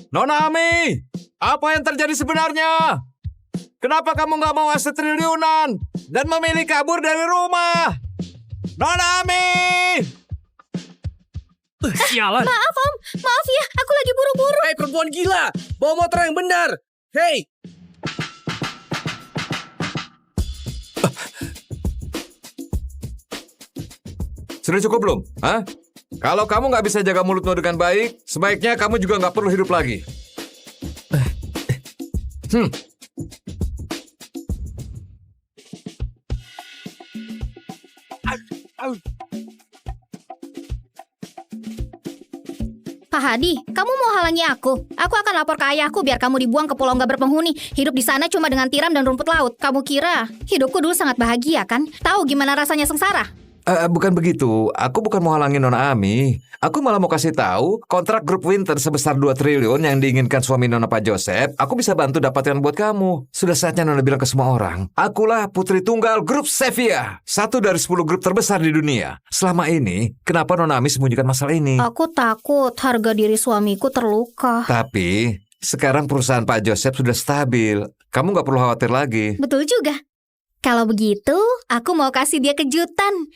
Nona Ami, apa yang terjadi sebenarnya? Kenapa kamu nggak mau aset triliunan dan memilih kabur dari rumah? Nona Ami! Sialan. Maaf Om, maaf ya, aku lagi buru-buru. Hei perempuan gila, bawa motor yang benar. Hei. Sudah cukup belum? Hah? Kalau kamu nggak bisa jaga mulutmu dengan baik, sebaiknya kamu juga nggak perlu hidup lagi. Pak Hadi, kamu mau halangi aku? Aku akan lapor ke ayahku biar kamu dibuang ke pulau nggak berpenghuni. Hidup di sana cuma dengan tiram dan rumput laut. Kamu kira hidupku dulu sangat bahagia kan? Tahu gimana rasanya sengsara? Bukan begitu. Aku bukan mau halangin Nona Ami. Aku malah mau kasih tahu kontrak grup Winter sebesar 2 triliun yang diinginkan suami Nona Pak Joseph. Aku bisa bantu dapatkan buat kamu. Sudah saatnya Nona bilang ke semua orang. Akulah putri tunggal grup Sevilla. 1 dari 10 grup terbesar di dunia. Selama ini, kenapa Nona Ami sembunyikan masalah ini? Aku takut harga diri suamiku terluka. Tapi, sekarang perusahaan Pak Joseph sudah stabil. Kamu nggak perlu khawatir lagi. Betul juga. Kalau begitu, aku mau kasih dia kejutan.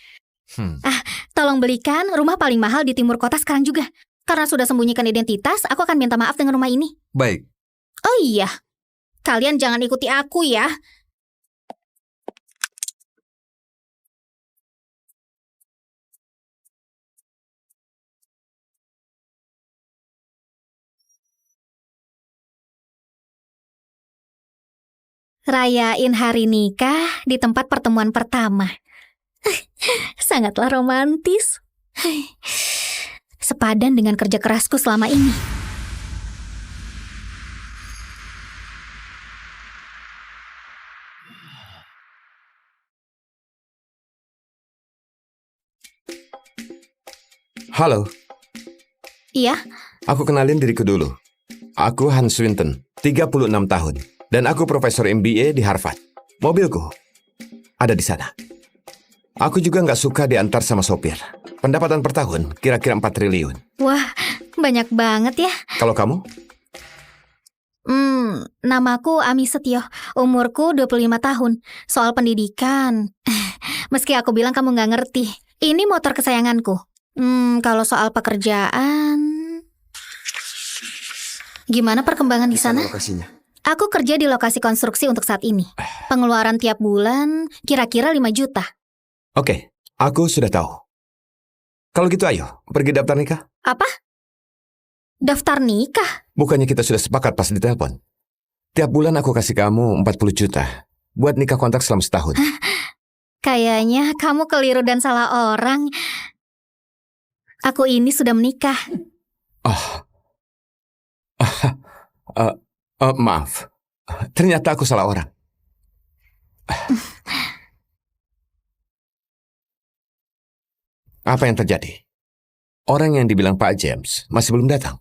Tolong belikan rumah paling mahal di timur kota sekarang juga. Karena sudah sembunyikan identitas, aku akan minta maaf dengan rumah ini. Baik. Oh iya, kalian jangan ikuti aku ya. Rayain hari nikah di tempat pertemuan pertama. Sangatlah romantis. Sepadan dengan kerja kerasku selama ini. Halo, Iya, aku kenalin diriku dulu. Aku Hans Swinton, 36 tahun. Dan aku profesor MBA di Harvard. Mobilku ada di sana. Aku juga nggak suka diantar sama sopir. Pendapatan per tahun kira-kira 4 triliun. wah banyak banget ya. Kalau kamu? Namaku Ami Setio, umurku 25 tahun. Soal pendidikan, meski aku bilang kamu nggak ngerti. Ini motor kesayanganku. Kalau soal pekerjaan, gimana perkembangan di sana? Lokasinya. Aku kerja di lokasi konstruksi untuk saat ini. Pengeluaran tiap bulan kira-kira 5 juta. Oke, aku sudah tahu. Kalau gitu ayo, pergi daftar nikah. Apa? Daftar nikah? Bukannya kita sudah sepakat pas ditelepon? Tiap bulan aku kasih kamu 40 juta buat nikah kontrak selama setahun. Kayaknya kamu keliru dan salah orang. Aku ini sudah menikah. Maaf. Ternyata aku salah orang. Apa yang terjadi? Orang yang dibilang Pak James masih belum datang.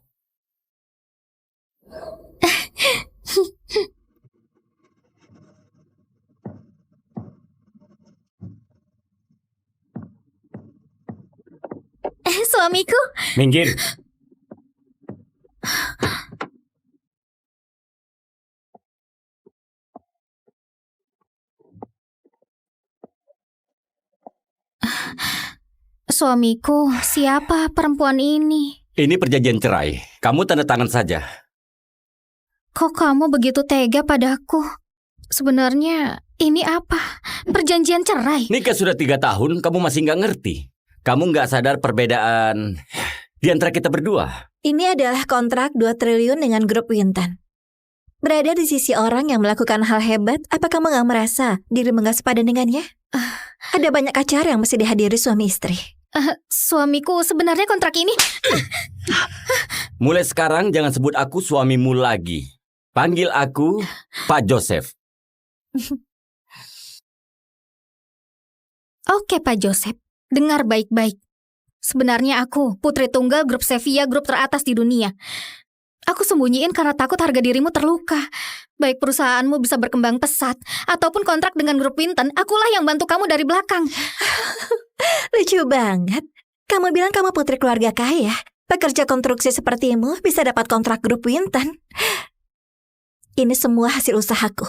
Suamiku, Minggir. suamiku, siapa perempuan ini? Ini perjanjian cerai. Kamu tanda tangan saja. Kok kamu begitu tega padaku? Sebenarnya ini apa? Perjanjian cerai? Nikah sudah 3 tahun, kamu masih nggak ngerti. Kamu nggak sadar perbedaan di antara kita berdua. Ini adalah kontrak 2 triliun dengan grup Winton. Berada di sisi orang yang melakukan hal hebat, apa kamu nggak merasa dirimu nggak sepadan dengannya? Ada banyak acara yang mesti dihadiri suami istri. Suamiku, sebenarnya kontrak ini... Mulai sekarang jangan sebut aku suamimu lagi. Panggil aku Pak Joseph. Oke Pak Joseph, dengar baik-baik. Sebenarnya aku putri tunggal grup Sevilla, grup teratas di dunia. Aku sembunyiin karena takut harga dirimu terluka. Baik perusahaanmu bisa berkembang pesat, ataupun kontrak dengan grup Winton, akulah yang bantu kamu dari belakang. Lucu banget. Kamu bilang kamu putri keluarga kaya, Pekerja konstruksi sepertimu bisa dapat kontrak grup Winton. Ini semua hasil usahaku.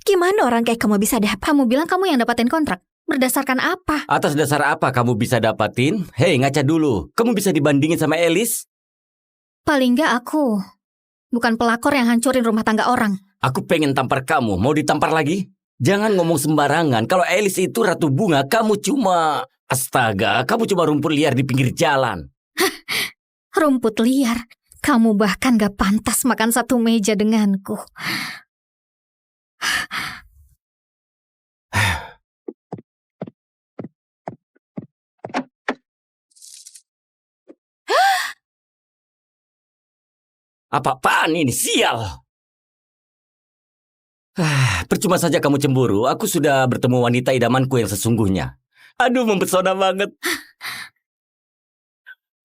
Gimana orang kayak kamu bisa dapat? Kamu bilang kamu yang dapatin kontrak. Berdasarkan apa? Atas dasar apa kamu bisa dapatin? Hei, ngaca dulu. Kamu bisa dibandingin sama Elis? Paling nggak aku bukan pelakor yang hancurin rumah tangga orang. Aku pengen tampar kamu. Mau ditampar lagi? Jangan ngomong sembarangan. Kalau Elis itu ratu bunga, kamu cuma... Astaga, kamu cuma rumput liar di pinggir jalan. Rumput liar. Kamu bahkan gak pantas makan satu meja denganku. Apa-apaan ini? Sial! Percuma saja kamu cemburu. Aku sudah bertemu wanita idamanku yang sesungguhnya. Aduh, mempesona banget.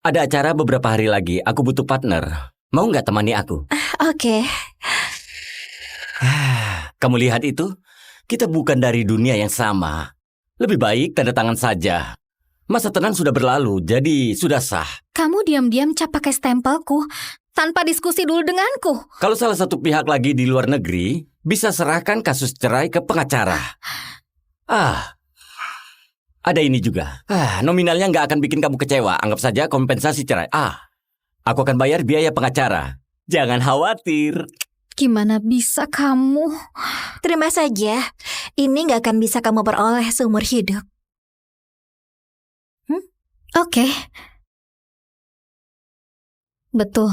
Ada acara beberapa hari lagi. Aku butuh partner. Mau nggak temani aku? Oke. Kamu lihat itu? Kita bukan dari dunia yang sama. Lebih baik tanda tangan saja. Masa tenang sudah berlalu, jadi sudah sah. Kamu diam-diam cap pakai stempelku tanpa diskusi dulu denganku. Kalau salah satu pihak lagi di luar negeri, bisa serahkan kasus cerai ke pengacara. Ada ini juga. Nominalnya nggak akan bikin kamu kecewa. Anggap saja kompensasi cerai. Aku akan bayar biaya pengacara. Jangan khawatir. Gimana bisa kamu? Terima saja. Ini gak akan bisa kamu peroleh seumur hidup. Oke. Betul.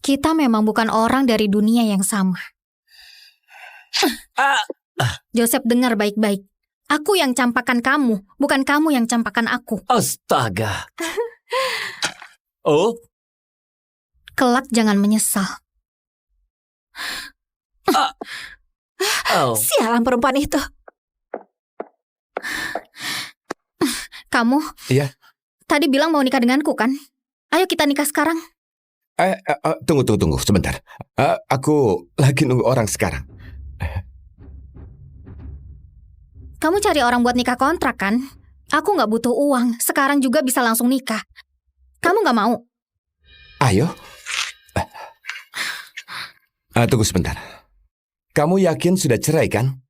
Kita memang bukan orang dari dunia yang sama. Joseph, dengar baik-baik. Aku yang campakan kamu, bukan kamu yang campakan aku. Astaga. Oh? Kelak jangan menyesal. Sialan perempuan itu. Kamu? Iya. Tadi bilang mau nikah denganku kan? Ayo kita nikah sekarang. Tunggu sebentar. Aku lagi nunggu orang sekarang. Kamu cari orang buat nikah kontrak kan? Aku gak butuh uang. Sekarang juga bisa langsung nikah. Kamu gak mau? Ayo. Tunggu sebentar. Kamu yakin sudah cerai kan?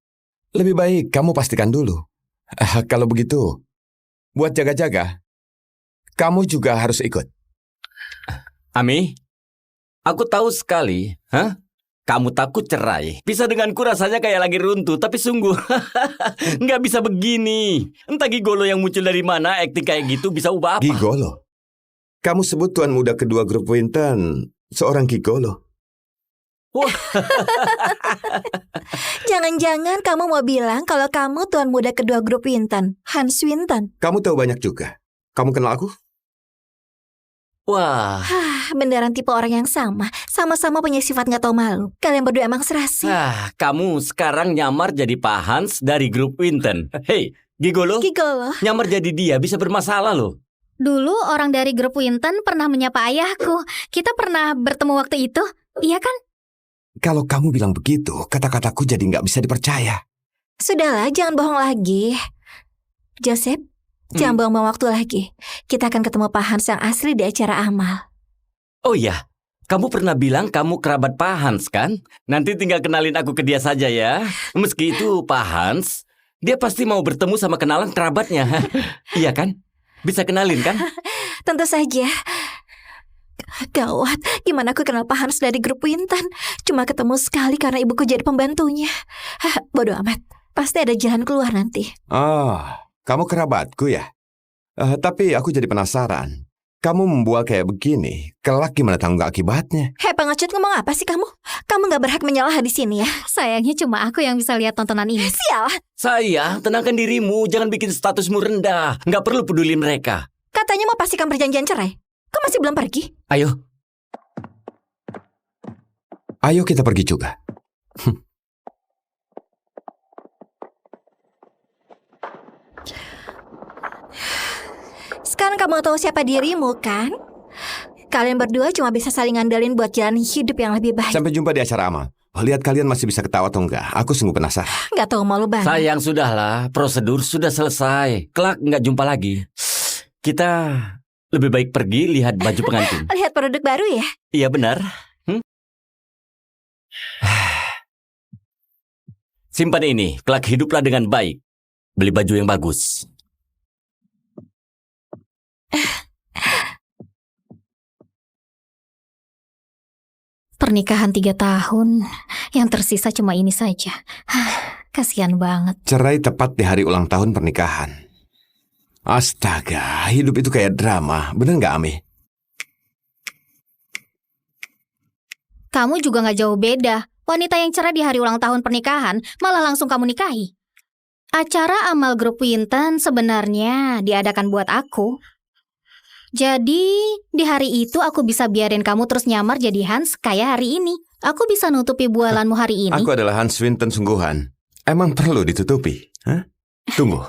Lebih baik kamu pastikan dulu. Kalau begitu, buat jaga-jaga, kamu juga harus ikut. Ami, aku tahu sekali. Kamu takut cerai. Bisa denganku rasanya kayak lagi runtuh, tapi sungguh nggak bisa begini. Entah gigolo yang muncul dari mana, akting kayak gitu bisa ubah apa? Gigolo? Kamu sebut tuan muda kedua grup Winton seorang gigolo. Jangan-jangan kamu mau bilang kalau kamu tuan muda kedua grup Winton, Hans Winton. Kamu tahu banyak juga. Kamu kenal aku? Wah, Beneran tipe orang yang sama. Sama-sama punya sifat gak tahu malu. Kalian berdua emang serasi. kamu sekarang nyamar jadi Pak Hans dari grup Winton. Hei, gigolo, Gigolo. nyamar jadi dia bisa bermasalah loh. Dulu orang dari grup Winton pernah menyapa ayahku. Kita pernah bertemu waktu itu. Iya kan? Kalau kamu bilang begitu, kata-kataku jadi nggak bisa dipercaya. Sudahlah, jangan bohong lagi. Joseph, jangan buang-buang waktu lagi. Kita akan ketemu Pak Hans yang asli di acara amal. Oh iya, kamu pernah bilang kamu kerabat Pak Hans kan? Nanti tinggal kenalin aku ke dia saja ya. Meski itu Pak Hans, dia pasti mau bertemu sama kenalan kerabatnya. Iya kan? Bisa kenalin kan? Tentu saja. Gawat, gimana aku kenal Pak Hans dari grup Winton? Cuma ketemu sekali karena ibuku jadi pembantunya. Bodoh amat, pasti ada jalan keluar nanti. Kamu kerabatku ya? Tapi aku jadi penasaran. Kamu membual kayak begini, kelak gimana tanggung akibatnya? Hei pengecut, ngomong apa sih kamu? Kamu gak berhak menyalah di sini ya. Sayangnya cuma aku yang bisa lihat tontonan ini. Sialah, Sayang, tenangkan dirimu, jangan bikin statusmu rendah. Nggak perlu peduli mereka. katanya mau pastikan perjanjian cerai. Kok masih belum pergi? Ayo kita pergi juga. Sekarang kamu tahu siapa dirimu kan? Kalian berdua cuma bisa saling ngandelin buat jalan hidup yang lebih baik. Sampai jumpa di acara amal. Lihat kalian masih bisa ketawa atau enggak. Aku sungguh penasaran. Gak tahu malu banget. Sayang, sudahlah. Prosedur sudah selesai. Kelak nggak jumpa lagi. Kita Lebih baik pergi lihat baju pengantin. Lihat produk baru ya? Iya benar. Simpan ini, kelak hiduplah dengan baik. Beli baju yang bagus. Pernikahan 3 tahun, yang tersisa cuma ini saja. Kasihan banget. Cerai tepat di hari ulang tahun pernikahan. Astaga, hidup itu kayak drama. Bener nggak, Ami? Kamu juga gak jauh beda. Wanita yang cerai di hari ulang tahun pernikahan malah langsung kamu nikahi. Acara amal grup Winton sebenarnya diadakan buat aku. Jadi, di hari itu aku bisa biarin kamu terus nyamar jadi Hans kayak hari ini. Aku bisa nutupi bualanmu hari ini. Aku adalah Hans Swinton sungguhan. Emang perlu ditutupi? Hah? Tunggu.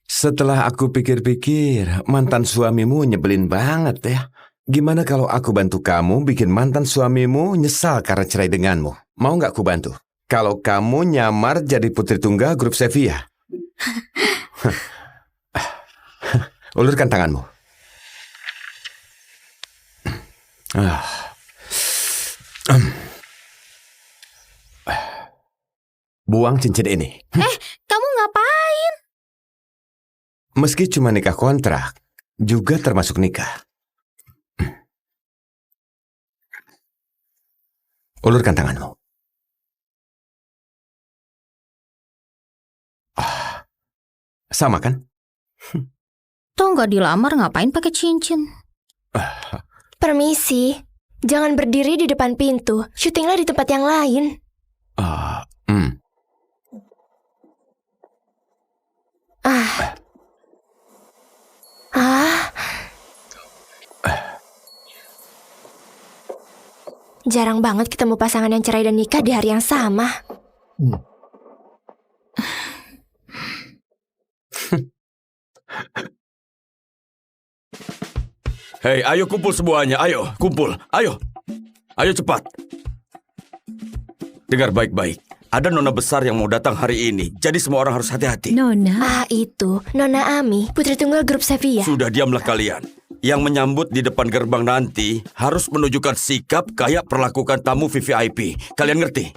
Setelah aku pikir-pikir, mantan suamimu nyebelin banget ya. Gimana kalau aku bantu kamu bikin mantan suamimu nyesal karena cerai denganmu? Mau nggak aku bantu? Kalau kamu nyamar jadi putri tunggal grup Sevilla. Ulurkan tanganmu. Buang cincin ini. Kamu ngapain? Meski cuma nikah kontrak, juga termasuk nikah. Ulurkan tanganmu. Sama kan? Toh nggak dilamar ngapain pakai cincin? Permisi, jangan berdiri di depan pintu. Syutinglah di tempat yang lain. Jarang banget ketemu pasangan yang cerai dan nikah di hari yang sama. Hei, ayo kumpul semuanya, ayo, kumpul, ayo. Ayo cepat. Dengar baik-baik, ada nona besar yang mau datang hari ini, jadi semua orang harus hati-hati. Itu Nona Ami, putri tunggal grup Sevilla. Sudah diamlah kalian. Yang menyambut di depan gerbang nanti harus menunjukkan sikap kayak perlakukan tamu VVIP. Kalian ngerti?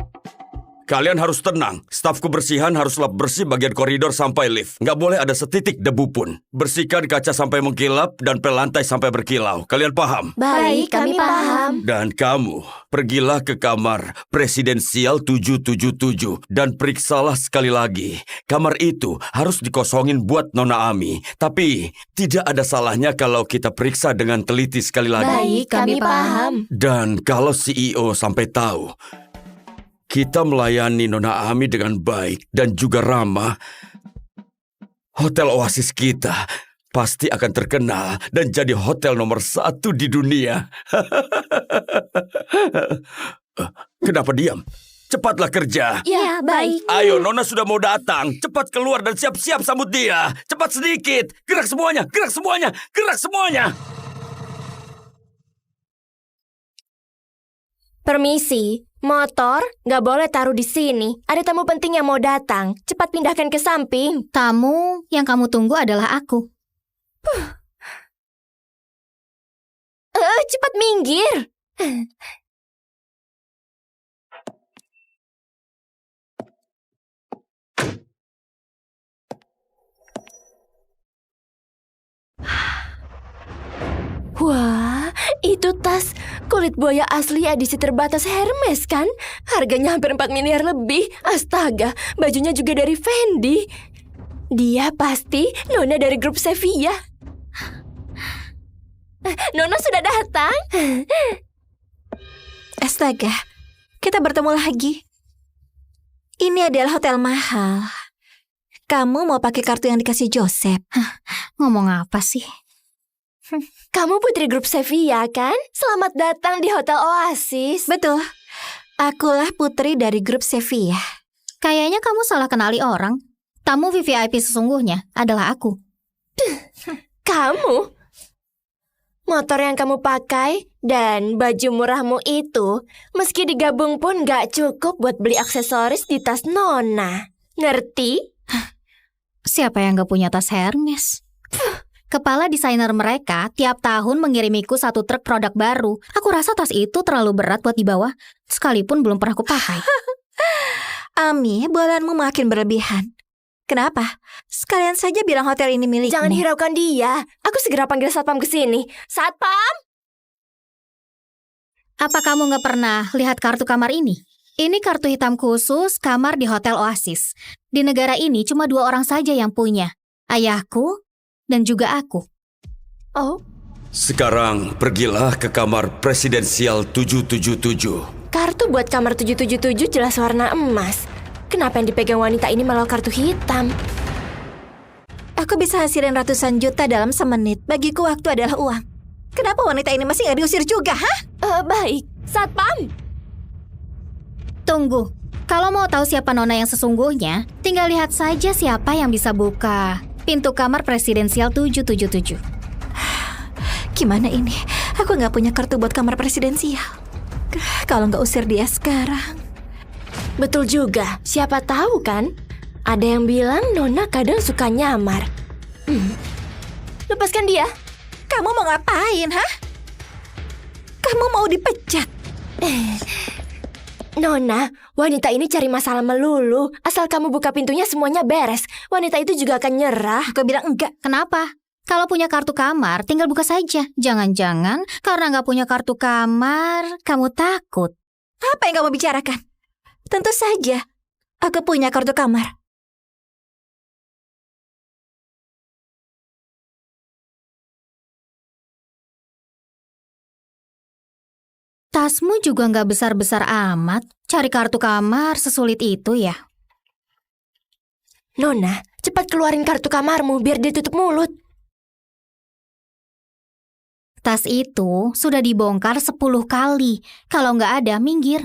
Kalian harus tenang. Staf kebersihan harus lap bersih bagian koridor sampai lift. Nggak boleh ada setitik debu pun. Bersihkan kaca sampai mengkilap dan pel lantai sampai berkilau. Kalian paham? Baik, kami paham. Dan kamu, pergilah ke kamar presidensial 777 dan periksalah sekali lagi. Kamar itu harus dikosongin buat Nona Ami. Tapi, tidak ada salahnya kalau kita periksa dengan teliti sekali lagi. Baik, kami paham. Dan kalau CEO sampai tahu kita melayani Nona Ami dengan baik dan juga ramah, Hotel Oasis kita pasti akan terkenal dan jadi hotel nomor 1 di dunia. Kenapa diam? Cepatlah kerja. Ya, baik. Ayo, Nona sudah mau datang. Cepat keluar dan siap-siap sambut dia. Cepat sedikit. Gerak semuanya, gerak semuanya, gerak semuanya. Permisi, motor nggak boleh taruh di sini. Ada tamu penting yang mau datang. Cepat pindahkan ke samping. Tamu yang kamu tunggu adalah aku. Cepat minggir. Wah, itu tas kulit buaya asli edisi terbatas Hermes kan? Harganya hampir 4 miliar lebih. Astaga, bajunya juga dari Fendi. Dia pasti Nona dari grup Sevilla. Nona sudah datang. Astaga, kita bertemu lagi. Ini adalah hotel mahal. Kamu mau pakai kartu yang dikasih Joseph? Ngomong apa sih? Kamu putri grup Sevilla kan? Selamat datang di Hotel Oasis. Betul. Akulah putri dari grup Sevilla. Kayaknya kamu salah kenali orang. Tamu VVIP sesungguhnya adalah aku. Kamu? Motor yang kamu pakai dan baju murahmu itu, meski digabung pun gak cukup buat beli aksesoris di tas Nona. Ngerti? Siapa yang gak punya tas Hermes? Kepala desainer mereka tiap tahun mengirimiku 1 truk produk baru. Aku rasa tas itu terlalu berat buat dibawa, sekalipun belum pernah kupakai. Ami, bualanmu makin berlebihan. Kenapa? Sekalian saja bilang hotel ini milikmu. Jangan hiraukan dia. Aku segera panggil satpam ke sini. Satpam! Apa kamu nggak pernah lihat kartu kamar ini? Ini kartu hitam khusus kamar di Hotel Oasis. Di negara ini cuma 2 orang saja yang punya. Ayahku dan juga aku. Oh, Sekarang pergilah ke kamar presidensial 777. kartu buat kamar 777 jelas warna emas. Kenapa yang dipegang wanita ini malah kartu hitam? Aku bisa hasilin ratusan juta dalam semenit. Bagiku waktu adalah uang. Kenapa wanita ini masih nggak diusir juga, hah? Baik, satpam. Tunggu, kalau mau tahu siapa Nona yang sesungguhnya, tinggal lihat saja siapa yang bisa buka pintu kamar presidensial 777. Gimana ini? Aku nggak punya kartu buat kamar presidensial. Kalau nggak usir dia sekarang. Betul juga, siapa tahu kan? Ada yang bilang Nona kadang suka nyamar. Lepaskan dia. Kamu mau ngapain, hah? Kamu mau dipecat? Nona, wanita ini cari masalah melulu. Asal kamu buka pintunya semuanya beres. Wanita itu juga akan nyerah. Aku bilang enggak. Kenapa? Kalau punya kartu kamar, tinggal buka saja. Jangan-jangan karena nggak punya kartu kamar, kamu takut. Apa yang kamu bicarakan? Tentu saja. Aku punya kartu kamar. Tasmu juga nggak besar-besar amat. Cari kartu kamar sesulit itu ya? Nona, cepat keluarin kartu kamarmu biar dia tutup mulut. Tas itu sudah dibongkar 10 kali. Kalau nggak ada, minggir.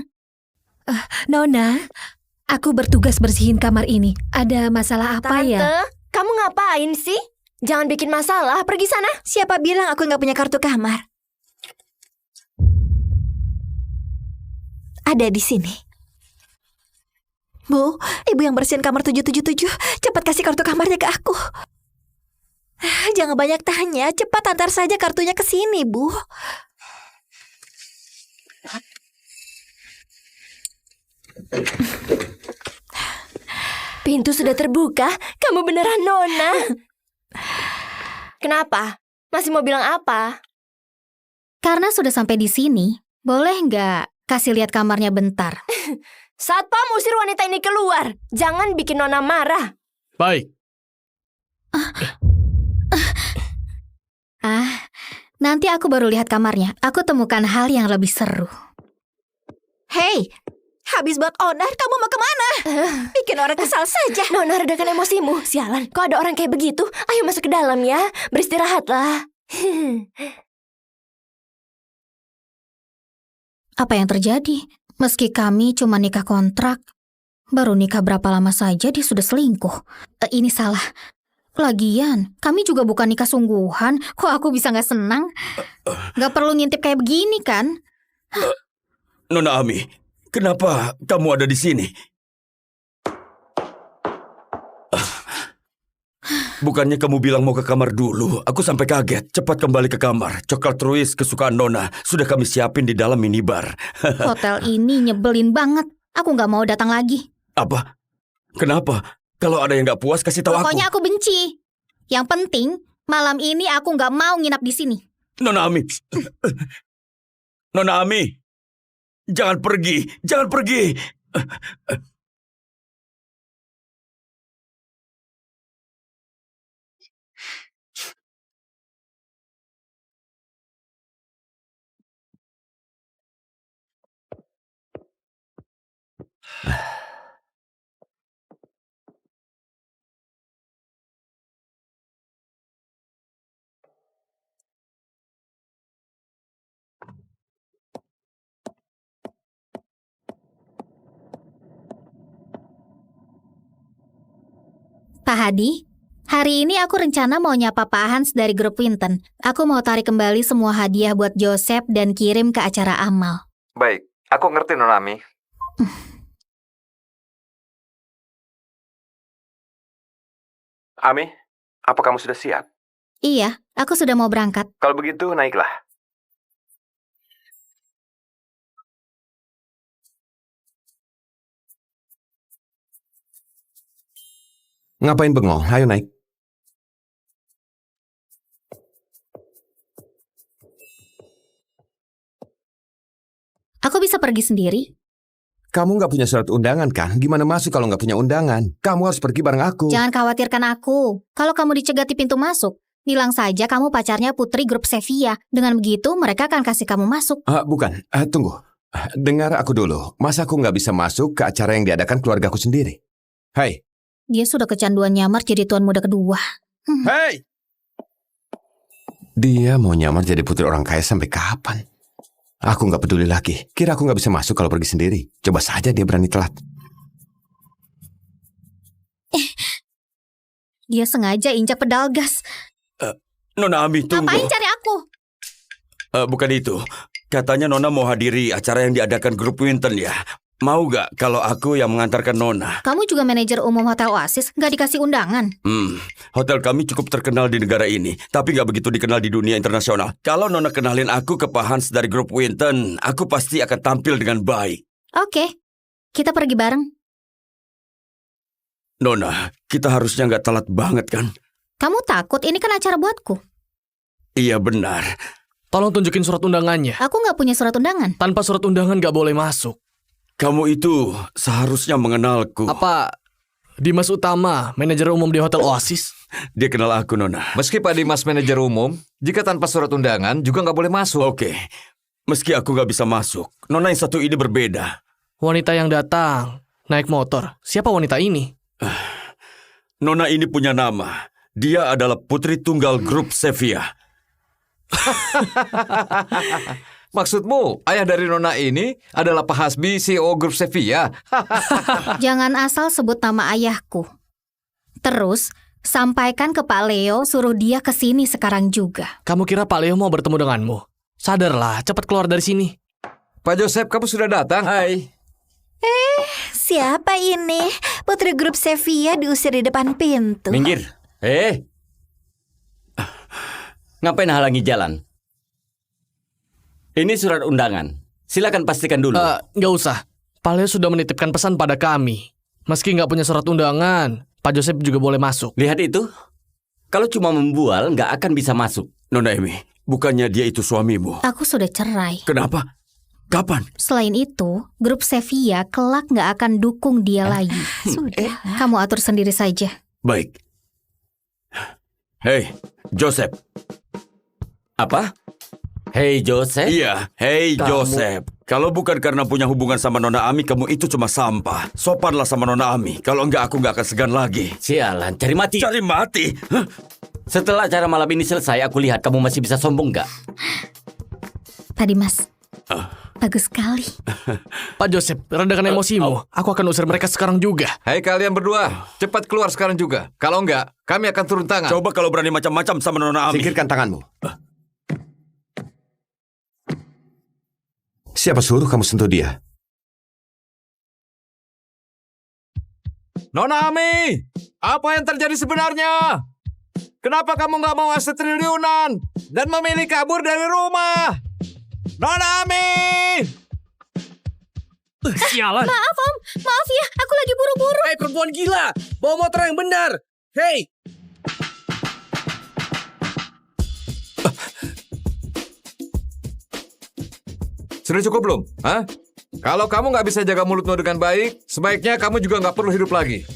Nona, aku bertugas bersihin kamar ini. Ada masalah apa Tante, ya? kamu ngapain sih? Jangan bikin masalah, pergi sana. Siapa bilang aku nggak punya kartu kamar? Ada di sini. Bu, ibu yang bersihin kamar 777. Cepat kasih kartu kamarnya ke aku. Jangan banyak tanya, cepat antar saja kartunya ke sini, Bu. Pintu sudah terbuka. Kamu beneran Nona. Kenapa? Masih mau bilang apa? Karena sudah sampai di sini, boleh nggak kasih lihat kamarnya bentar? Satpam, usir wanita ini keluar. Jangan bikin Nona marah. Baik. Nanti aku baru lihat kamarnya. Aku temukan hal yang lebih seru. Hei, habis buat onar, kamu mau kemana? Bikin orang kesal saja. Nona, redakan emosimu. Sialan, kok ada orang kayak begitu? Ayo masuk ke dalam ya. Beristirahatlah. Apa yang terjadi? Meski kami cuma nikah kontrak, baru nikah berapa lama saja dia sudah selingkuh. Ini salah. Lagian, kami juga bukan nikah sungguhan. Kok aku bisa nggak senang? Nggak perlu ngintip kayak begini kan? Nona Ami, kenapa kamu ada di sini? Bukannya kamu bilang mau ke kamar dulu? Aku sampai kaget. Cepat kembali ke kamar. Coklat Truis kesukaan Nona sudah kami siapin di dalam minibar. Hotel ini nyebelin banget. Aku nggak mau datang lagi. Apa? Kenapa? Kalau ada yang nggak puas, kasih tahu aku. Pokoknya aku benci. Yang penting, malam ini aku nggak mau nginap di sini. Nona Ami. Nona Ami. Jangan pergi. Jangan pergi. Pak Hadi, hari ini aku rencana mau nyapa Pak Hans dari grup Winton. Aku mau tarik kembali semua hadiah buat Joseph dan kirim ke acara amal. Baik, aku ngerti Nona Ami. Ami, apa kamu sudah siap? Iya, aku sudah mau berangkat. Kalau begitu, naiklah. Ngapain bengong? Ayo naik. Aku bisa pergi sendiri. Kamu nggak punya surat undangan kan? Gimana masuk kalau nggak punya undangan? Kamu harus pergi bareng aku. Jangan khawatirkan aku. Kalau kamu dicegat di pintu masuk, bilang saja kamu pacarnya putri grup Sevilla. Dengan begitu, mereka akan kasih kamu masuk. Bukan. Tunggu. Dengar aku dulu. Masa aku nggak bisa masuk ke acara yang diadakan keluargaku sendiri? Hai. Dia sudah kecanduan nyamar jadi tuan muda kedua. Hei! Dia mau nyamar jadi putri orang kaya sampai kapan? Aku nggak peduli lagi. Kira aku nggak bisa masuk kalau pergi sendiri. Coba saja dia berani telat. Dia sengaja injak pedal gas. Nona Ami, tunggu. Ngapain cari aku? Bukan itu. Katanya Nona mau hadiri acara yang diadakan grup Winton ya. Mau gak kalau aku yang mengantarkan Nona? Kamu juga manajer umum Hotel Oasis, nggak dikasih undangan. Hotel kami cukup terkenal di negara ini, tapi gak begitu dikenal di dunia internasional. Kalau Nona kenalin aku ke Pak Hans dari grup Winton, aku pasti akan tampil dengan baik. Oke, kita pergi bareng. Nona, kita harusnya gak telat banget kan? Kamu takut? Ini kan acara buatku. Iya benar. Tolong tunjukin surat undangannya. Aku nggak punya surat undangan. Tanpa surat undangan gak boleh masuk. Kamu itu seharusnya mengenalku. Apa Dimas Utama, manajer umum di Hotel Oasis? Dia kenal aku, Nona. Meski Pak Dimas manajer umum, jika tanpa surat undangan juga nggak boleh masuk. Oke, meski aku gak bisa masuk, Nona yang satu ini berbeda. Wanita yang datang naik motor. Siapa wanita ini? Nona ini punya nama. Dia adalah putri tunggal grup Sevilla. Maksudmu, ayah dari Nona ini adalah Pak Hasbi, CEO grup Sevilla? Jangan asal sebut nama ayahku. Terus, sampaikan ke Pak Leo, suruh dia ke sini sekarang juga. Kamu kira Pak Leo mau bertemu denganmu? Sadarlah, cepat keluar dari sini. Pak Joseph, kamu sudah datang? Hai. Siapa ini? Putri grup Sevilla diusir di depan pintu. Minggir. Ngapain halangi jalan? Ini surat undangan. Silakan pastikan dulu. Nggak usah. Pak Leo sudah menitipkan pesan pada kami. Meski nggak punya surat undangan, Pak Joseph juga boleh masuk. Lihat itu. Kalau cuma membual, nggak akan bisa masuk. Nona Emi, bukannya dia itu suamimu? Aku sudah cerai. Kenapa? Kapan? Selain itu, grup Sevilla kelak nggak akan dukung dia lagi. Sudah. Kamu atur sendiri saja. Baik. Hei, Joseph. Apa? Hei Joseph. Iya, hei Kamu- Joseph. Kalau bukan karena punya hubungan sama Nona Ami, kamu itu cuma sampah. Sopanlah sama Nona Ami. Kalau enggak, aku nggak akan segan lagi. Sialan, cari mati. Cari mati? Hah? Setelah acara malam ini selesai, aku lihat kamu masih bisa sombong nggak? Pak Dimas, bagus sekali. Pak Joseph, redakan emosimu. Aku akan usir mereka sekarang juga. Hai kalian berdua, cepat keluar sekarang juga. Kalau enggak, kami akan turun tangan. Coba kalau berani macam-macam sama Nona Ami. Singkirkan tanganmu. Siapa suruh kamu sentuh dia? Nona Ami, apa yang terjadi sebenarnya? Kenapa kamu nggak mau aset triliunan dan memilih kabur dari rumah? Nona Ami! Sialan. Maaf Om, maaf ya, aku lagi buru-buru. Hei perempuan gila, bawa motor yang benar. Hei. Sudah cukup belum? Hah? Kalau kamu nggak bisa jaga mulutmu dengan baik, sebaiknya kamu juga nggak perlu hidup lagi.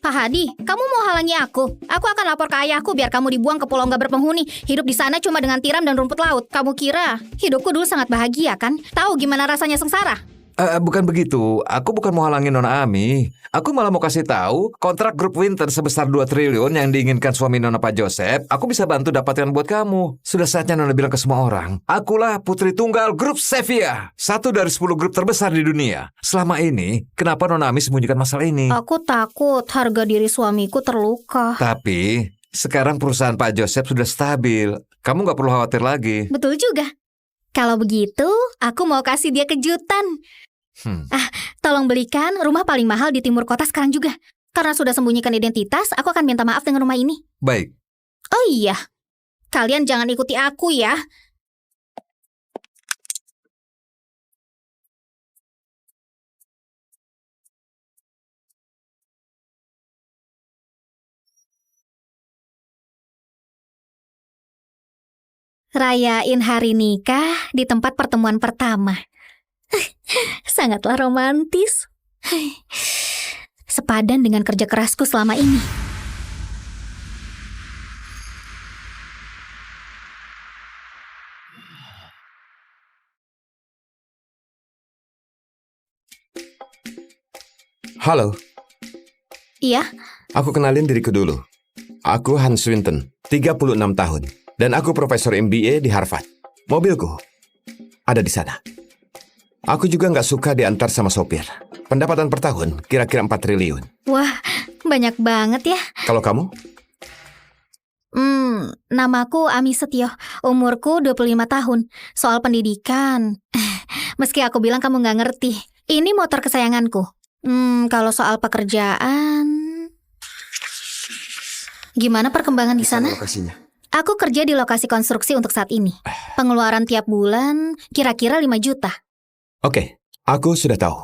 Pak Hadi, kamu mau halangi aku? Aku akan lapor ke ayahku biar kamu dibuang ke pulau nggak berpenghuni. Hidup di sana cuma dengan tiram dan rumput laut. Kamu kira hidupku dulu sangat bahagia kan? Tahu gimana rasanya sengsara? Bukan begitu. Aku bukan mau halangin Nona Ami. Aku malah mau kasih tahu kontrak grup Winter sebesar 2 triliun yang diinginkan suami Nona Pak Joseph. Aku bisa bantu dapatkan buat kamu. Sudah saatnya Nona bilang ke semua orang. Akulah putri tunggal grup Sevilla. 1 dari 10 grup terbesar di dunia. Selama ini, kenapa Nona Ami sembunyikan masalah ini? Aku takut harga diri suamiku terluka. Tapi, sekarang perusahaan Pak Joseph sudah stabil. Kamu nggak perlu khawatir lagi. Betul juga. Kalau begitu, aku mau kasih dia kejutan. Tolong belikan rumah paling mahal di timur kota sekarang juga. Karena sudah sembunyikan identitas, aku akan minta maaf dengan rumah ini. Baik. Oh iya, kalian jangan ikuti aku ya. Rayain hari nikah di tempat pertemuan pertama. Sangatlah romantis. Sepadan dengan kerja kerasku selama ini. Halo, Iya, aku kenalin diriku dulu. Aku Hans Swinton, 36 tahun. Dan aku profesor MBA di Harvard. Mobilku ada di sana. Aku juga nggak suka diantar sama sopir. Pendapatan per tahun kira-kira 4 triliun. wah banyak banget ya. Kalau kamu? Namaku Ami Setio, umurku 25 tahun. Soal pendidikan, meski aku bilang kamu nggak ngerti, ini motor kesayanganku. Kalau soal pekerjaan, gimana perkembangan di sana? Lokasinya. Aku kerja di lokasi konstruksi untuk saat ini. Pengeluaran tiap bulan kira-kira 5 juta. Oke, aku sudah tahu.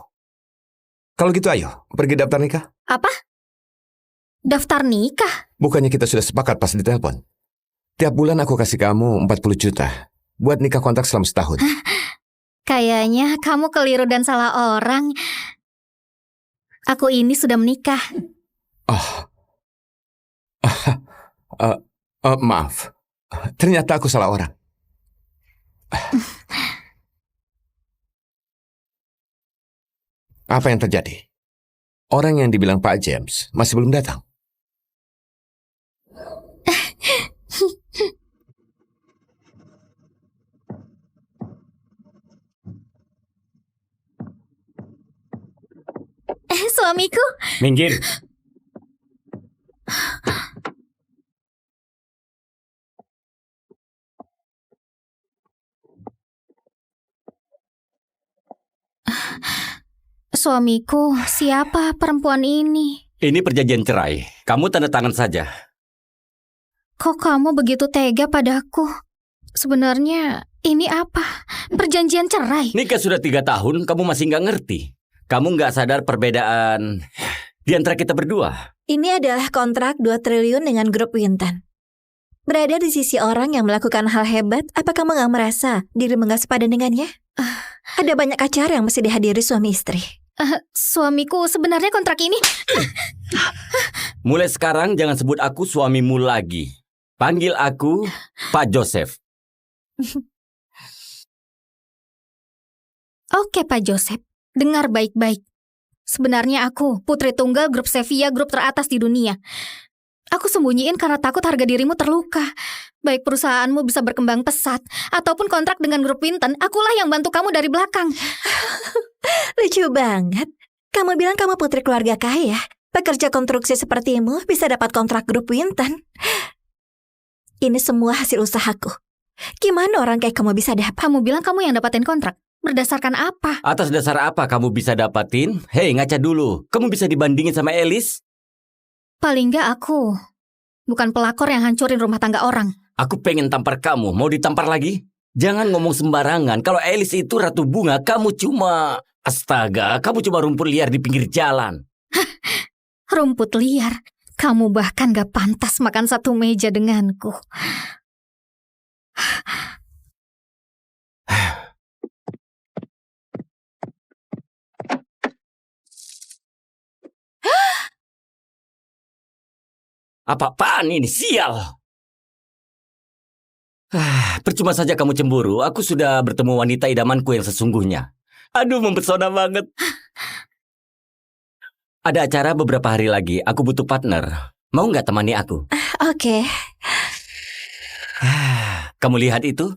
Kalau gitu ayo, pergi daftar nikah. Apa? Daftar nikah? Bukannya kita sudah sepakat pas ditelepon? Tiap bulan aku kasih kamu 40 juta buat nikah kontrak selama setahun. Kayaknya kamu keliru dan salah orang. Aku ini sudah menikah. Maaf. Ternyata aku salah orang. Apa yang terjadi? Orang yang dibilang Pak James masih belum datang. Suamiku, Minggir. suamiku, siapa perempuan ini? Ini perjanjian cerai. Kamu tanda tangan saja. Kok kamu begitu tega padaku? Sebenarnya ini apa? Perjanjian cerai? Nikah sudah 3 tahun, kamu masih nggak ngerti. Kamu nggak sadar perbedaan di antara kita berdua. Ini adalah kontrak 2 triliun dengan grup Winton. Berada di sisi orang yang melakukan hal hebat, apa kamu nggak merasa dirimu nggak sepadan dengannya? Ada banyak acara yang mesti dihadiri suami istri. Suamiku, sebenarnya kontrak ini... Mulai sekarang jangan sebut aku suamimu lagi. Panggil aku Pak Joseph. Oke Pak Joseph, dengar baik-baik. Sebenarnya aku putri tunggal grup Sevilla, grup teratas di dunia. Aku sembunyiin karena takut harga dirimu terluka. Baik perusahaanmu bisa berkembang pesat, ataupun kontrak dengan grup Winton, akulah yang bantu kamu dari belakang. Lucu banget. Kamu bilang kamu putri keluarga kaya. Pekerja konstruksi sepertimu bisa dapat kontrak grup Winton. Ini semua hasil usahaku. Gimana orang kayak kamu bisa dapat? Kamu bilang kamu yang dapatin kontrak. Berdasarkan apa? Atas dasar apa kamu bisa dapatin? Hei, ngaca dulu. Kamu bisa dibandingin sama Elis? Paling nggak aku bukan pelakor yang hancurin rumah tangga orang. Aku pengen tampar kamu. Mau ditampar lagi? Jangan ngomong sembarangan. Kalau Elis itu ratu bunga, kamu cuma... Astaga, kamu cuma rumput liar di pinggir jalan. Rumput liar? Kamu bahkan gak pantas makan satu meja denganku. Apa-apaan ini? Sial! Percuma saja kamu cemburu. Aku sudah bertemu wanita idamanku yang sesungguhnya. Aduh, mempesona banget. Ada acara beberapa hari lagi. Aku butuh partner. Mau nggak temani aku? Oke. Kamu lihat itu?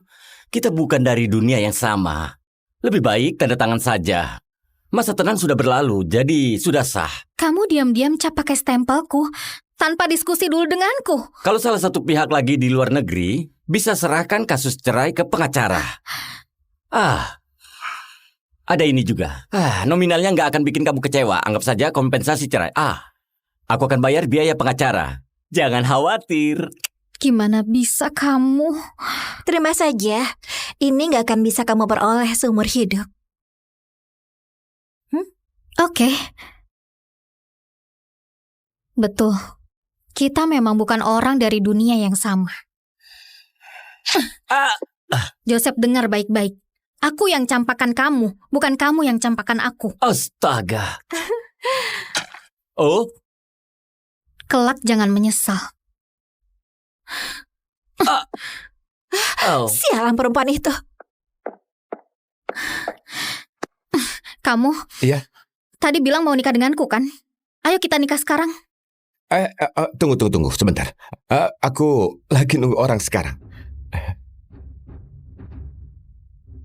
Kita bukan dari dunia yang sama. Lebih baik tanda tangan saja. Masa tenang sudah berlalu, jadi sudah sah. Kamu diam-diam cap pakai stempelku tanpa diskusi dulu denganku. Kalau salah satu pihak lagi di luar negeri, bisa serahkan kasus cerai ke pengacara. Ada ini juga. Nominalnya nggak akan bikin kamu kecewa. Anggap saja kompensasi cerai. Aku akan bayar biaya pengacara. Jangan khawatir. Gimana bisa kamu? Terima saja. Ini nggak akan bisa kamu peroleh seumur hidup. Oke. Betul. Kita memang bukan orang dari dunia yang sama. Joseph, dengar baik-baik. Aku yang campakan kamu, bukan kamu yang campakan aku. Astaga. Oh, Kelak jangan menyesal. Sialan perempuan itu. Kamu? Iya. Tadi bilang mau nikah denganku kan? Ayo kita nikah sekarang. Tunggu sebentar. Aku lagi nunggu orang sekarang.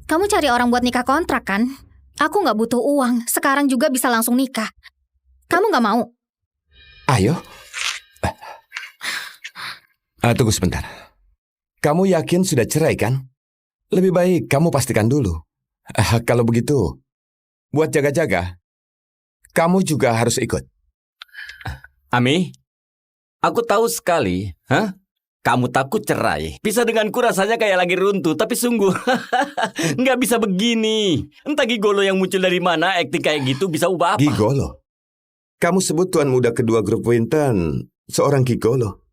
Kamu cari orang buat nikah kontrak kan? Aku nggak butuh uang. Sekarang juga bisa langsung nikah. Kamu nggak mau? Ayo. Tunggu sebentar. Kamu yakin sudah cerai kan? Lebih baik kamu pastikan dulu. Kalau begitu, buat jaga-jaga, kamu juga harus ikut. Ami, aku tahu sekali, kamu takut cerai. Bisa denganku rasanya kayak lagi runtuh, tapi sungguh, nggak bisa begini. Entah gigolo yang muncul dari mana, acting kayak gitu bisa ubah apa. Gigolo? Kamu sebut tuan muda kedua grup Winton seorang gigolo.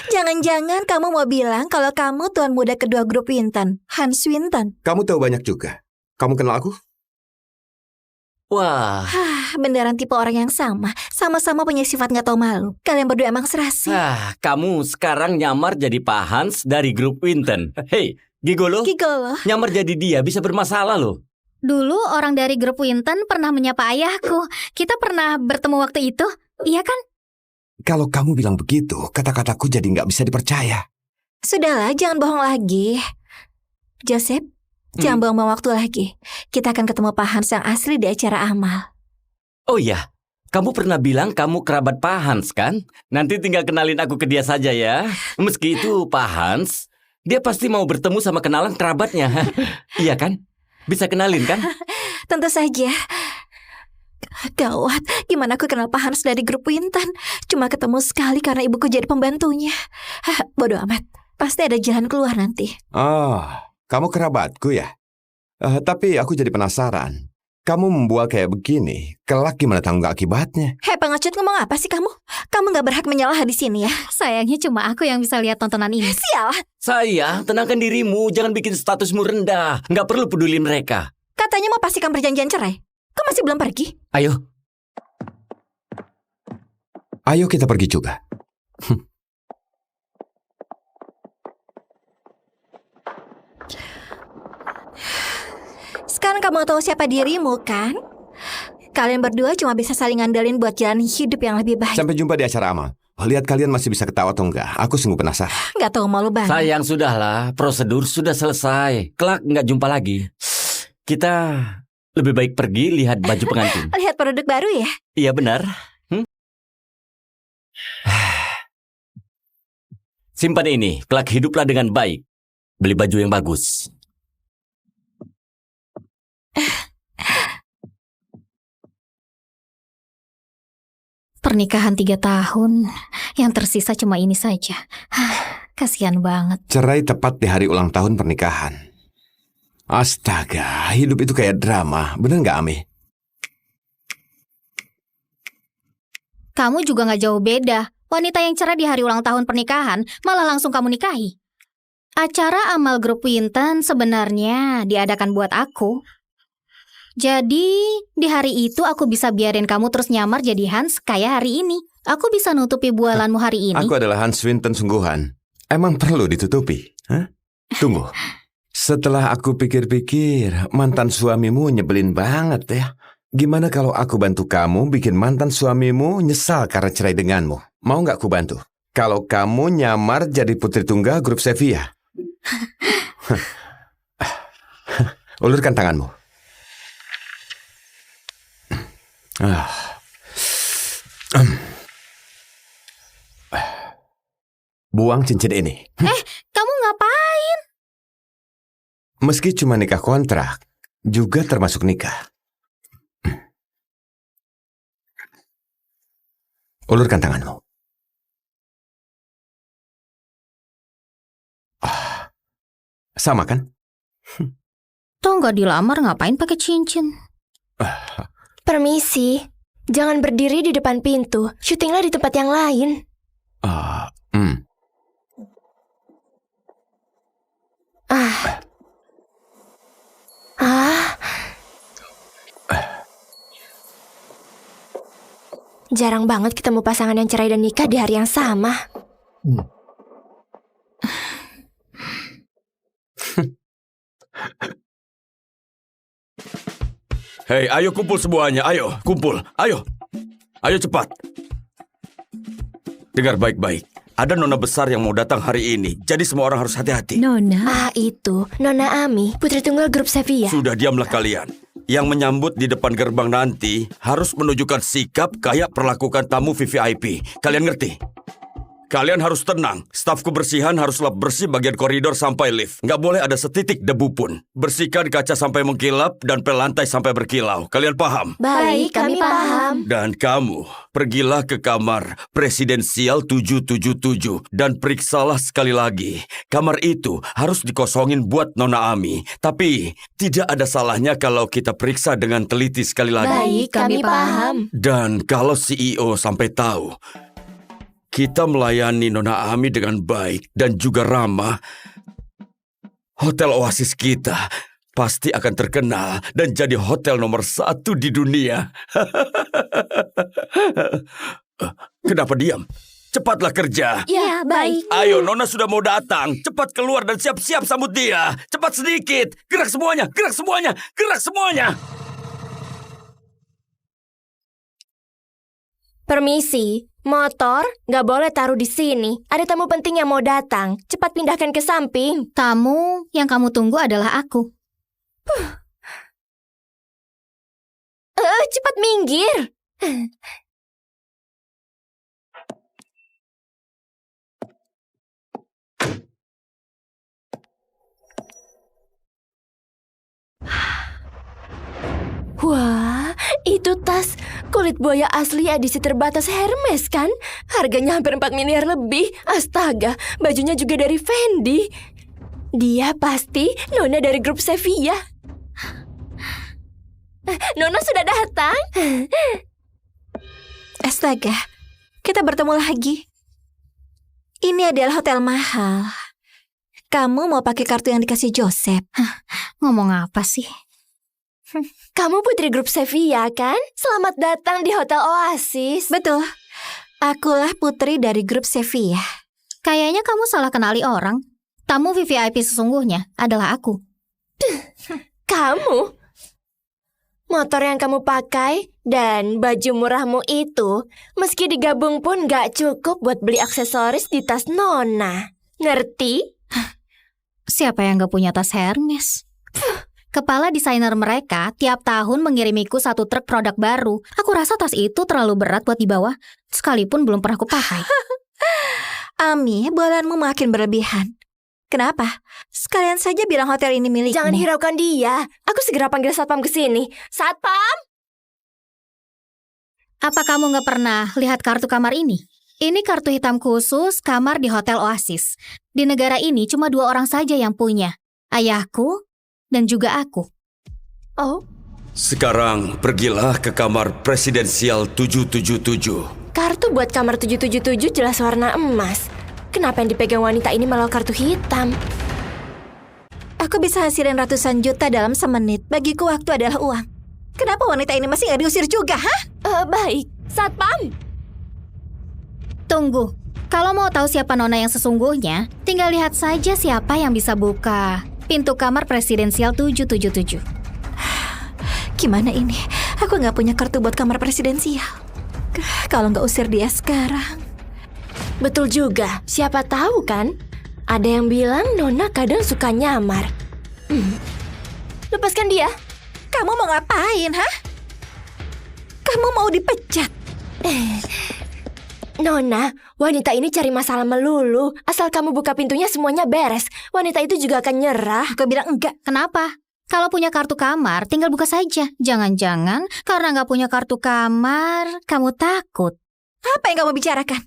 Jangan-jangan kamu mau bilang kalau kamu tuan muda kedua grup Winton, Hans Winton. Kamu tahu banyak juga. Kamu kenal aku? Wah, Beneran tipe orang yang sama. Sama-sama punya sifat nggak tahu malu. Kalian berdua emang serasi. kamu sekarang nyamar jadi Pak Hans dari grup Winton. Hei, gigolo, Gigolo. nyamar jadi dia bisa bermasalah loh. Dulu orang dari grup Winton pernah menyapa ayahku. Kita pernah bertemu waktu itu, iya kan? Kalau kamu bilang begitu, kata-kataku jadi nggak bisa dipercaya. Sudahlah, jangan bohong lagi. Joseph, jangan buang-buang waktu lagi. Kita akan ketemu Pak Hans yang asli di acara amal. Oh iya, kamu pernah bilang kamu kerabat Pak Hans kan? Nanti tinggal kenalin aku ke dia saja ya. Meski itu Pak Hans, dia pasti mau bertemu sama kenalan kerabatnya. Iya kan? Bisa kenalin kan? Tentu saja. Gawat, gimana aku kenal Pak Hans dari grup Winton? Cuma ketemu sekali karena ibuku jadi pembantunya. Bodoh amat, pasti ada jalan keluar nanti. Kamu kerabatku ya? Tapi aku jadi penasaran. Kamu membual kayak begini, kelak gimana tanggung akibatnya? Hei pengecut, ngomong apa sih kamu? Kamu gak berhak menyalah di sini ya. Sayangnya cuma aku yang bisa lihat tontonan ini. Sialah, Saya, tenangkan dirimu, jangan bikin statusmu rendah. Nggak perlu peduli mereka. katanya mau pastikan perjanjian cerai. Kok masih belum pergi? Ayo, Ayo kita pergi juga. Sekarang kamu tahu siapa dirimu kan? Kalian berdua cuma bisa saling ngandelin buat jalan hidup yang lebih baik. Sampai jumpa di acara amal. Lihat kalian masih bisa ketawa atau enggak. Aku sungguh penasaran. Gak tahu malu banget. sayang sudahlah, prosedur sudah selesai. Kelak nggak jumpa lagi. Kita lebih baik pergi lihat baju pengantin. Lihat produk baru ya? Iya benar. Simpan ini, kelak hiduplah dengan baik. Beli baju yang bagus. Pernikahan 3 tahun, yang tersisa cuma ini saja. Kasihan banget. Cerai tepat di hari ulang tahun pernikahan. Astaga, hidup itu kayak drama. Bener nggak, Ami? Kamu juga gak jauh beda. Wanita yang cerai di hari ulang tahun pernikahan malah langsung kamu nikahi. Acara amal grup Winton sebenarnya diadakan buat aku. Jadi di hari itu aku bisa biarin kamu terus nyamar jadi Hans kayak hari ini. Aku bisa nutupi bualanmu hari ini. Aku adalah Hans Winton sungguhan. Emang perlu ditutupi? Hah? Tunggu. Setelah aku pikir-pikir, mantan suamimu nyebelin banget ya. Gimana kalau aku bantu kamu bikin mantan suamimu nyesal karena cerai denganmu? Mau nggak aku bantu? Kalau kamu nyamar jadi putri tunggal grup Sevilla. Ulurkan tanganmu. buang cincin ini. Kamu ngapain? Meski cuma nikah kontrak, juga termasuk nikah. Ulurkan tanganmu. Sama kan? Toh nggak dilamar ngapain pakai cincin? Permisi, jangan berdiri di depan pintu. Syutinglah di tempat yang lain. Jarang banget ketemu pasangan yang cerai dan nikah di hari yang sama. Hei, ayo kumpul semuanya. Ayo, kumpul. Ayo. Ayo cepat. Dengar baik-baik. Ada nona besar yang mau datang hari ini. Jadi semua orang harus hati-hati. Nona, Itu Nona Ami, putri tunggal grup Sevilla. Sudah diamlah kalian. Yang menyambut di depan gerbang nanti harus menunjukkan sikap kayak perlakukan tamu VVIP. Kalian ngerti? Kalian harus tenang. Staf kebersihan harus lap bersih bagian koridor sampai lift. Nggak boleh ada setitik debu pun. Bersihkan kaca sampai mengkilap dan pel lantai sampai berkilau. Kalian paham? Baik, kami paham. Dan kamu, pergilah ke kamar presidensial 777 dan periksalah sekali lagi. Kamar itu harus dikosongin buat Nona Ami. Tapi, tidak ada salahnya kalau kita periksa dengan teliti sekali lagi. Baik, kami paham. Dan kalau CEO sampai tahu, kita melayani Nona Ami dengan baik dan juga ramah, Hotel Oasis kita pasti akan terkenal dan jadi hotel nomor 1 di dunia. Kenapa diam? Cepatlah kerja. Ya, baik. Ayo, Nona sudah mau datang. Cepat keluar dan siap-siap sambut dia. Cepat sedikit. Gerak semuanya, gerak semuanya, gerak semuanya. Permisi, motor nggak boleh taruh di sini. Ada tamu penting yang mau datang. Cepat pindahkan ke samping. Tamu yang kamu tunggu adalah aku. Cepat minggir. Wah, itu tas kulit buaya asli edisi terbatas Hermes kan? Harganya hampir 4 miliar lebih. Astaga, bajunya juga dari Fendi. Dia pasti Nona dari grup Sevilla. Nona sudah datang. Astaga, kita bertemu lagi. Ini adalah hotel mahal. Kamu mau pakai kartu yang dikasih Joseph? Ngomong apa sih? Kamu putri grup Sevilla kan? Selamat datang di Hotel Oasis. Betul. Akulah putri dari grup Sevilla. Kayaknya kamu salah kenali orang. Tamu VVIP sesungguhnya adalah aku. Kamu? Motor yang kamu pakai dan baju murahmu itu, meski digabung pun gak cukup buat beli aksesoris di tas Nona. Ngerti? Siapa yang gak punya tas Hermes? Kepala desainer mereka tiap tahun mengirimiku 1 truk produk baru. Aku rasa tas itu terlalu berat buat dibawa, sekalipun belum pernah kupakai. Ami, bualanmu makin berlebihan. Kenapa? Sekalian saja bilang hotel ini milikmu. Jangan hiraukan dia. Aku segera panggil satpam ke sini. Satpam! Apa kamu gak pernah lihat kartu kamar ini? Ini kartu hitam khusus kamar di Hotel Oasis. Di negara ini cuma 2 orang saja yang punya. Ayahku dan juga aku. Oh, Sekarang pergilah ke kamar presidensial 777. kartu buat kamar 777 jelas warna emas. Kenapa yang dipegang wanita ini malah kartu hitam? Aku bisa hasilin ratusan juta dalam semenit. Bagiku waktu adalah uang. Kenapa wanita ini masih gak diusir juga, hah? Baik, satpam. Tunggu, kalau mau tahu siapa Nona yang sesungguhnya, tinggal lihat saja siapa yang bisa buka pintu kamar presidensial 777. Gimana ini? Aku gak punya kartu buat kamar presidensial. Kalau gak usir dia sekarang. Betul juga, siapa tahu kan? Ada yang bilang Nona kadang suka nyamar. Lepaskan dia. Kamu mau ngapain, hah? Kamu mau dipecat? Nona, wanita ini cari masalah melulu. Asal kamu buka pintunya semuanya beres. Wanita itu juga akan nyerah. Aku bilang enggak. Kenapa? Kalau punya kartu kamar, tinggal buka saja. Jangan-jangan karena nggak punya kartu kamar, kamu takut. Apa yang kamu bicarakan?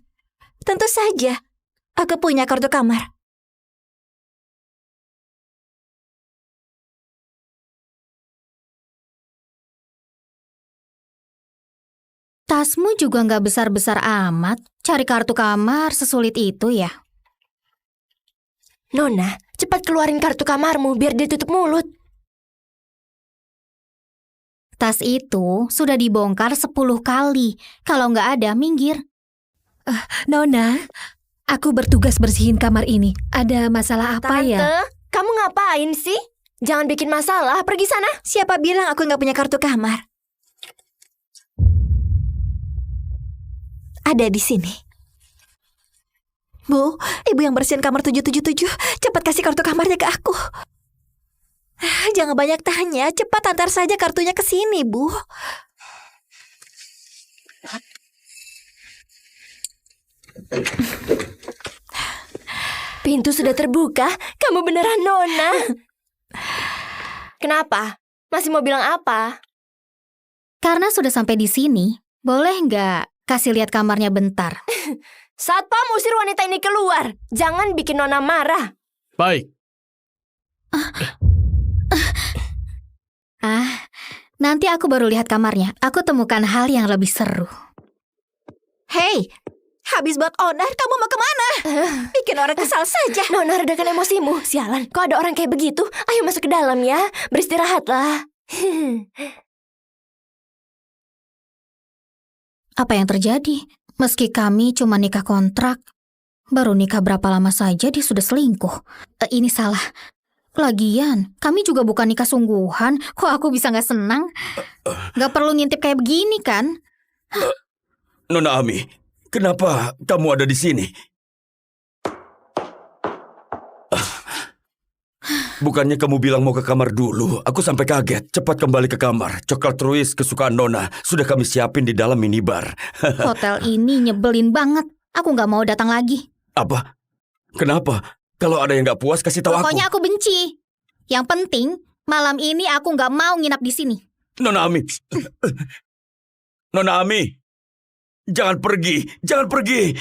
Tentu saja. Aku punya kartu kamar. Tasmu juga nggak besar-besar amat. Cari kartu kamar sesulit itu ya? Nona, cepat keluarin kartu kamarmu biar dia tutup mulut. Tas itu sudah dibongkar 10 kali. Kalau nggak ada, minggir. Nona, aku bertugas bersihin kamar ini. Ada masalah apa Tante, ya? kamu ngapain sih? Jangan bikin masalah, pergi sana. Siapa bilang aku nggak punya kartu kamar? Ada di sini. Bu, ibu yang bersihin kamar 777. Cepat kasih kartu kamarnya ke aku. Jangan banyak tanya, cepat antar saja kartunya ke sini, Bu. Pintu sudah terbuka. Kamu beneran Nona. Kenapa? Masih mau bilang apa? Karena sudah sampai di sini, boleh nggak kasih lihat kamarnya bentar? Satpam, usir wanita ini keluar. Jangan bikin Nona marah. Baik. Nanti aku baru lihat kamarnya. Aku temukan hal yang lebih seru. Hei, habis buat onar, kamu mau kemana? Bikin orang kesal saja. Nona, redakan emosimu. Sialan, kok ada orang kayak begitu? Ayo masuk ke dalam ya. Beristirahatlah. Apa yang terjadi? Meski kami cuma nikah kontrak, baru nikah berapa lama saja dia sudah selingkuh. Ini salah. Lagian, kami juga bukan nikah sungguhan. Kok aku bisa nggak senang? Nggak perlu ngintip kayak begini kan? Nona Ami, kenapa kamu ada di sini? Bukannya kamu bilang mau ke kamar dulu? Aku sampai kaget. Cepat kembali ke kamar. Coklat Truis kesukaan Nona sudah kami siapin di dalam minibar. Hotel ini nyebelin banget. Aku nggak mau datang lagi. Apa? Kenapa? Kalau ada yang nggak puas, kasih tahu aku. Pokoknya aku benci. Yang penting, malam ini aku nggak mau nginap di sini. Nona Ami. Nona Ami. Jangan pergi. Jangan pergi.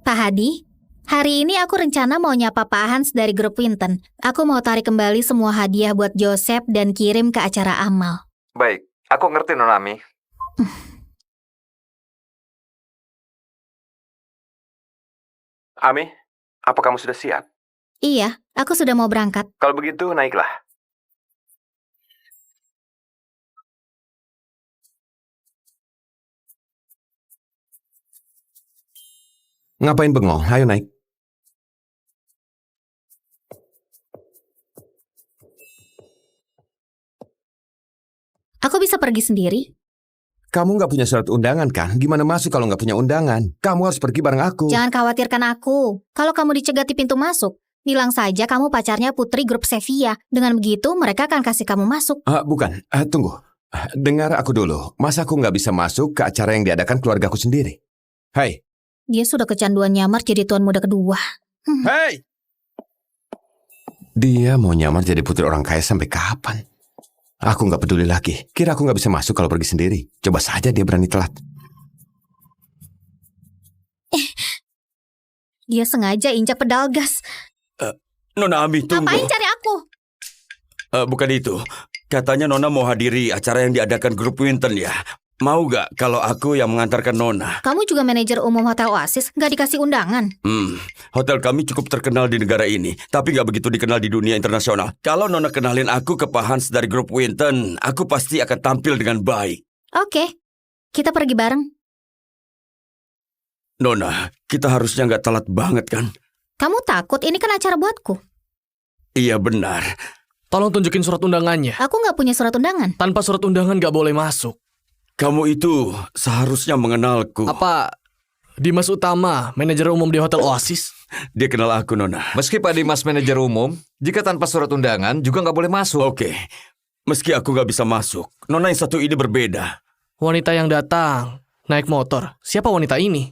Pak Hadi, hari ini aku rencana mau nyapa Pak Hans dari grup Winton. Aku mau tarik kembali semua hadiah buat Joseph dan kirim ke acara amal. Baik, aku ngerti Nona Ami. Ami, apa kamu sudah siap? Iya, aku sudah mau berangkat. Kalau begitu, naiklah. Ngapain bengong? Ayo naik. Aku bisa pergi sendiri. Kamu nggak punya surat undangan kan? Gimana masuk kalau nggak punya undangan? Kamu harus pergi bareng aku. Jangan khawatirkan aku. Kalau kamu dicegat di pintu masuk, bilang saja kamu pacarnya putri grup Sevilla. Dengan begitu, mereka akan kasih kamu masuk. Bukan. Tunggu. Dengar aku dulu. Masa aku nggak bisa masuk ke acara yang diadakan keluargaku sendiri? Hai. Dia sudah kecanduan nyamar jadi tuan muda kedua. Hei! Dia mau nyamar jadi putri orang kaya sampai kapan? Aku nggak peduli lagi. Kira aku nggak bisa masuk kalau pergi sendiri. Coba saja dia berani telat. Dia sengaja injak pedal gas. Nona Ami, tunggu. Ngapain cari aku? Bukan itu. Katanya Nona mau hadiri acara yang diadakan grup Winton ya. Mau gak kalau aku yang mengantarkan Nona? Kamu juga manajer umum Hotel Oasis, nggak dikasih undangan. Hotel kami cukup terkenal di negara ini, tapi gak begitu dikenal di dunia internasional. Kalau Nona kenalin aku ke Pak Hans dari grup Winton, aku pasti akan tampil dengan baik. Oke, kita pergi bareng. Nona, kita harusnya nggak telat banget kan? Kamu takut? Ini kan acara buatku. Iya benar. Tolong tunjukin surat undangannya. Aku nggak punya surat undangan. Tanpa surat undangan nggak boleh masuk. Kamu itu seharusnya mengenalku. Apa Dimas Utama, manajer umum di Hotel Oasis? Dia kenal aku, Nona. Meski Pak Dimas manajer umum, jika tanpa surat undangan juga nggak boleh masuk. Oke, meski aku nggak bisa masuk, Nona yang satu ini berbeda. Wanita yang datang naik motor. Siapa wanita ini?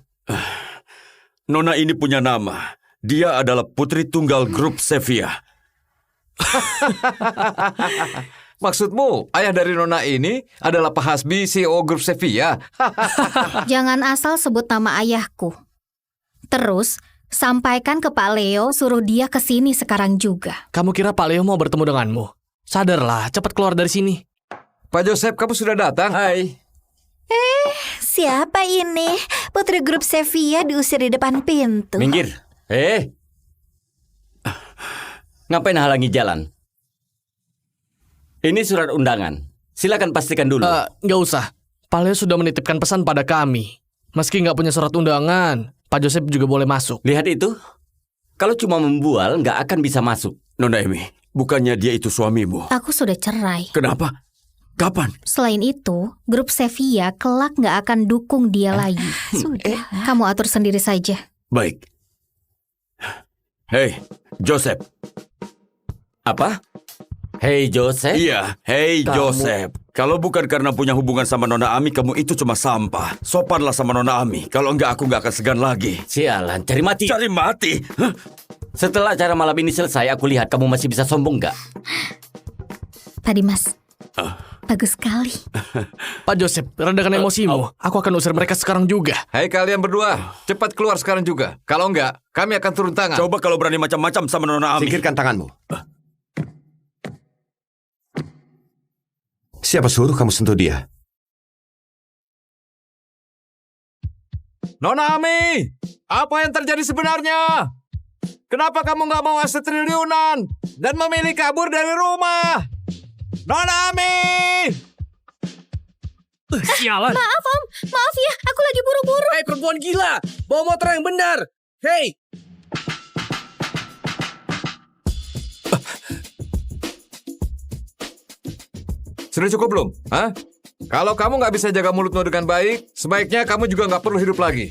Nona ini punya nama. Dia adalah putri tunggal grup Sevilla. Maksudmu, ayah dari Nona ini adalah Pak Hasbi, CEO grup Sevilla? Jangan asal sebut nama ayahku. Terus, sampaikan ke Pak Leo suruh dia ke sini sekarang juga. Kamu kira Pak Leo mau bertemu denganmu? Sadarlah, cepat keluar dari sini. Pak Joseph, kamu sudah datang? Hai. Siapa ini? Putri grup Sevilla diusir di depan pintu. Minggir. Ngapain halangi jalan? Ini surat undangan. Silakan pastikan dulu. Nggak usah. Pak Leo sudah menitipkan pesan pada kami. Meski nggak punya surat undangan, Pak Joseph juga boleh masuk. Lihat itu. Kalau cuma membual, nggak akan bisa masuk. Nona Emi, bukannya dia itu suamimu? Aku sudah cerai. Kenapa? Kapan? Selain itu, grup Sevilla kelak nggak akan dukung dia lagi. Sudah. Kamu atur sendiri saja. Baik. Hei, Joseph. Apa? Hei Joseph. Iya, hei Kamu- Joseph. Kalau bukan karena punya hubungan sama Nona Ami, kamu itu cuma sampah. Sopanlah sama Nona Ami. Kalau enggak, aku enggak akan segan lagi. Sialan, cari mati. Cari mati? Hah? Setelah acara malam ini selesai, aku lihat kamu masih bisa sombong nggak? Pak Dimas, bagus sekali. Pak Joseph, redakan emosimu. Aku akan usir mereka sekarang juga. Hai kalian berdua, cepat keluar sekarang juga. Kalau enggak, kami akan turun tangan. Coba kalau berani macam-macam sama Nona Ami. Singkirkan tanganmu. Siapa suruh kamu sentuh dia? Nona Ami, apa yang terjadi sebenarnya? Kenapa kamu nggak mau aset triliunan dan memilih kabur dari rumah? Nona Ami! Sialan. Maaf Om, maaf ya, aku lagi buru-buru. Hei perempuan gila, bawa motor yang benar. Hei. Sudah cukup belum? Hah? Kalau kamu nggak bisa jaga mulutmu dengan baik, sebaiknya kamu juga nggak perlu hidup lagi.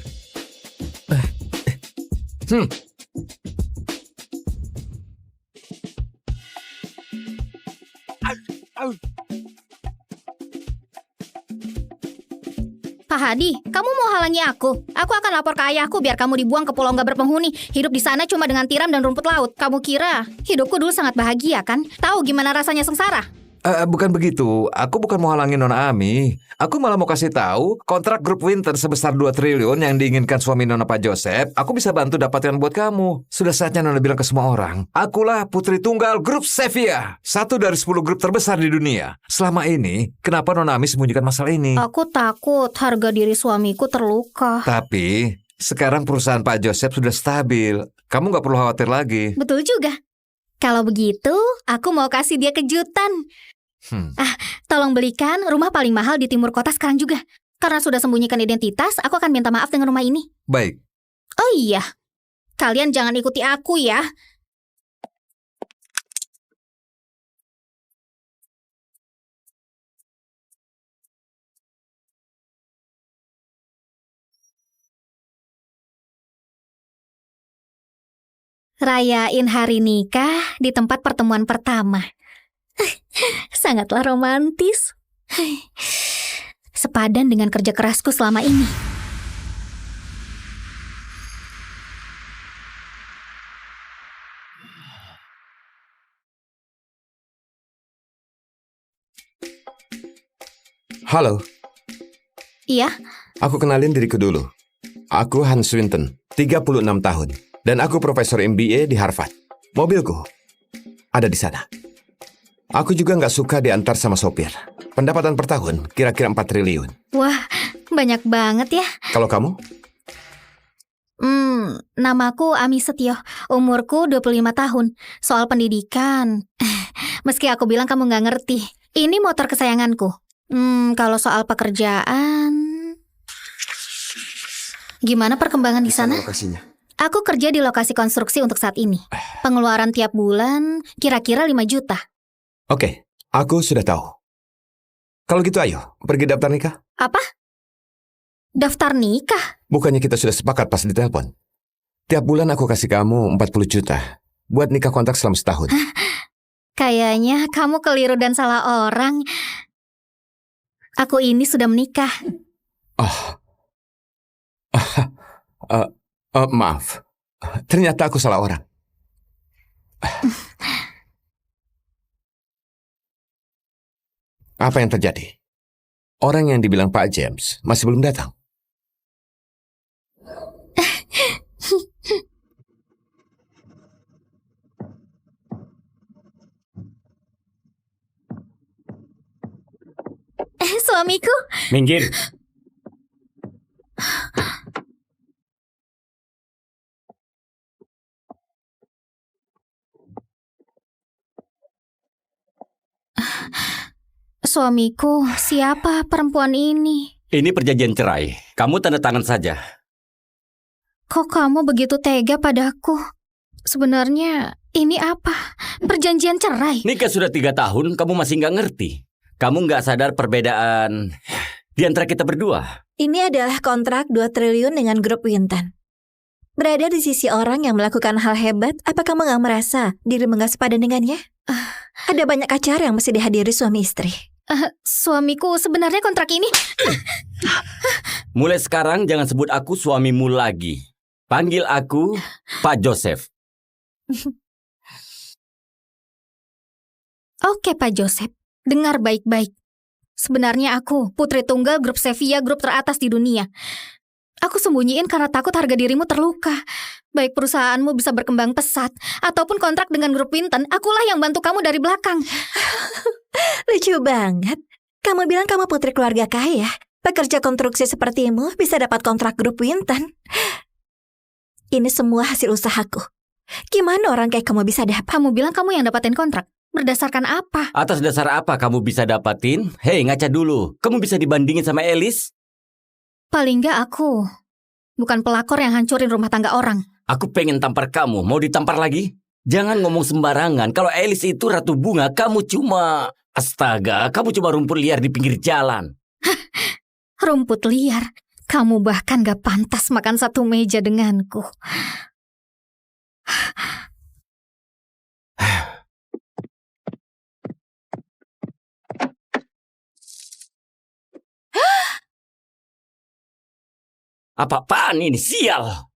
Pak Hadi, kamu mau halangi aku? Aku akan lapor ke ayahku biar kamu dibuang ke pulau nggak berpenghuni. Hidup di sana cuma dengan tiram dan rumput laut. Kamu kira hidupku dulu sangat bahagia kan? Tahu gimana rasanya sengsara? Bukan begitu. Aku bukan mau halangin Nona Ami. Aku malah mau kasih tahu kontrak grup Winter sebesar 2 triliun yang diinginkan suami Nona Pak Joseph. Aku bisa bantu dapatkan buat kamu. Sudah saatnya Nona bilang ke semua orang. Akulah putri tunggal grup Sevilla. 1 dari 10 grup terbesar di dunia. Selama ini, kenapa Nona Ami sembunyikan masalah ini? Aku takut harga diri suamiku terluka. Tapi, sekarang perusahaan Pak Joseph sudah stabil. Kamu nggak perlu khawatir lagi. Betul juga. Kalau begitu, aku mau kasih dia kejutan. Tolong belikan rumah paling mahal di timur kota sekarang juga. Karena sudah sembunyikan identitas, aku akan minta maaf dengan rumah ini. Baik. Oh iya, kalian jangan ikuti aku ya. Rayain hari nikah di tempat pertemuan pertama. Sangatlah romantis. Sepadan dengan kerja kerasku selama ini. Halo, Iya, aku kenalin diriku dulu. Aku Hans Swinton, 36 tahun. Dan aku profesor MBA di Harvard. Mobilku ada di sana. Aku juga nggak suka diantar sama sopir. Pendapatan per tahun kira-kira 4 triliun. wah banyak banget ya. Kalau kamu? Namaku Ami Setio, umurku 25 tahun. Soal pendidikan, meski aku bilang kamu nggak ngerti, ini motor kesayanganku. Kalau soal pekerjaan, gimana perkembangan di sana? Lokasinya. Aku kerja di lokasi konstruksi untuk saat ini. Pengeluaran tiap bulan kira-kira 5 juta. Oke, aku sudah tahu. Kalau gitu ayo, pergi daftar nikah. Apa? Daftar nikah? Bukannya kita sudah sepakat pas ditelepon? Tiap bulan aku kasih kamu 40 juta buat nikah kontrak selama setahun. Kayaknya kamu keliru dan salah orang. Aku ini sudah menikah. Maaf, ternyata aku salah orang. Apa yang terjadi? Orang yang dibilang Pak James masih belum datang. Suamiku, Minggir. suamiku, siapa perempuan ini? Ini perjanjian cerai. Kamu tanda tangan saja. Kok kamu begitu tega padaku? Sebenarnya ini apa? Perjanjian cerai? Nikah sudah 3 tahun, kamu masih nggak ngerti. Kamu nggak sadar perbedaan di antara kita berdua. Ini adalah kontrak 2 triliun dengan grup Winton. Berada di sisi orang yang melakukan hal hebat, apa kamu nggak merasa dirimu nggak sepadan dengannya? Ada banyak acara yang mesti dihadiri suami istri. Suamiku, sebenarnya kontrak ini... Mulai sekarang jangan sebut aku suamimu lagi. Panggil aku Pak Joseph. Oke, Pak Joseph. Dengar baik-baik. Sebenarnya aku putri tunggal grup Sevilla, grup teratas di dunia. Aku sembunyiin karena takut harga dirimu terluka. Baik perusahaanmu bisa berkembang pesat, ataupun kontrak dengan grup Winton, akulah yang bantu kamu dari belakang. Lucu banget. Kamu bilang kamu putri keluarga kaya. Pekerja konstruksi sepertimu bisa dapat kontrak grup Winton. Ini semua hasil usahaku. Gimana orang kayak kamu bisa dapat? Kamu bilang kamu yang dapatin kontrak. Berdasarkan apa? Atas dasar apa kamu bisa dapatin? Hei, ngaca dulu. Kamu bisa dibandingin sama Alice? Paling nggak aku bukan pelakor yang hancurin rumah tangga orang. Aku pengen tampar kamu. Mau ditampar lagi? Jangan ngomong sembarangan. Kalau Alice itu ratu bunga, kamu cuma... Astaga, kamu cuma rumput liar di pinggir jalan. Rumput liar? Kamu bahkan gak pantas makan satu meja denganku. Apa-apaan ini? Sial!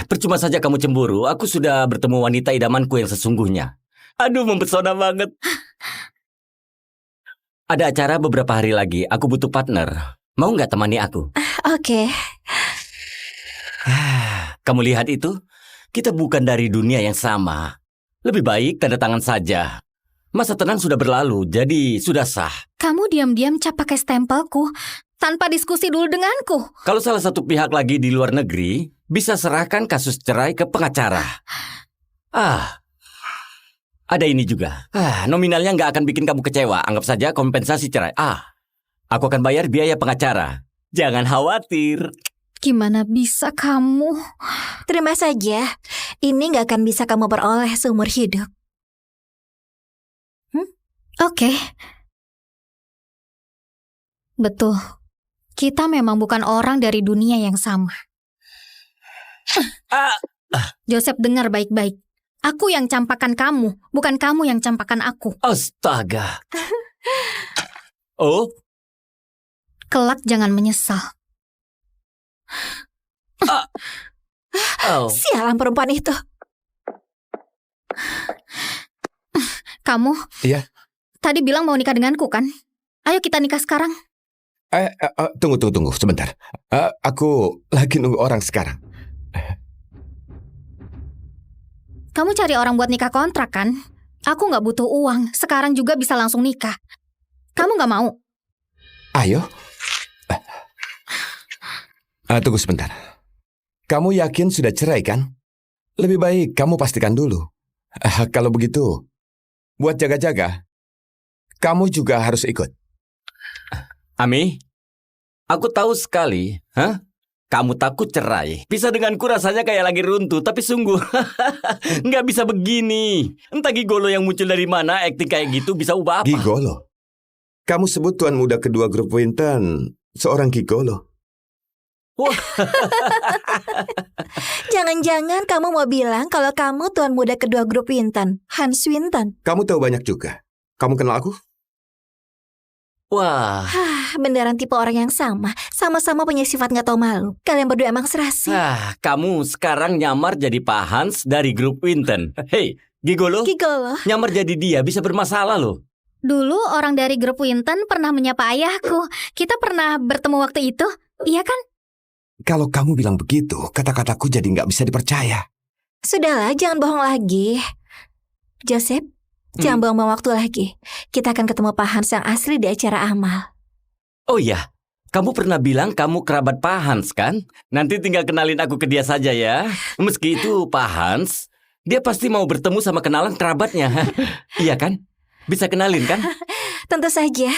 Percuma saja kamu cemburu. Aku sudah bertemu wanita idamanku yang sesungguhnya. Aduh, mempesona banget. Ada acara beberapa hari lagi. Aku butuh partner. Mau nggak temani aku? Oke. Kamu lihat itu? Kita bukan dari dunia yang sama. Lebih baik tanda tangan saja. Masa tenang sudah berlalu, jadi sudah sah. Kamu diam-diam cap pakai stempelku tanpa diskusi dulu denganku. Kalau salah satu pihak lagi di luar negeri, bisa serahkan kasus cerai ke pengacara. Ada ini juga. Nominalnya nggak akan bikin kamu kecewa. Anggap saja kompensasi cerai. Aku akan bayar biaya pengacara. Jangan khawatir. Gimana bisa kamu? Terima saja. Ini nggak akan bisa kamu peroleh seumur hidup. Oke. Betul. Kita memang bukan orang dari dunia yang sama. Joseph, dengar baik-baik. Aku yang campakan kamu, bukan kamu yang campakan aku. Astaga. Oh? Kelak jangan menyesal. Sialan perempuan itu. Kamu? Iya. Tadi bilang mau nikah denganku kan? Ayo kita nikah sekarang. Tunggu sebentar. Aku lagi nunggu orang sekarang. Kamu cari orang buat nikah kontrak kan? Aku nggak butuh uang. Sekarang juga bisa langsung nikah. Kamu nggak mau? Ayo. Tunggu sebentar. Kamu yakin sudah cerai kan? Lebih baik kamu pastikan dulu. Kalau begitu, buat jaga-jaga, kamu juga harus ikut. Ami, aku tahu sekali, kamu takut cerai. Pisah denganku rasanya kayak lagi runtuh, tapi sungguh nggak bisa begini. Entah gigolo yang muncul dari mana, akting kayak gitu bisa ubah apa? Gigolo? Kamu sebut tuan muda kedua grup Winton seorang gigolo. Jangan-jangan kamu mau bilang kalau kamu tuan muda kedua grup Winton, Hans Winton. Kamu tahu banyak juga. Kamu kenal aku? Wah, Beneran tipe orang yang sama. Sama-sama punya sifat nggak tahu malu. Kalian berdua emang serasi. kamu sekarang nyamar jadi Pak Hans dari grup Winton. Hei, gigolo, Gigolo. nyamar jadi dia bisa bermasalah loh. Dulu orang dari grup Winton pernah menyapa ayahku. Kita pernah bertemu waktu itu, iya kan? Kalau kamu bilang begitu, kata-kataku jadi nggak bisa dipercaya. Sudahlah, jangan bohong lagi. Joseph, jangan buang-buang waktu lagi. Kita akan ketemu Pak Hans yang asli di acara amal. Oh iya, kamu pernah bilang kamu kerabat Pak Hans kan? Nanti tinggal kenalin aku ke dia saja ya. Meski itu Pak Hans, dia pasti mau bertemu sama kenalan kerabatnya. Iya kan? Bisa kenalin kan? Tentu saja.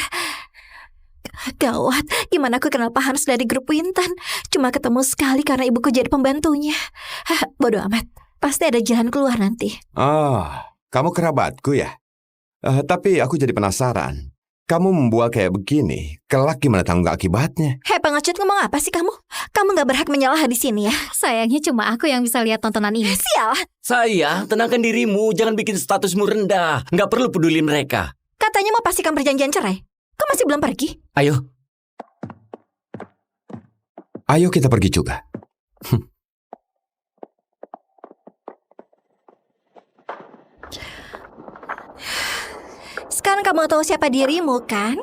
Gawat, gimana aku kenal Pak Hans dari grup Winton? Cuma ketemu sekali karena ibuku jadi pembantunya. Bodoh amat, pasti ada jalan keluar nanti. Oh, kamu kerabatku ya? Tapi aku jadi penasaran. Kamu membuat kayak begini, kelak gimana tanggung akibatnya? Hei pengecut, ngomong apa sih kamu? Kamu gak berhak menyalah di sini ya. Sayangnya cuma aku yang bisa lihat tontonan ini. Sial, Sayang, tenangkan dirimu, jangan bikin statusmu rendah. Nggak perlu peduli mereka. katanya mau pastikan perjanjian cerai. Kok masih belum pergi? Ayo, Ayo kita pergi juga. Sekarang kamu tahu siapa dirimu kan?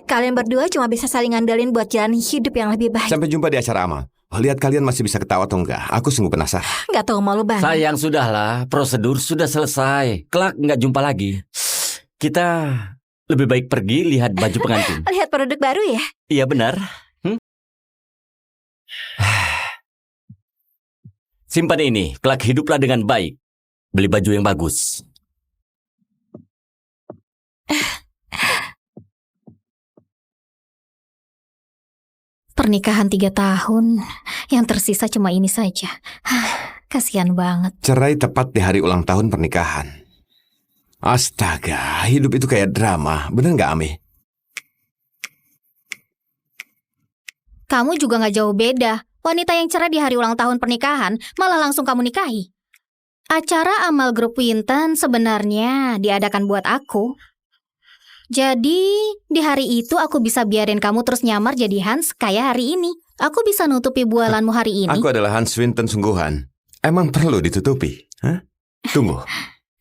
Kalian berdua cuma bisa saling ngandelin buat jalan hidup yang lebih baik. Sampai jumpa di acara amal. Lihat kalian masih bisa ketawa atau enggak. Aku sungguh penasaran. Gak tahu malu banget. sayang sudahlah, prosedur sudah selesai. Kelak nggak jumpa lagi. Kita lebih baik pergi lihat baju pengantin. Lihat produk baru ya? Iya benar. Simpan ini, kelak hiduplah dengan baik. Beli baju yang bagus. Pernikahan 3 tahun, yang tersisa cuma ini saja. Kasihan banget. Cerai tepat di hari ulang tahun pernikahan. Astaga, hidup itu kayak drama. Bener nggak, Ami? Kamu juga gak jauh beda. Wanita yang cerai di hari ulang tahun pernikahan malah langsung kamu nikahi. Acara amal grup Winton sebenarnya diadakan buat aku. Jadi, di hari itu aku bisa biarin kamu terus nyamar jadi Hans kayak hari ini. Aku bisa nutupi bualanmu hari ini. Aku adalah Hans Winton sungguhan. Emang perlu ditutupi? Hah? Tunggu.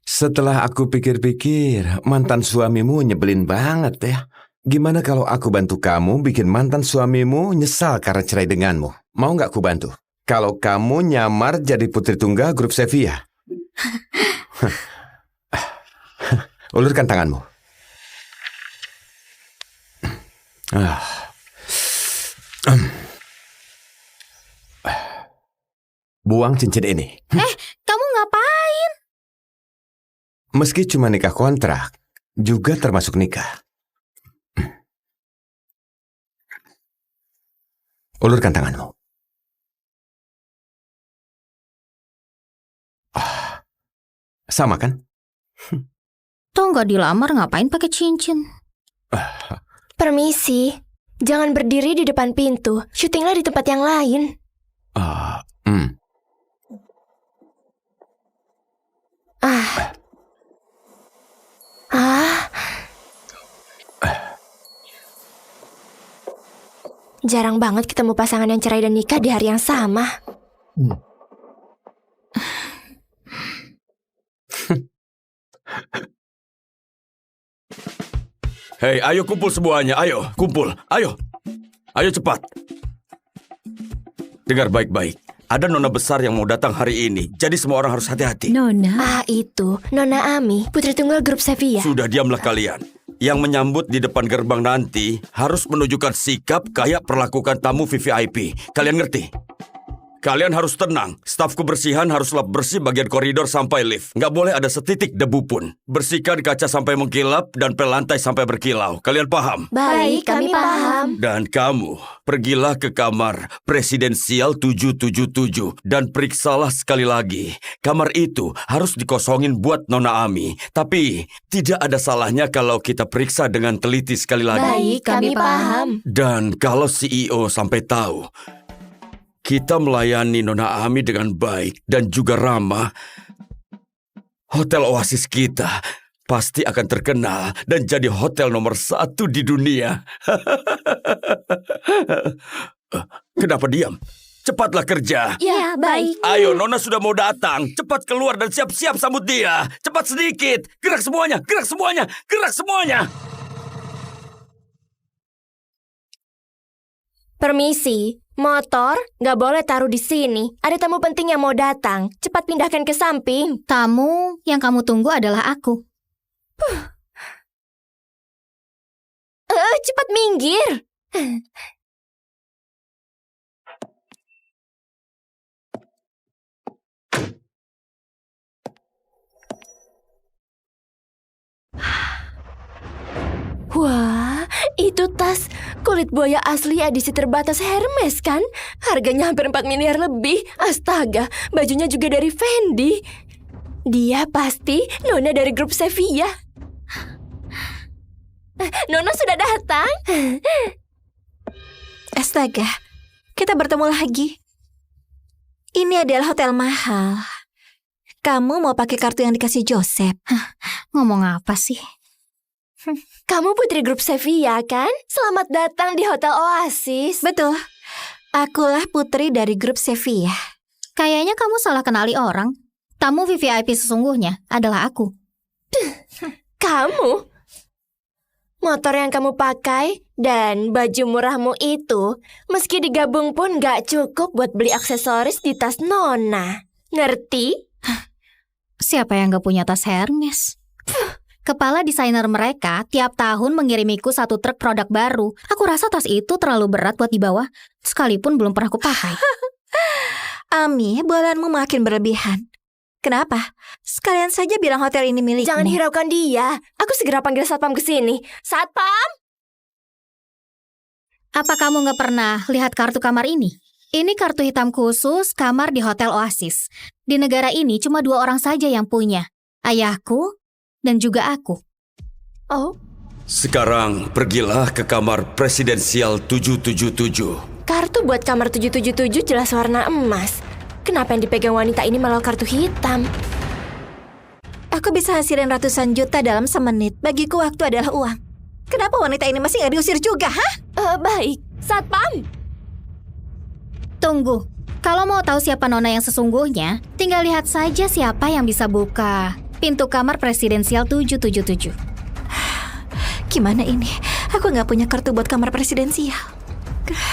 Setelah aku pikir-pikir, mantan suamimu nyebelin banget ya. Gimana kalau aku bantu kamu bikin mantan suamimu nyesal karena cerai denganmu? Mau nggak aku bantu? Kalau kamu nyamar jadi putri tunggal grup Sevilla. Ulurkan tanganmu. Buang cincin ini. Kamu ngapain? Meski cuma nikah kontrak, juga termasuk nikah. Ulurkan tanganmu. Sama kan? Toh nggak dilamar ngapain pakai cincin? Permisi, jangan berdiri di depan pintu. Syutinglah di tempat yang lain. Jarang banget ketemu pasangan yang cerai dan nikah di hari yang sama. Hei, ayo kumpul semuanya. Ayo, kumpul. Ayo. Ayo cepat. Dengar baik-baik. Ada nona besar yang mau datang hari ini. Jadi semua orang harus hati-hati. Nona, Itu Nona Ami, putri tunggal grup Sevilla. Sudah diamlah kalian. Yang menyambut di depan gerbang nanti harus menunjukkan sikap kayak perlakukan tamu VVIP. Kalian ngerti? Kalian harus tenang. Staf kebersihan harus lap bersih bagian koridor sampai lift. Nggak boleh ada setitik debu pun. Bersihkan kaca sampai mengkilap dan pel lantai sampai berkilau. Kalian paham? Baik, kami paham. Dan kamu, pergilah ke kamar presidensial 777 dan periksalah sekali lagi. Kamar itu harus dikosongin buat Nona Ami. Tapi, tidak ada salahnya kalau kita periksa dengan teliti sekali lagi. Baik, kami paham. Dan kalau CEO sampai tahu, kita melayani Nona Ami dengan baik dan juga ramah, Hotel Oasis kita pasti akan terkenal dan jadi hotel nomor 1 di dunia. Kenapa diam? Cepatlah kerja. Ya, baik. Ayo, Nona sudah mau datang. Cepat keluar dan siap-siap sambut dia. Cepat sedikit. Gerak semuanya, gerak semuanya, gerak semuanya. Permisi, motor nggak boleh taruh di sini. Ada tamu penting yang mau datang. Cepat pindahkan ke samping. Tamu yang kamu tunggu adalah aku. Cepat minggir. Wah, itu tas kulit buaya asli edisi terbatas Hermes kan? Harganya hampir 4 miliar lebih. Astaga, bajunya juga dari Fendi. Dia pasti Nona dari grup Sevilla. Nona sudah datang. Astaga, kita bertemu lagi. Ini adalah hotel mahal. Kamu mau pakai kartu yang dikasih Joseph? Ngomong apa sih? Kamu putri grup Sevilla kan? Selamat datang di Hotel Oasis. Betul. Akulah putri dari grup Sevilla. Kayaknya kamu salah kenali orang. Tamu VVIP sesungguhnya adalah aku. Kamu? Motor yang kamu pakai dan baju murahmu itu, meski digabung pun gak cukup buat beli aksesoris di tas Nona. Ngerti? Siapa yang gak punya tas Hermes? Kepala desainer mereka tiap tahun mengirimiku 1 truk produk baru. Aku rasa tas itu terlalu berat buat dibawa, sekalipun belum pernah kupakai. Ami, bualanmu makin berlebihan. Kenapa? Sekalian saja bilang hotel ini milikmu. Jangan hiraukan dia. Aku segera panggil satpam ke sini. Satpam! Apa kamu gak pernah lihat kartu kamar ini? Ini kartu hitam khusus kamar di Hotel Oasis. Di negara ini cuma 2 orang saja yang punya. Ayahku dan juga aku. Oh, Sekarang pergilah ke kamar presidensial 777. kartu buat kamar 777 jelas warna emas. Kenapa yang dipegang wanita ini malah kartu hitam? Aku bisa hasilin ratusan juta dalam semenit. Bagiku waktu adalah uang. Kenapa wanita ini masih gak diusir juga, hah? Baik, satpam. Tunggu, kalau mau tahu siapa Nona yang sesungguhnya, tinggal lihat saja siapa yang bisa buka pintu kamar presidensial 777. Gimana ini? Aku gak punya kartu buat kamar presidensial.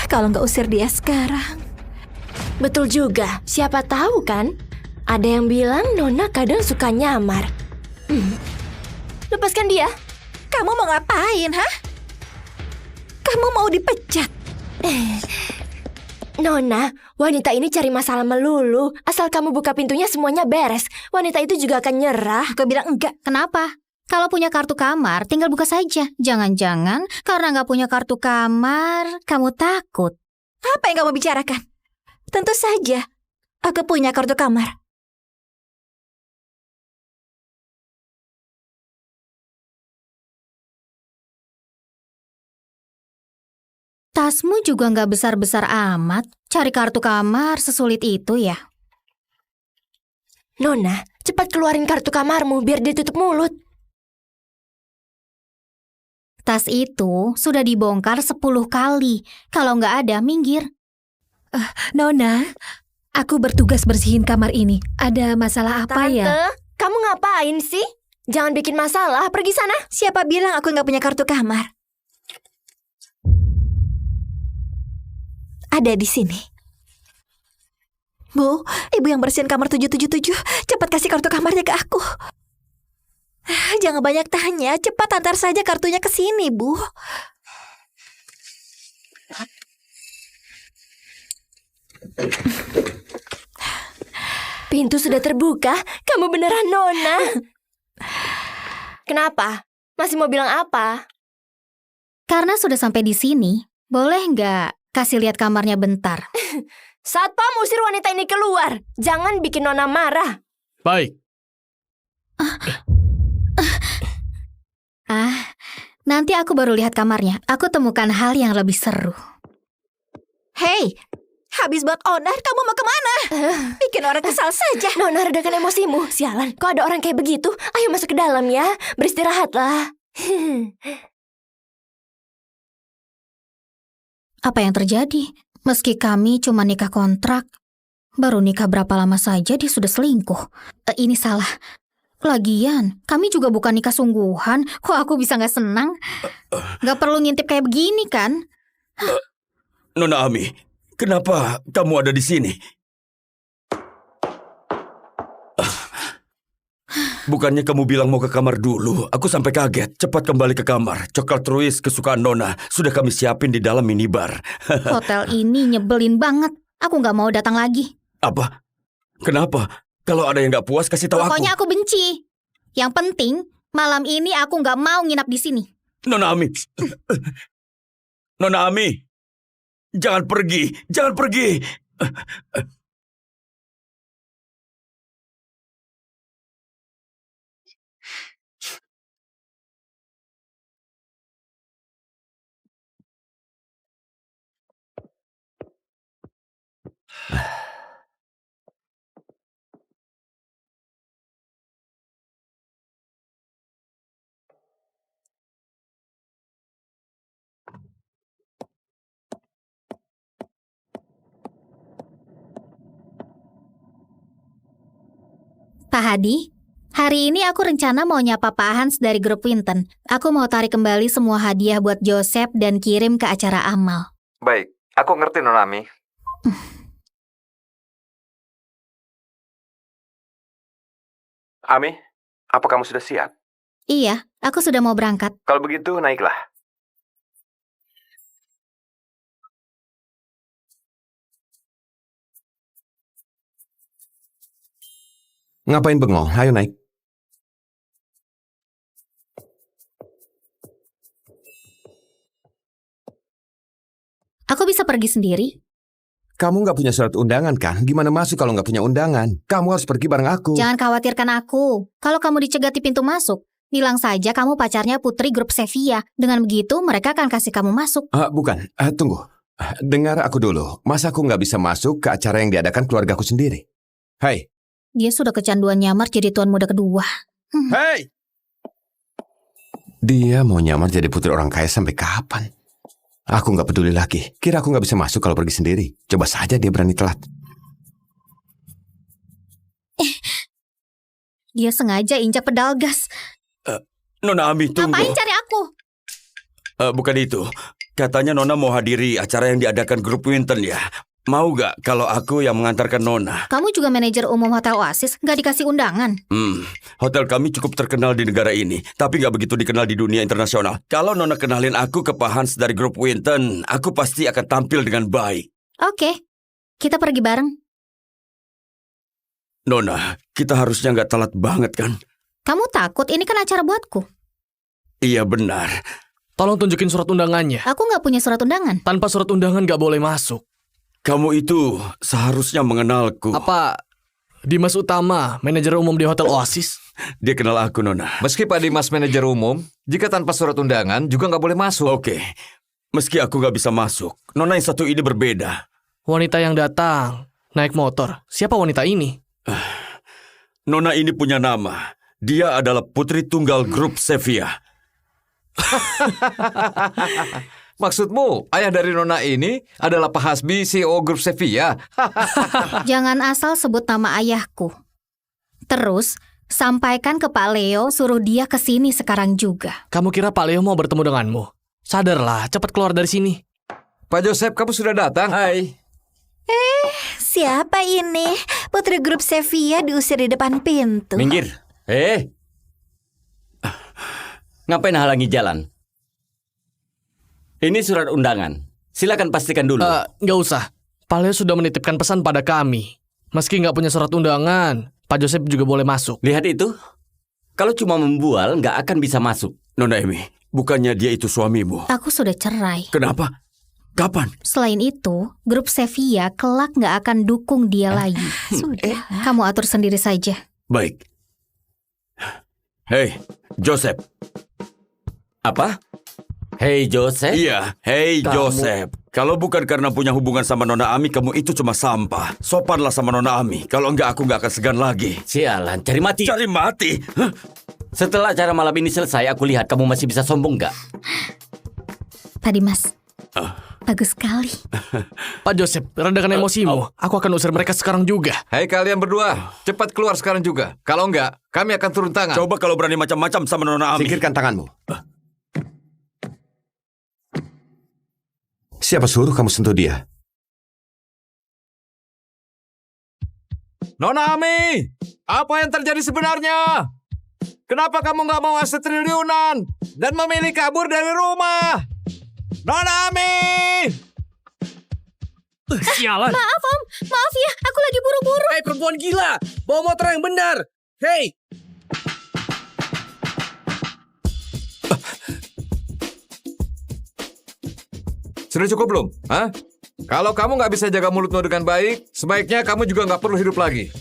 Kalau gak usir dia sekarang. Betul juga, siapa tahu kan? Ada yang bilang Nona kadang suka nyamar. Lepaskan dia. Kamu mau ngapain, hah? Kamu mau dipecat? Nona, wanita ini cari masalah melulu. Asal kamu buka pintunya semuanya beres. Wanita itu juga akan nyerah. Aku bilang enggak. Kenapa? Kalau punya kartu kamar, tinggal buka saja. Jangan-jangan karena nggak punya kartu kamar, kamu takut. Apa yang kamu bicarakan? Tentu saja, aku punya kartu kamar. Tasmu juga nggak besar-besar amat. Cari kartu kamar sesulit itu ya? Nona, cepat keluarin kartu kamarmu biar dia tutup mulut. Tas itu sudah dibongkar 10 kali. Kalau nggak ada, minggir. Nona, aku bertugas bersihin kamar ini. Ada masalah apa Tante, ya? kamu ngapain sih? Jangan bikin masalah, pergi sana. Siapa bilang aku nggak punya kartu kamar? Ada di sini. Bu, ibu yang bersihin kamar 777, cepat kasih kartu kamarnya ke aku. Jangan banyak tanya, cepat antar saja kartunya ke sini, Bu. Pintu sudah terbuka. Kamu beneran Nona. Kenapa? Masih mau bilang apa? Karena sudah sampai di sini, boleh nggak kasih lihat kamarnya bentar? Satpam, usir wanita ini keluar. Jangan bikin Nona marah. Baik. Nanti aku baru lihat kamarnya. Aku temukan hal yang lebih seru. Hei, habis buat onar, kamu mau kemana? Bikin orang kesal saja. Nona, redakan emosimu. Sialan, kok ada orang kayak begitu? Ayo masuk ke dalam ya. Beristirahatlah. Apa yang terjadi? Meski kami cuma nikah kontrak, baru nikah berapa lama saja dia sudah selingkuh. Ini salah. Lagian, kami juga bukan nikah sungguhan. Kok aku bisa nggak senang? Nggak perlu ngintip kayak begini kan? Nona Ami, kenapa kamu ada di sini? Bukannya kamu bilang mau ke kamar dulu? Aku sampai kaget. Cepat kembali ke kamar. Coklat Truis kesukaan Nona sudah kami siapin di dalam minibar. Hotel ini nyebelin banget. Aku nggak mau datang lagi. Apa? Kenapa? Kalau ada yang nggak puas, kasih tahu aku. Pokoknya aku benci. Yang penting, malam ini aku nggak mau nginap di sini. Nona Ami. Nona Ami. Jangan pergi. Jangan pergi. Pak Hadi, hari ini aku rencana mau nyapa Pak Hans dari grup Winton. Aku mau tarik kembali semua hadiah buat Joseph dan kirim ke acara amal. Baik, aku ngerti Nona Ami. Ami, apa kamu sudah siap? Iya, aku sudah mau berangkat. Kalau begitu, naiklah. Ngapain bengong? Ayo naik. Aku bisa pergi sendiri. Kamu nggak punya surat undangan kan? Gimana masuk kalau nggak punya undangan? Kamu harus pergi bareng aku. Jangan khawatirkan aku. Kalau kamu dicegat di pintu masuk, bilang saja kamu pacarnya putri grup Sevilla. Dengan begitu, mereka akan kasih kamu masuk. Bukan, tunggu. Dengar aku dulu. Masa aku nggak bisa masuk ke acara yang diadakan keluargaku sendiri? Hai. Dia sudah kecanduan nyamar jadi tuan muda kedua. Hei! Dia mau nyamar jadi putri orang kaya sampai kapan? Aku nggak peduli lagi. Kira aku nggak bisa masuk kalau pergi sendiri. Coba saja dia berani telat. Dia sengaja injak pedal gas. Nona Ami, tunggu. Ngapain cari aku? Bukan itu. Katanya Nona mau hadiri acara yang diadakan grup Winton ya. Mau gak kalau aku yang mengantarkan Nona? Kamu juga manajer umum Hotel Oasis, nggak dikasih undangan. Hotel kami cukup terkenal di negara ini, tapi gak begitu dikenal di dunia internasional. Kalau Nona kenalin aku ke Pak Hans dari grup Winton, aku pasti akan tampil dengan baik. Oke, kita pergi bareng. Nona, kita harusnya gak telat banget kan? Kamu takut? Ini kan acara buatku. Iya benar. Tolong tunjukin surat undangannya. Aku nggak punya surat undangan. Tanpa surat undangan nggak boleh masuk. Kamu itu seharusnya mengenalku. Apa Dimas Utama, manajer umum di Hotel Oasis? Dia kenal aku, Nona. Meski Pak Dimas manajer umum, jika tanpa surat undangan juga nggak boleh masuk. Oke, meski aku nggak bisa masuk, Nona yang satu ini berbeda. Wanita yang datang naik motor. Siapa wanita ini? Nona ini punya nama. Dia adalah putri tunggal grup Sevilla. Maksudmu, ayah dari Nona ini adalah Pak Hasbi, CEO grup Sevilla? Jangan asal sebut nama ayahku. Terus, sampaikan ke Pak Leo suruh dia ke sini sekarang juga. Kamu kira Pak Leo mau bertemu denganmu? Sadarlah, cepat keluar dari sini. Pak Joseph, kamu sudah datang? Hai. Siapa ini? Putri grup Sevilla diusir di depan pintu. Minggir. Ngapain halangi jalan? Ini surat undangan. Silakan pastikan dulu. Nggak usah. Pak Leo sudah menitipkan pesan pada kami. Meski nggak punya surat undangan, Pak Joseph juga boleh masuk. Lihat itu. Kalau cuma membual, nggak akan bisa masuk. Nona Emi, bukannya dia itu suamimu? Aku sudah cerai. Kenapa? Kapan? Selain itu, grup Sevilla kelak nggak akan dukung dia lagi. Sudah. Kamu atur sendiri saja. Baik. Hei, Joseph. Apa? Hei Joseph. Iya, hei Kamu- Joseph. Kalau bukan karena punya hubungan sama Nona Ami, kamu itu cuma sampah. Sopanlah sama Nona Ami. Kalau enggak, aku nggak akan segan lagi. Sialan, cari mati. Cari mati? Hah? Setelah acara malam ini selesai, aku lihat kamu masih bisa sombong nggak? Tadi Mas, bagus sekali. Pak Joseph, redakan emosimu. Aku akan usir mereka sekarang juga. Hei kalian berdua, cepat keluar sekarang juga. Kalau enggak, kami akan turun tangan. Coba kalau berani macam-macam sama Nona Ami. Singkirkan tanganmu. Siapa suruh kamu sentuh dia? Nona Ami, apa yang terjadi sebenarnya? Kenapa kamu nggak mau aset triliunan dan memilih kabur dari rumah? Nona Ami! Sialan. Maaf Om, maaf ya, aku lagi buru-buru. Hei perempuan gila, bawa motor yang benar. Hei. Sudah cukup belum? Hah? Kalau kamu nggak bisa jaga mulutmu dengan baik, sebaiknya kamu juga nggak perlu hidup lagi.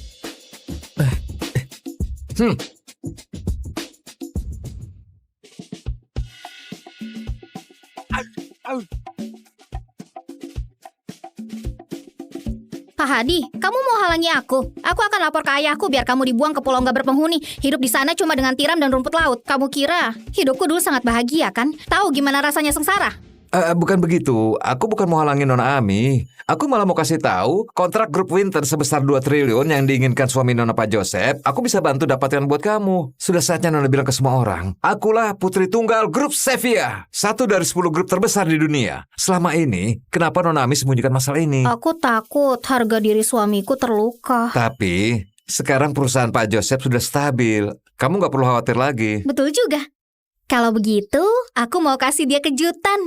Pak Hadi, kamu mau halangi aku? Aku akan lapor ke ayahku biar kamu dibuang ke pulau nggak berpenghuni. Hidup di sana cuma dengan tiram dan rumput laut. Kamu kira hidupku dulu sangat bahagia kan? Tahu gimana rasanya sengsara? Bukan begitu. Aku bukan mau halangin Nona Ami. Aku malah mau kasih tahu kontrak grup Winter sebesar 2 triliun yang diinginkan suami Nona Pak Joseph. Aku bisa bantu dapatkan buat kamu. Sudah saatnya Nona bilang ke semua orang. Akulah putri tunggal grup Sevilla. 1 dari 10 grup terbesar di dunia. Selama ini, kenapa Nona Ami sembunyikan masalah ini? Aku takut harga diri suamiku terluka. Tapi, sekarang perusahaan Pak Joseph sudah stabil. Kamu nggak perlu khawatir lagi. Betul juga. Kalau begitu, aku mau kasih dia kejutan.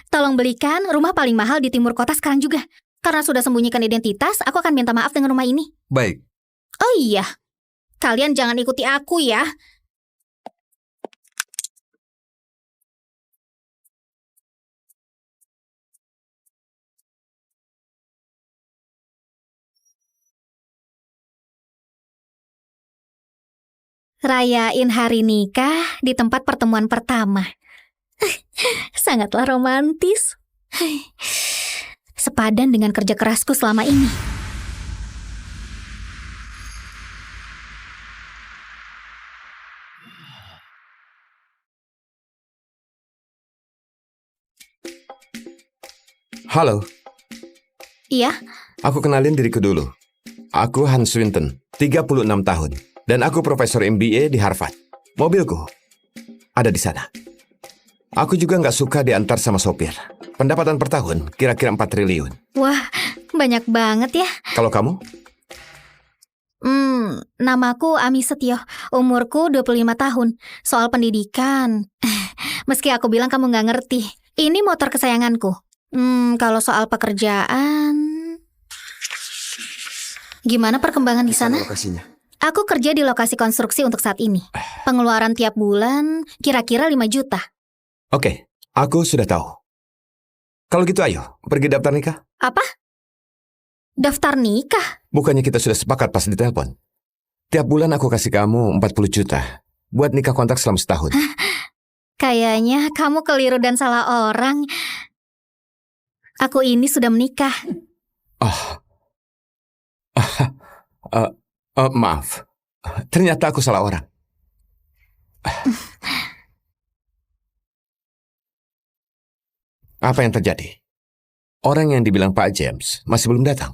Tolong belikan rumah paling mahal di timur kota sekarang juga. Karena sudah sembunyikan identitas, aku akan minta maaf dengan rumah ini. Baik. Oh iya, kalian jangan ikuti aku ya. Rayain hari nikah di tempat pertemuan pertama. Sangatlah romantis. Sepadan dengan kerja kerasku selama ini. Halo, Iya, aku kenalin diriku dulu. Aku Hans Swinton, 36 tahun. Dan aku profesor MBA di Harvard. Mobilku ada di sana. Aku juga nggak suka diantar sama sopir. Pendapatan per tahun kira-kira 4 triliun. wah banyak banget ya. Kalau kamu? Namaku Ami Setio, umurku 25 tahun. Soal pendidikan, meski aku bilang kamu nggak ngerti, ini motor kesayanganku. Kalau soal pekerjaan, gimana perkembangan di sana? Lokasinya. Aku kerja di lokasi konstruksi untuk saat ini. Pengeluaran tiap bulan kira-kira 5 juta. Oke, aku sudah tahu. Kalau gitu ayo, pergi daftar nikah. Apa? Daftar nikah? Bukannya kita sudah sepakat pas ditelepon? Tiap bulan aku kasih kamu 40 juta buat nikah kontrak selama setahun. Kayaknya kamu keliru dan salah orang. Aku ini sudah menikah. Maaf, ternyata aku salah orang. Apa yang terjadi? Orang yang dibilang Pak James masih belum datang.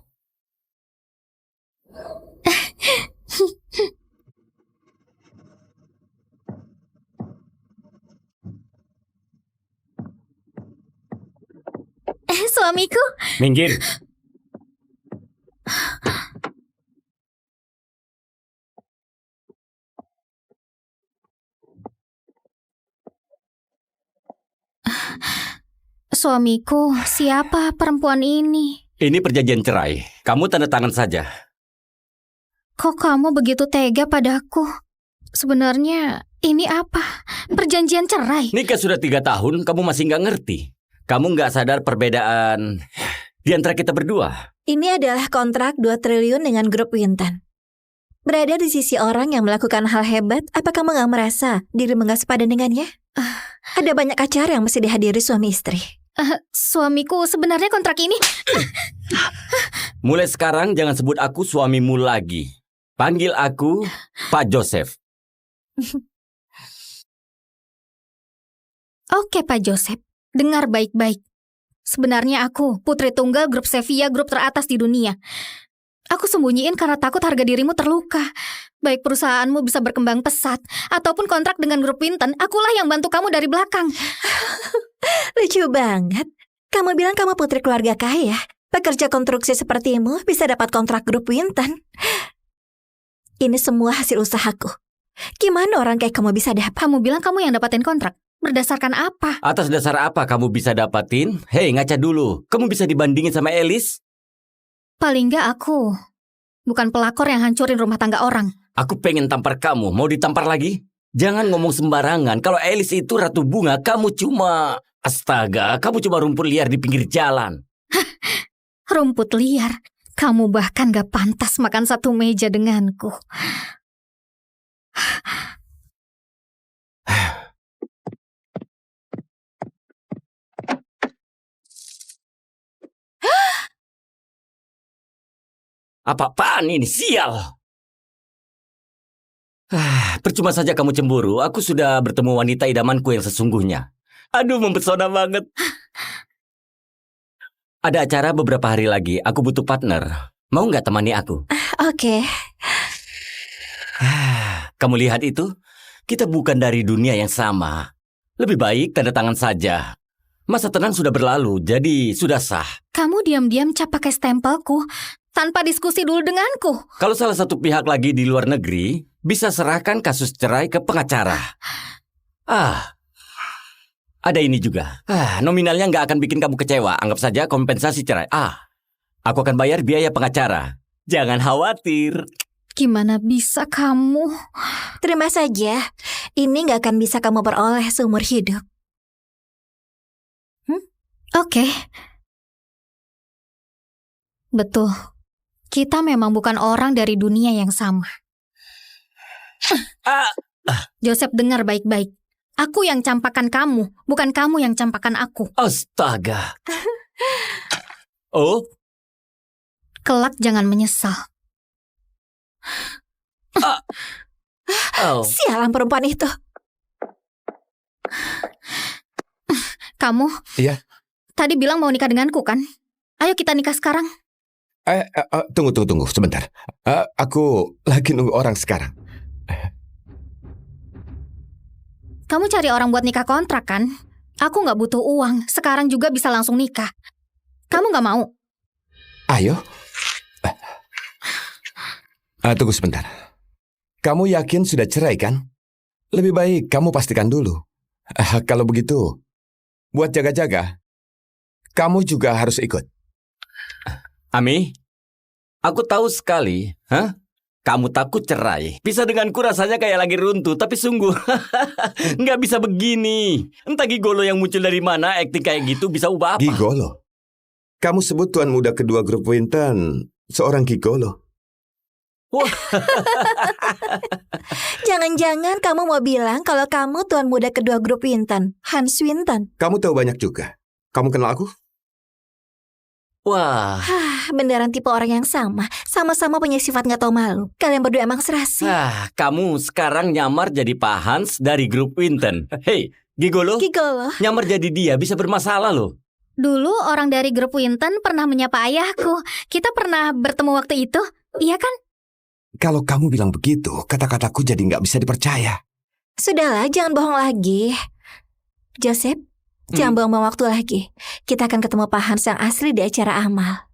Suamiku, Minggir. Suamiku, siapa perempuan ini? Ini perjanjian cerai. Kamu tanda tangan saja. Kok kamu begitu tega padaku? Sebenarnya ini apa? Perjanjian cerai? Nikah sudah 3 tahun, kamu masih nggak ngerti. Kamu nggak sadar perbedaan di antara kita berdua. Ini adalah kontrak 2 triliun dengan grup Winton. Berada di sisi orang yang melakukan hal hebat, apa kamu nggak merasa dirimu nggak sepadan dengannya? Ada banyak acara yang mesti dihadiri suami istri. Suamiku, sebenarnya kontrak ini... Mulai sekarang jangan sebut aku suamimu lagi. Panggil aku Pak Joseph. Oke Pak Joseph, dengar baik-baik. Sebenarnya aku putri tunggal grup Sevilla, grup teratas di dunia. Aku sembunyiin karena takut harga dirimu terluka. Baik perusahaanmu bisa berkembang pesat, ataupun kontrak dengan grup Winton, akulah yang bantu kamu dari belakang. Lucu banget. Kamu bilang kamu putri keluarga kaya. Pekerja konstruksi sepertimu bisa dapat kontrak grup Winton. Ini semua hasil usahaku. Gimana orang kayak kamu bisa dapat? Kamu bilang kamu yang dapatin kontrak. Berdasarkan apa? Atas dasar apa kamu bisa dapatin? Hei, ngaca dulu. Kamu bisa dibandingin sama Elis? Paling nggak aku bukan pelakor yang hancurin rumah tangga orang. Aku pengen tampar kamu. Mau ditampar lagi? Jangan ngomong sembarangan. Kalau Elis itu ratu bunga, kamu cuma... Astaga, kamu cuma rumput liar di pinggir jalan. Rumput liar? Kamu bahkan gak pantas makan satu meja denganku. Apa-apaan ini? Sial! Percuma saja kamu cemburu. Aku sudah bertemu wanita idamanku yang sesungguhnya. Aduh, mempesona banget. Ada acara beberapa hari lagi. Aku butuh partner. Mau nggak temani aku? Oke. Kamu lihat itu? Kita bukan dari dunia yang sama. Lebih baik tanda tangan saja. Masa tenang sudah berlalu, jadi sudah sah. Kamu diam-diam cap pakai stempelku tanpa diskusi dulu denganku. Kalau salah satu pihak lagi di luar negeri, bisa serahkan kasus cerai ke pengacara. Ada ini juga. Nominalnya nggak akan bikin kamu kecewa. Anggap saja kompensasi cerai. Aku akan bayar biaya pengacara. Jangan khawatir. Gimana bisa kamu? Terima saja. Ini nggak akan bisa kamu peroleh seumur hidup. Oke. Betul. Kita memang bukan orang dari dunia yang sama. Joseph, dengar baik-baik. Aku yang campakan kamu, bukan kamu yang campakan aku. Astaga. Oh? Kelak jangan menyesal. Sialan perempuan itu. Kamu? Iya. Tadi bilang mau nikah denganku kan? Ayo kita nikah sekarang. Tunggu sebentar. Aku lagi nunggu orang sekarang. Kamu cari orang buat nikah kontrak kan? Aku nggak butuh uang. Sekarang juga bisa langsung nikah. Kamu nggak mau? Ayo. Tunggu sebentar. Kamu yakin sudah cerai kan? Lebih baik kamu pastikan dulu. Kalau begitu, buat jaga-jaga, kamu juga harus ikut. Ami, aku tahu sekali. Kamu takut cerai. Bisa denganku rasanya kayak lagi runtuh, tapi sungguh nggak bisa begini. Entah gigolo yang muncul dari mana, akting kayak gitu bisa ubah apa? Gigolo? Kamu sebut tuan muda kedua grup Winton seorang gigolo. Jangan-jangan kamu mau bilang kalau kamu tuan muda kedua grup Winton, Hans Winton. Kamu tahu banyak juga. Kamu kenal aku? Wah. Beneran tipe orang yang sama. Sama-sama punya sifat gak tahu malu. Kalian berdua emang serasi. Kamu sekarang nyamar jadi Pak Hans dari grup Winton. Hei, gigolo? Gigolo. Nyamar jadi dia bisa bermasalah loh. Dulu orang dari grup Winton pernah menyapa ayahku. Kita pernah bertemu waktu itu. Iya kan? Kalau kamu bilang begitu, kata-kataku jadi nggak bisa dipercaya. Sudahlah, jangan bohong lagi. Joseph, jangan buang-buang waktu lagi. Kita akan ketemu Pak Hans yang asli di acara amal.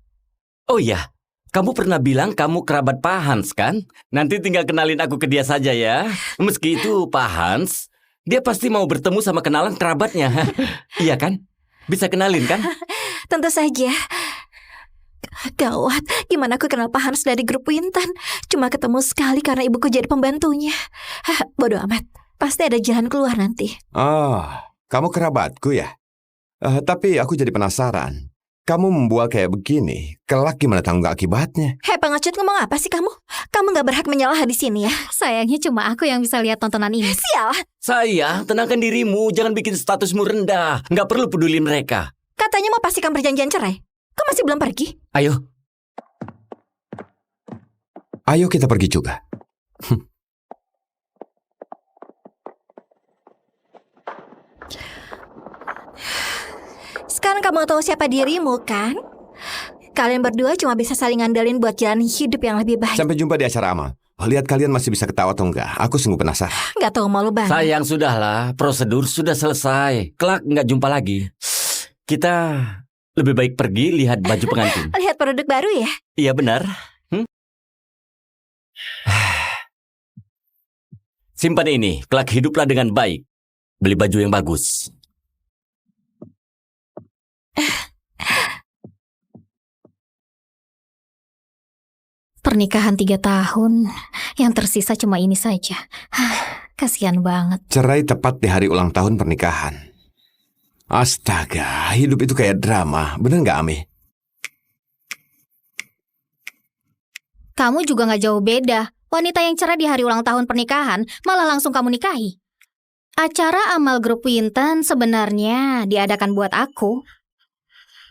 Oh iya, kamu pernah bilang kamu kerabat Pak Hans kan? Nanti tinggal kenalin aku ke dia saja ya. Meski itu Pak Hans, dia pasti mau bertemu sama kenalan kerabatnya. Iya kan? Bisa kenalin kan? Tentu saja. Gawat, gimana aku kenal Pak Hans dari grup Wintan? Cuma ketemu sekali karena ibuku jadi pembantunya. Bodoh amat, pasti ada jalan keluar nanti. Oh, kamu kerabatku ya? Tapi aku jadi penasaran. Kamu membual kayak begini, kelak gimana tanggung akibatnya? Hei pengecut, ngomong apa sih kamu? Kamu gak berhak menyalah di sini ya. Sayangnya cuma aku yang bisa lihat tontonan ini. Sial, Saya, tenangkan dirimu, jangan bikin statusmu rendah. Nggak perlu peduli mereka. katanya mau pastikan perjanjian cerai. Kok masih belum pergi? Ayo, Ayo kita pergi juga. Sekarang kamu tahu siapa dirimu kan? Kalian berdua cuma bisa saling ngandelin buat jalan hidup yang lebih baik. Sampai jumpa di acara amal. Lihat kalian masih bisa ketawa atau enggak. Aku sungguh penasaran. Gak tahu malu banget. sayang sudahlah, prosedur sudah selesai. Kelak nggak jumpa lagi. Kita lebih baik pergi lihat baju pengantin. Lihat produk baru ya? Iya benar. Simpan ini, kelak hiduplah dengan baik. Beli baju yang bagus. Pernikahan 3 tahun, yang tersisa cuma ini saja. Kasihan banget. Cerai tepat di hari ulang tahun pernikahan. Astaga, hidup itu kayak drama. Bener nggak, Ami? Kamu juga gak jauh beda. Wanita yang cerai di hari ulang tahun pernikahan malah langsung kamu nikahi. Acara amal grup Wintan sebenarnya diadakan buat aku.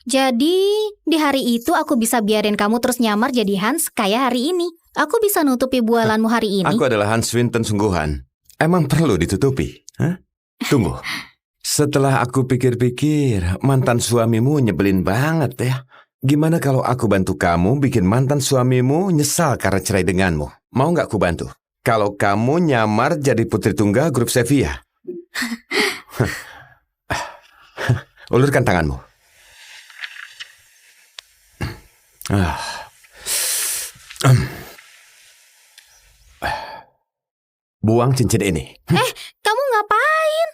Jadi, di hari itu aku bisa biarin kamu terus nyamar jadi Hans kayak hari ini. Aku bisa nutupi bualanmu hari ini. Aku adalah Hans Winton sungguhan. Emang perlu ditutupi? Hah? Tunggu. Setelah aku pikir-pikir, mantan suamimu nyebelin banget ya. Gimana kalau aku bantu kamu bikin mantan suamimu nyesal karena cerai denganmu? Mau nggak aku bantu? Kalau kamu nyamar jadi putri tunggal grup Sevilla. Ulurkan tanganmu. Buang cincin ini. Kamu ngapain?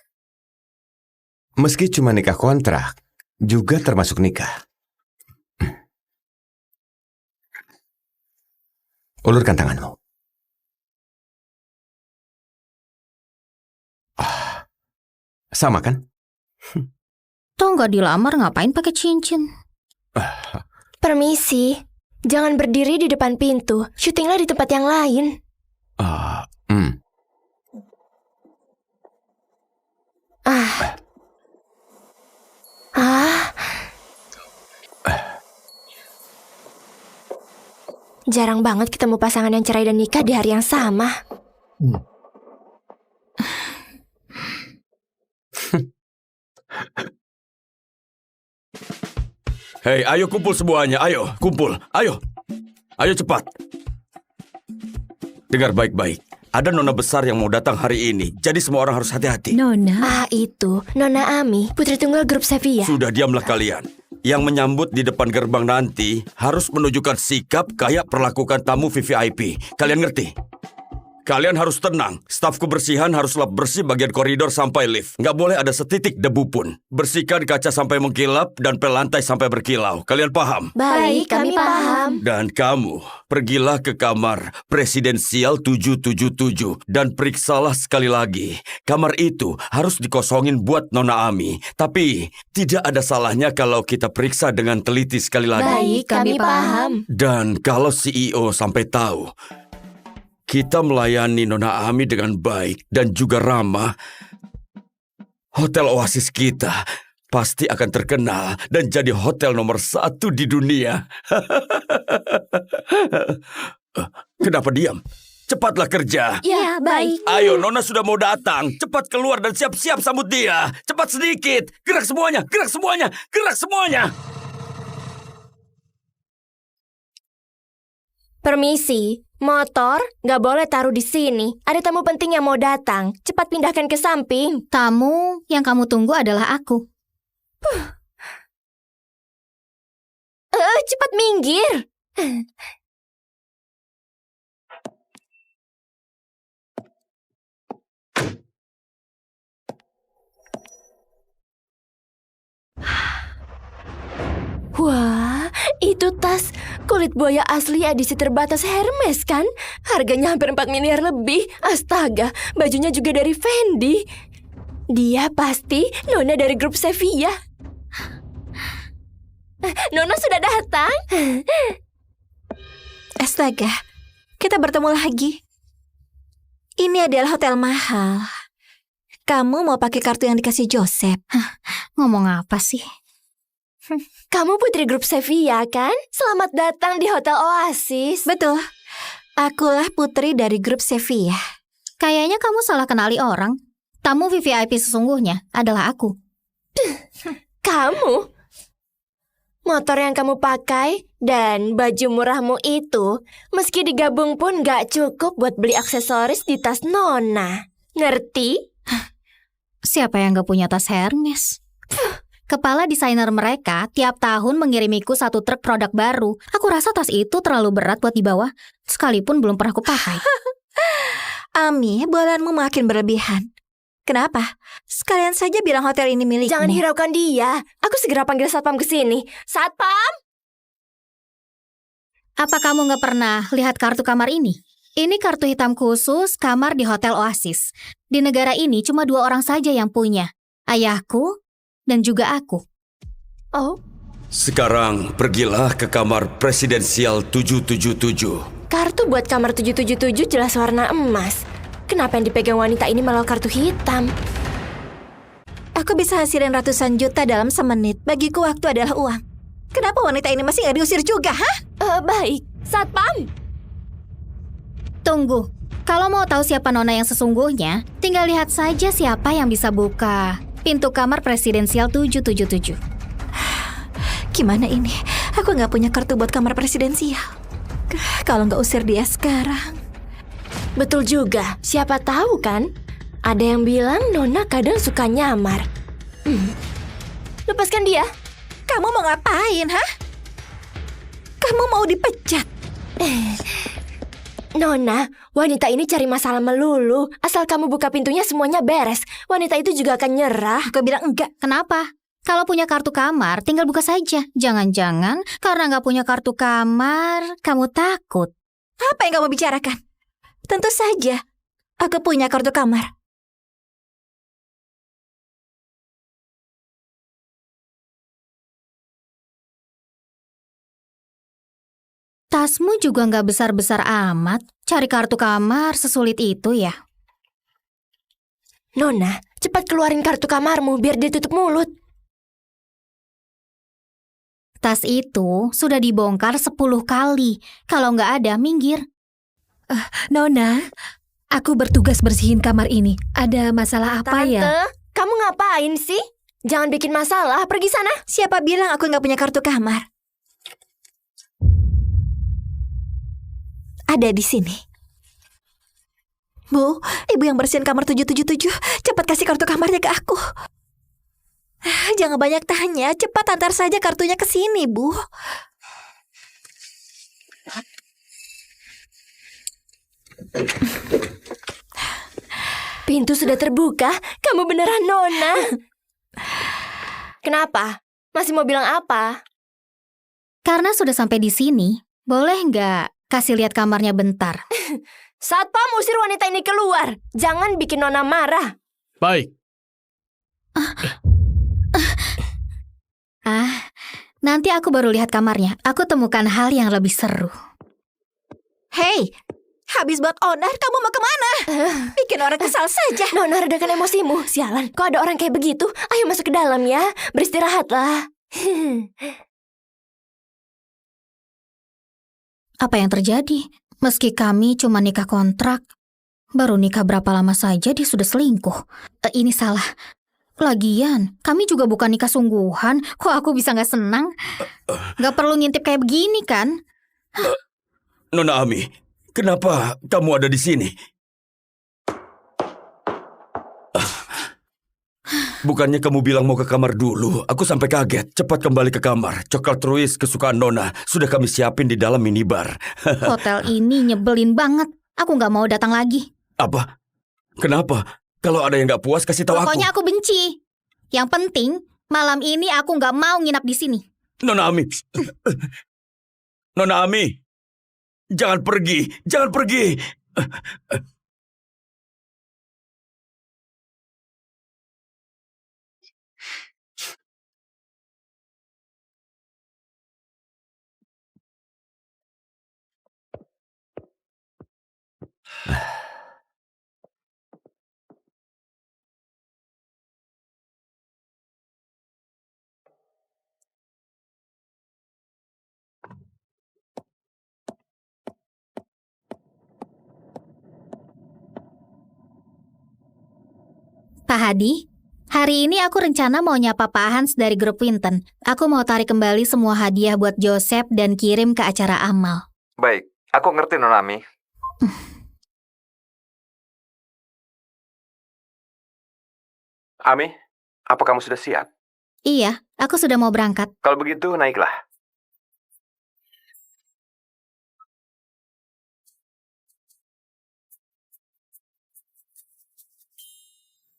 Meski cuma nikah kontrak, juga termasuk nikah. Ulurkan tanganmu. Sama kan? Toh nggak dilamar ngapain pakai cincin? Permisi, jangan berdiri di depan pintu. Syutinglah di tempat yang lain. Jarang banget ketemu pasangan yang cerai dan nikah di hari yang sama. Hei, ayo kumpul semuanya. Ayo, kumpul. Ayo. Ayo cepat. Dengar baik-baik. Ada nona besar yang mau datang hari ini. Jadi semua orang harus hati-hati. Nona, Itu Nona Ami, putri tunggal grup Sevilla. Sudah diamlah kalian. Yang menyambut di depan gerbang nanti harus menunjukkan sikap kayak perlakukan tamu VVIP. Kalian ngerti? Kalian harus tenang. Staf kebersihan harus lap bersih bagian koridor sampai lift. Nggak boleh ada setitik debu pun. Bersihkan kaca sampai mengkilap dan pel lantai sampai berkilau. Kalian paham? Baik, kami paham. Dan kamu, pergilah ke kamar presidensial 777 dan periksalah sekali lagi. Kamar itu harus dikosongin buat Nona Ami. Tapi, tidak ada salahnya kalau kita periksa dengan teliti sekali lagi. Baik, kami paham. Dan kalau CEO sampai tahu, kita melayani Nona Ami dengan baik dan juga ramah, hotel Oasis kita pasti akan terkenal dan jadi hotel nomor 1 di dunia. Kenapa diam? Cepatlah kerja. Ya, baik. Ayo, Nona sudah mau datang. Cepat keluar dan siap-siap sambut dia. Cepat sedikit. Gerak semuanya, gerak semuanya, gerak semuanya. Permisi, motor nggak boleh taruh di sini. Ada tamu penting yang mau datang. Cepat pindahkan ke samping. Tamu yang kamu tunggu adalah aku. Cepat minggir. Wah, itu tas kulit buaya asli edisi terbatas Hermes kan? Harganya hampir 4 miliar lebih. Astaga, bajunya juga dari Fendi. Dia pasti Nona dari grup Sevilla. Nona sudah datang. Astaga, kita bertemu lagi. Ini adalah hotel mahal. Kamu mau pakai kartu yang dikasih Joseph? Ngomong apa sih? Kamu putri grup Sevilla kan? Selamat datang di Hotel Oasis. Betul. Akulah putri dari grup Sevilla. Kayaknya kamu salah kenali orang. Tamu VVIP sesungguhnya adalah aku. Kamu? Motor yang kamu pakai dan baju murahmu itu, meski digabung pun gak cukup buat beli aksesoris di tas Nona. Ngerti? Siapa yang gak punya tas Hermes? Kepala desainer mereka tiap tahun mengirimiku 1 truk produk baru. Aku rasa tas itu terlalu berat buat dibawa, sekalipun belum pernah kupakai. Ami, bualanmu makin berlebihan. Kenapa? Sekalian saja bilang hotel ini milikmu. Jangan hiraukan dia. Aku segera panggil satpam ke sini. Satpam! Apa kamu gak pernah lihat kartu kamar ini? Ini kartu hitam khusus kamar di Hotel Oasis. Di negara ini cuma 2 orang saja yang punya. Ayahku dan juga aku. Oh, Sekarang pergilah ke kamar presidensial 777. kartu buat kamar 777 jelas warna emas. Kenapa yang dipegang wanita ini malah kartu hitam? Aku bisa hasilin ratusan juta dalam semenit. Bagiku waktu adalah uang. Kenapa wanita ini masih nggak diusir juga, hah? Baik, satpam. Tunggu, kalau mau tahu siapa Nona yang sesungguhnya, tinggal lihat saja siapa yang bisa buka pintu kamar presidensial 777. Gimana ini? Aku nggak punya kartu buat kamar presidensial. Kalau nggak usir dia sekarang. Betul juga, siapa tahu kan? Ada yang bilang Nona kadang suka nyamar. Lepaskan dia. Kamu mau ngapain, hah? Kamu mau dipecat? Nona, wanita ini cari masalah melulu. Asal kamu buka pintunya semuanya beres. Wanita itu juga akan nyerah. Aku bilang enggak. Kenapa? Kalau punya kartu kamar, tinggal buka saja. Jangan-jangan karena nggak punya kartu kamar, kamu takut. Apa yang kamu bicarakan? Tentu saja. Aku punya kartu kamar. Tasmu juga nggak besar-besar amat. Cari kartu kamar sesulit itu ya? Nona, cepat keluarin kartu kamarmu biar dia tutup mulut. Tas itu sudah dibongkar 10 kali. Kalau nggak ada, minggir. Nona, aku bertugas bersihin kamar ini. Ada masalah apa ya? Tante, kamu ngapain sih? Jangan bikin masalah, pergi sana. Siapa bilang aku nggak punya kartu kamar? Ada di sini. Bu, ibu yang bersihin kamar 777. Cepat kasih kartu kamarnya ke aku. Jangan banyak tanya, cepat antar saja kartunya ke sini, Bu. Pintu sudah terbuka. Kamu beneran Nona. Kenapa? Masih mau bilang apa? Karena sudah sampai di sini, boleh nggak kasih lihat kamarnya bentar? Satpam, usir wanita ini keluar. Jangan bikin Nona marah. Baik. Nanti aku baru lihat kamarnya. Aku temukan hal yang lebih seru. Hei, habis buat onar, kamu mau kemana? Bikin orang kesal saja. Nona, redakan emosimu. Sialan, kok ada orang kayak begitu? Ayo masuk ke dalam ya. Beristirahatlah. Apa yang terjadi? Meski kami cuma nikah kontrak, baru nikah berapa lama saja dia sudah selingkuh. Ini salah. Lagian, kami juga bukan nikah sungguhan. Kok aku bisa nggak senang? Nggak perlu ngintip kayak begini kan? Nona Ami, kenapa kamu ada di sini? Bukannya kamu bilang mau ke kamar dulu? Aku sampai kaget. Cepat kembali ke kamar. Coklat Ruiz kesukaan Nona sudah kami siapin di dalam minibar. Hotel ini nyebelin banget. Aku nggak mau datang lagi. Apa? Kenapa? Kalau ada yang nggak puas, kasih tahu aku. Pokoknya aku benci. Yang penting, malam ini aku nggak mau nginap di sini. Nona Ami. Nona Ami. Jangan pergi. Jangan pergi. Pak Hadi, hari ini aku rencana mau nyapa Pak Hans dari grup Winton. Aku mau tarik kembali semua hadiah buat Joseph dan kirim ke acara amal. Baik, aku ngerti Nona Ami. Ami, apa kamu sudah siap? Iya, aku sudah mau berangkat. Kalau begitu, naiklah.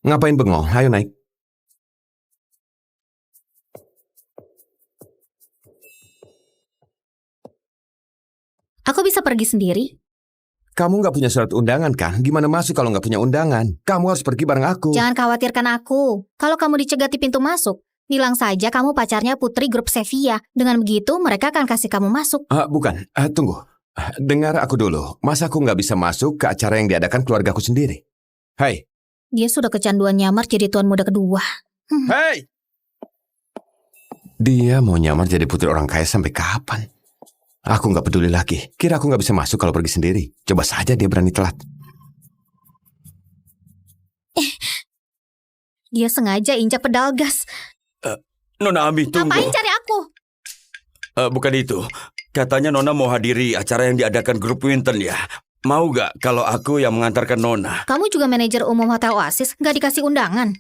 Ngapain bengong? Ayo naik. Aku bisa pergi sendiri. Kamu nggak punya surat undangan kan? Gimana masuk kalau nggak punya undangan? Kamu harus pergi bareng aku. Jangan khawatirkan aku. Kalau kamu dicegat di pintu masuk, bilang saja kamu pacarnya putri grup Sevilla. Dengan begitu, mereka akan kasih kamu masuk. Bukan, tunggu. Dengar aku dulu. Masa aku nggak bisa masuk ke acara yang diadakan keluargaku sendiri? Hai. Dia sudah kecanduan nyamar jadi tuan muda kedua. Hei! Dia mau nyamar jadi putri orang kaya sampai kapan? Aku nggak peduli lagi. Kira aku nggak bisa masuk kalau pergi sendiri. Coba saja dia berani telat. Dia sengaja injak pedal gas. Nona Ami, tunggu. Ngapain cari aku? Bukan itu. Katanya Nona mau hadiri acara yang diadakan grup Winton ya. Mau gak kalau aku yang mengantarkan Nona? Kamu juga manajer umum Hotel Oasis, nggak dikasih undangan.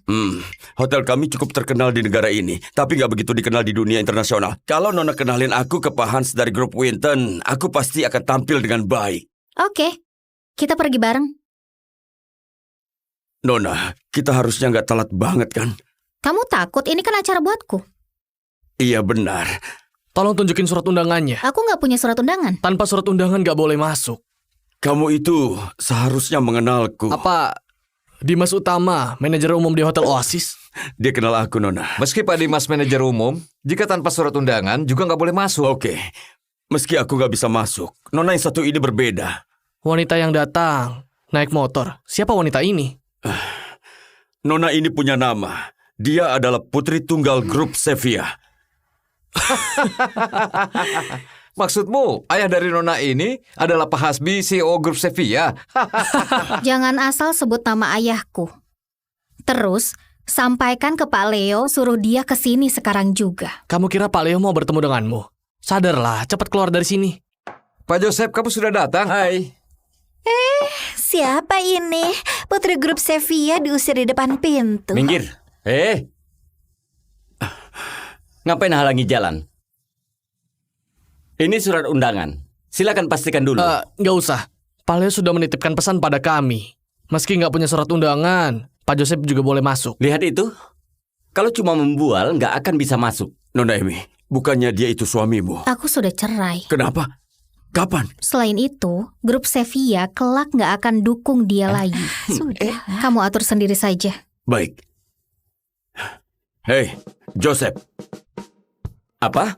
Hotel kami cukup terkenal di negara ini, tapi gak begitu dikenal di dunia internasional. Kalau Nona kenalin aku ke Pak Hans dari grup Winton, aku pasti akan tampil dengan baik. Oke, kita pergi bareng. Nona, kita harusnya gak telat banget kan? Kamu takut? Ini kan acara buatku. Iya benar. Tolong tunjukin surat undangannya. Aku nggak punya surat undangan. Tanpa surat undangan gak boleh masuk. Kamu itu seharusnya mengenalku. Apa Dimas Utama, manajer umum di Hotel Oasis? Dia kenal aku, Nona. Meski Pak Dimas manajer umum, jika tanpa surat undangan juga nggak boleh masuk. Oke. Meski aku nggak bisa masuk, Nona yang satu ini berbeda. Wanita yang datang naik motor. Siapa wanita ini? Nona ini punya nama. Dia adalah putri tunggal grup Sevilla. Maksudmu, ayah dari Nona ini adalah Pak Hasbi, CEO grup Sevilla? Jangan asal sebut nama ayahku. Terus, sampaikan ke Pak Leo, suruh dia ke sini sekarang juga. Kamu kira Pak Leo mau bertemu denganmu? Sadarlah, cepat keluar dari sini. Pak Joseph, kamu sudah datang? Hai. Siapa ini? Putri grup Sevilla diusir di depan pintu. Minggir. Ngapain halangi jalan? Ini surat undangan. Silakan pastikan dulu. Nggak usah. Pak Leo sudah menitipkan pesan pada kami. Meski nggak punya surat undangan, Pak Joseph juga boleh masuk. Lihat itu. Kalau cuma membual, nggak akan bisa masuk. Nona Emi, bukannya dia itu suamimu? Aku sudah cerai. Kenapa? Kapan? Selain itu, grup Sevilla kelak nggak akan dukung dia lagi. Sudah. Kamu atur sendiri saja. Baik. Hei, Joseph. Apa?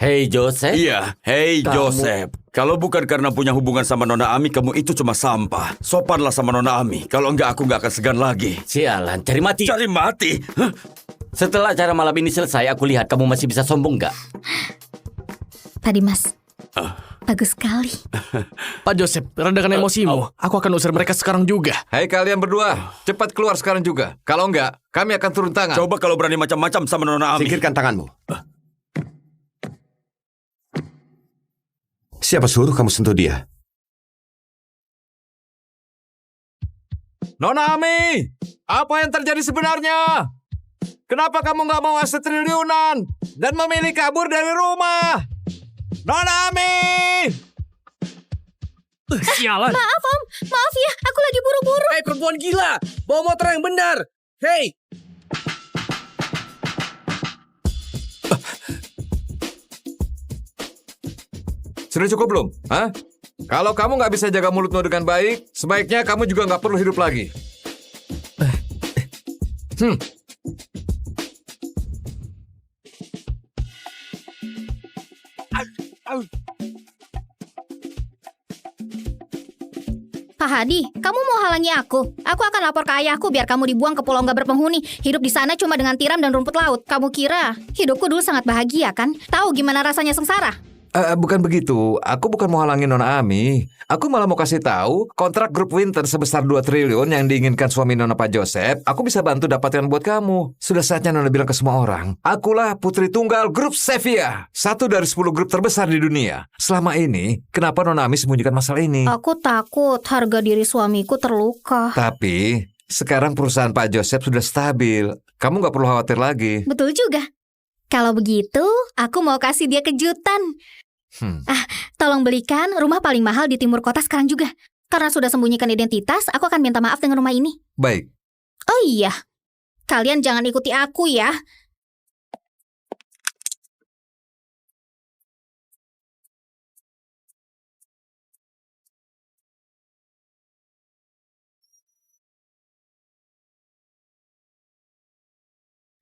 Hei Joseph. Iya, hei Kamu- Joseph. Kalau bukan karena punya hubungan sama Nona Ami, kamu itu cuma sampah. Sopanlah sama Nona Ami. Kalau enggak, aku enggak akan segan lagi. Sialan, cari mati. Cari mati? Hah? Setelah acara malam ini selesai, aku lihat kamu masih bisa sombong nggak? Pak Dimas, bagus sekali. Pak Joseph, redakan emosimu. Aku akan usir mereka sekarang juga. Hai kalian berdua, cepat keluar sekarang juga. Kalau enggak, kami akan turun tangan. Coba kalau berani macam-macam sama Nona Ami. Singkirkan tanganmu. Siapa suruh kamu sentuh dia? Nona Ami, apa yang terjadi sebenarnya? Kenapa kamu nggak mau aset triliunan dan memilih kabur dari rumah? Nona Ami! Sialan. Maaf Om, maaf ya, aku lagi buru-buru. Hei perempuan gila, bawa motor yang benar. Hei. Sudah cukup belum? Hah? Kalau kamu nggak bisa jaga mulutmu dengan baik, sebaiknya kamu juga nggak perlu hidup lagi. Pak Hadi, kamu mau halangi aku? Aku akan lapor ke ayahku biar kamu dibuang ke pulau nggak berpenghuni. Hidup di sana cuma dengan tiram dan rumput laut. Kamu kira hidupku dulu sangat bahagia kan? Tahu gimana rasanya sengsara? Bukan begitu. Aku bukan mau halangin Nona Ami. Aku malah mau kasih tahu kontrak grup Winter sebesar 2 triliun yang diinginkan suami Nona Pak Joseph. Aku bisa bantu dapatkan buat kamu. Sudah saatnya Nona bilang ke semua orang. Akulah putri tunggal grup Sevilla. 1 dari 10 grup terbesar di dunia. Selama ini, kenapa Nona Ami sembunyikan masalah ini? Aku takut harga diri suamiku terluka. Tapi, sekarang perusahaan Pak Joseph sudah stabil. Kamu nggak perlu khawatir lagi. Betul juga. Kalau begitu, aku mau kasih dia kejutan. Tolong belikan rumah paling mahal di timur kota sekarang juga. Karena sudah sembunyikan identitas, aku akan minta maaf dengan rumah ini. Baik. Oh iya, kalian jangan ikuti aku ya.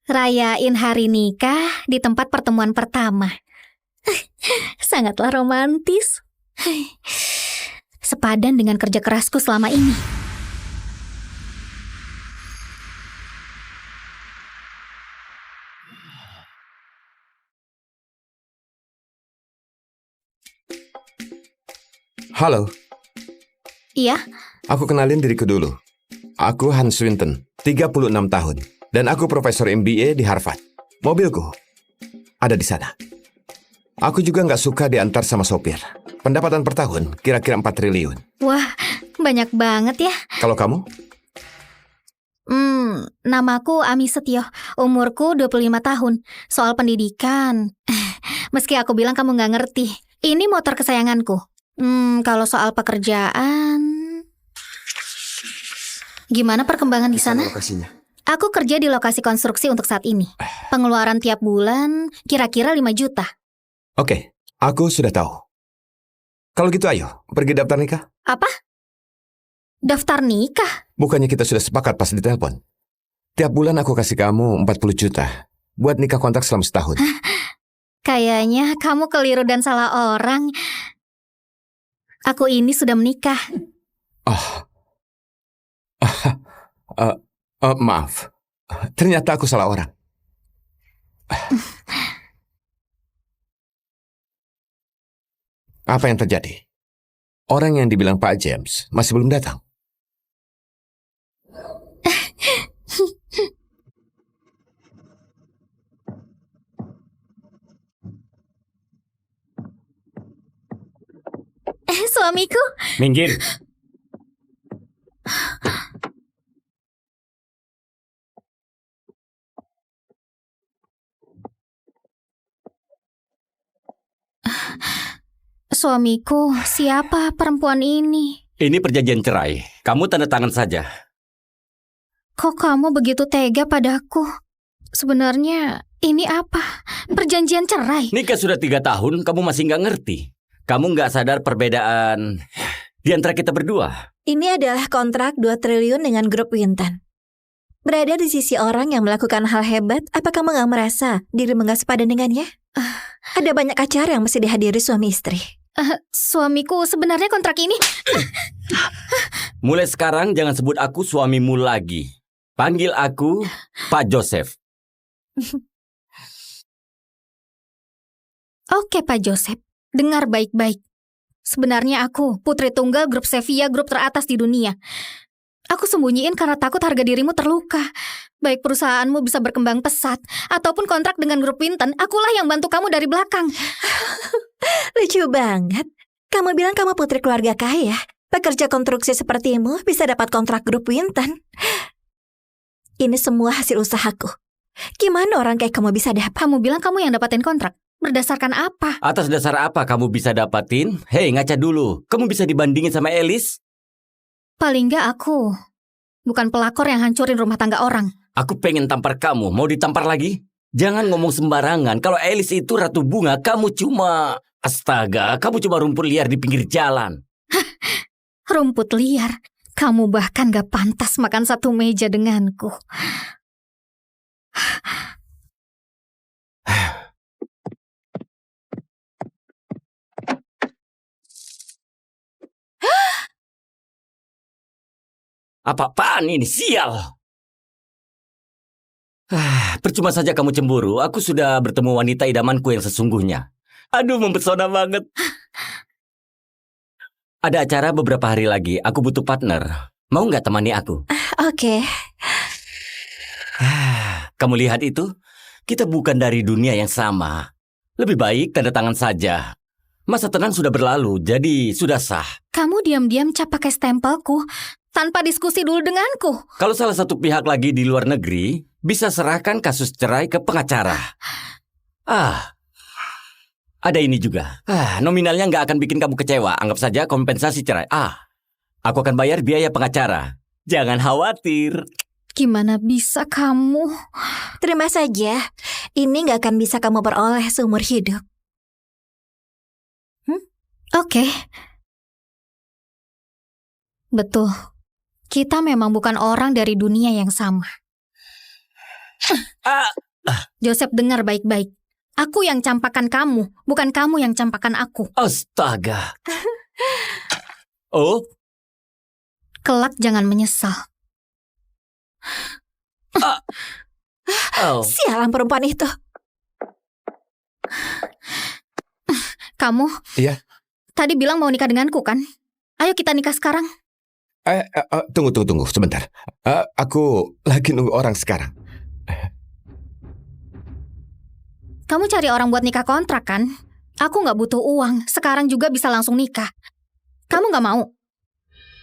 Rayain hari nikah di tempat pertemuan pertama. Sangatlah romantis. Sepadan dengan kerja kerasku selama ini. Halo, Iya, aku kenalin diriku dulu. Aku Hans Swinton, 36 tahun. Dan aku profesor MBA di Harvard. Mobilku ada di sana. Aku juga nggak suka diantar sama sopir. Pendapatan per tahun kira-kira 4 triliun. wah banyak banget ya. Kalau kamu? Namaku Ami Setio, umurku 25 tahun. Soal pendidikan, meski aku bilang kamu nggak ngerti, ini motor kesayanganku. Kalau soal pekerjaan, gimana perkembangan di sana? Lokasinya. Aku kerja di lokasi konstruksi untuk saat ini. Pengeluaran tiap bulan kira-kira 5 juta. Oke, aku sudah tahu. Kalau gitu ayo, pergi daftar nikah. Apa? Daftar nikah? Bukannya kita sudah sepakat pas ditelepon? Tiap bulan aku kasih kamu 40 juta buat nikah kontrak selama setahun. Kayaknya kamu keliru dan salah orang. Aku ini sudah menikah. Maaf. Ternyata aku salah orang. Apa yang terjadi? Orang yang dibilang Pak James masih belum datang. Suamiku, Minggir. suamiku, siapa perempuan ini? Ini perjanjian cerai. Kamu tanda tangan saja. Kok kamu begitu tega padaku? Sebenarnya ini apa? Perjanjian cerai? Nikah sudah 3 tahun, kamu masih nggak ngerti. Kamu nggak sadar perbedaan di antara kita berdua. Ini adalah kontrak 2 triliun dengan grup Winton. Berada di sisi orang yang melakukan hal hebat, apa kamu nggak merasa dirimu nggak sepadan dengannya? Ada banyak acara yang mesti dihadiri suami istri. Suamiku, sebenarnya kontrak ini... Mulai sekarang jangan sebut aku suamimu lagi. Panggil aku Pak Joseph. Oke, Pak Joseph. Dengar baik-baik. Sebenarnya aku putri tunggal grup Sevilla, grup teratas di dunia. Aku sembunyiin karena takut harga dirimu terluka. Baik perusahaanmu bisa berkembang pesat, ataupun kontrak dengan grup Winton, akulah yang bantu kamu dari belakang. Lucu banget. Kamu bilang kamu putri keluarga kaya. Pekerja konstruksi sepertimu bisa dapat kontrak grup Winton. Ini semua hasil usahaku. Gimana orang kayak kamu bisa dapat? Kamu bilang kamu yang dapatin kontrak. Berdasarkan apa? Atas dasar apa kamu bisa dapatin? Hei, ngaca dulu. Kamu bisa dibandingin sama Elis? Paling nggak aku bukan pelakor yang hancurin rumah tangga orang. Aku pengen tampar kamu. Mau ditampar lagi? Jangan ngomong sembarangan. Kalau Elis itu ratu bunga, kamu cuma... Astaga, kamu cuma rumput liar di pinggir jalan. Rumput liar. Kamu bahkan gak pantas makan satu meja denganku. Apa-apaan ini, sial! Percuma saja kamu cemburu, aku sudah bertemu wanita idamanku yang sesungguhnya. Aduh, mempesona banget. Ada acara beberapa hari lagi, aku butuh partner. Mau nggak temani aku? Oke. Kamu lihat itu? Kita bukan dari dunia yang sama. Lebih baik tanda tangan saja. Masa tenang sudah berlalu, jadi sudah sah. Kamu diam-diam cap pakai stempelku tanpa diskusi dulu denganku. Kalau salah satu pihak lagi di luar negeri, bisa serahkan kasus cerai ke pengacara. Ada ini juga. Nominalnya nggak akan bikin kamu kecewa. Anggap saja kompensasi cerai. Aku akan bayar biaya pengacara. Jangan khawatir. Gimana bisa kamu? Terima saja. Ini gak akan bisa kamu peroleh seumur hidup. Oke. Betul. Kita memang bukan orang dari dunia yang sama. Joseph, dengar baik-baik. Aku yang campakan kamu, bukan kamu yang campakan aku. Astaga. Oh, Kelak jangan menyesal. Sialan perempuan itu. Kamu? Iya. Tadi bilang mau nikah denganku kan? Ayo kita nikah sekarang. Tunggu sebentar. Aku lagi nunggu orang sekarang. Kamu cari orang buat nikah kontrak kan? Aku gak butuh uang. Sekarang juga bisa langsung nikah. Kamu gak mau?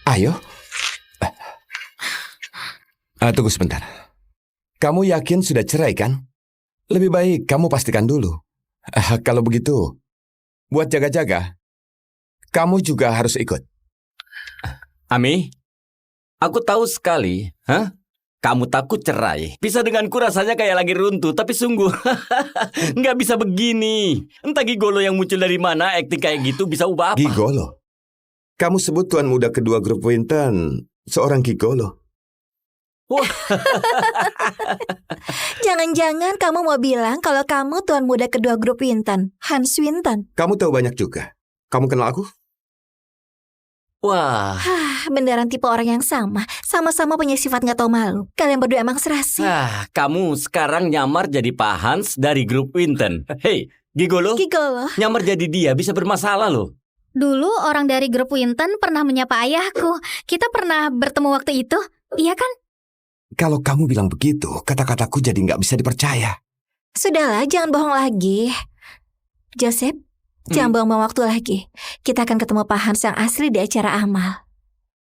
Ayo. Tunggu sebentar. Kamu yakin sudah cerai kan? Lebih baik kamu pastikan dulu. Kalau begitu, buat jaga-jaga, kamu juga harus ikut. Ami, aku tahu sekali, kamu takut cerai. Pisah denganku rasanya kayak lagi runtuh, tapi sungguh, nggak bisa begini. Entah gigolo yang muncul dari mana, acting kayak gitu bisa ubah apa. Gigolo? Kamu sebut tuan muda kedua grup Winton seorang gigolo. Jangan-jangan kamu mau bilang kalau kamu tuan muda kedua grup Winton, Hans Winton. Kamu tahu banyak juga. Kamu kenal aku? Wah, Beneran tipe orang yang sama. Sama-sama punya sifat gak tahu malu. Kalian berdua emang serasi. kamu sekarang nyamar jadi Pak Hans dari grup Winton. Hei, gigolo, Gigolo. nyamar jadi dia bisa bermasalah loh. Dulu orang dari grup Winton pernah menyapa ayahku. Kita pernah bertemu waktu itu. Iya kan? Kalau kamu bilang begitu, kata-kataku jadi nggak bisa dipercaya. Sudahlah, jangan bohong lagi. Joseph, jangan buang-buang waktu lagi. Kita akan ketemu Pak Hans yang asli di acara amal.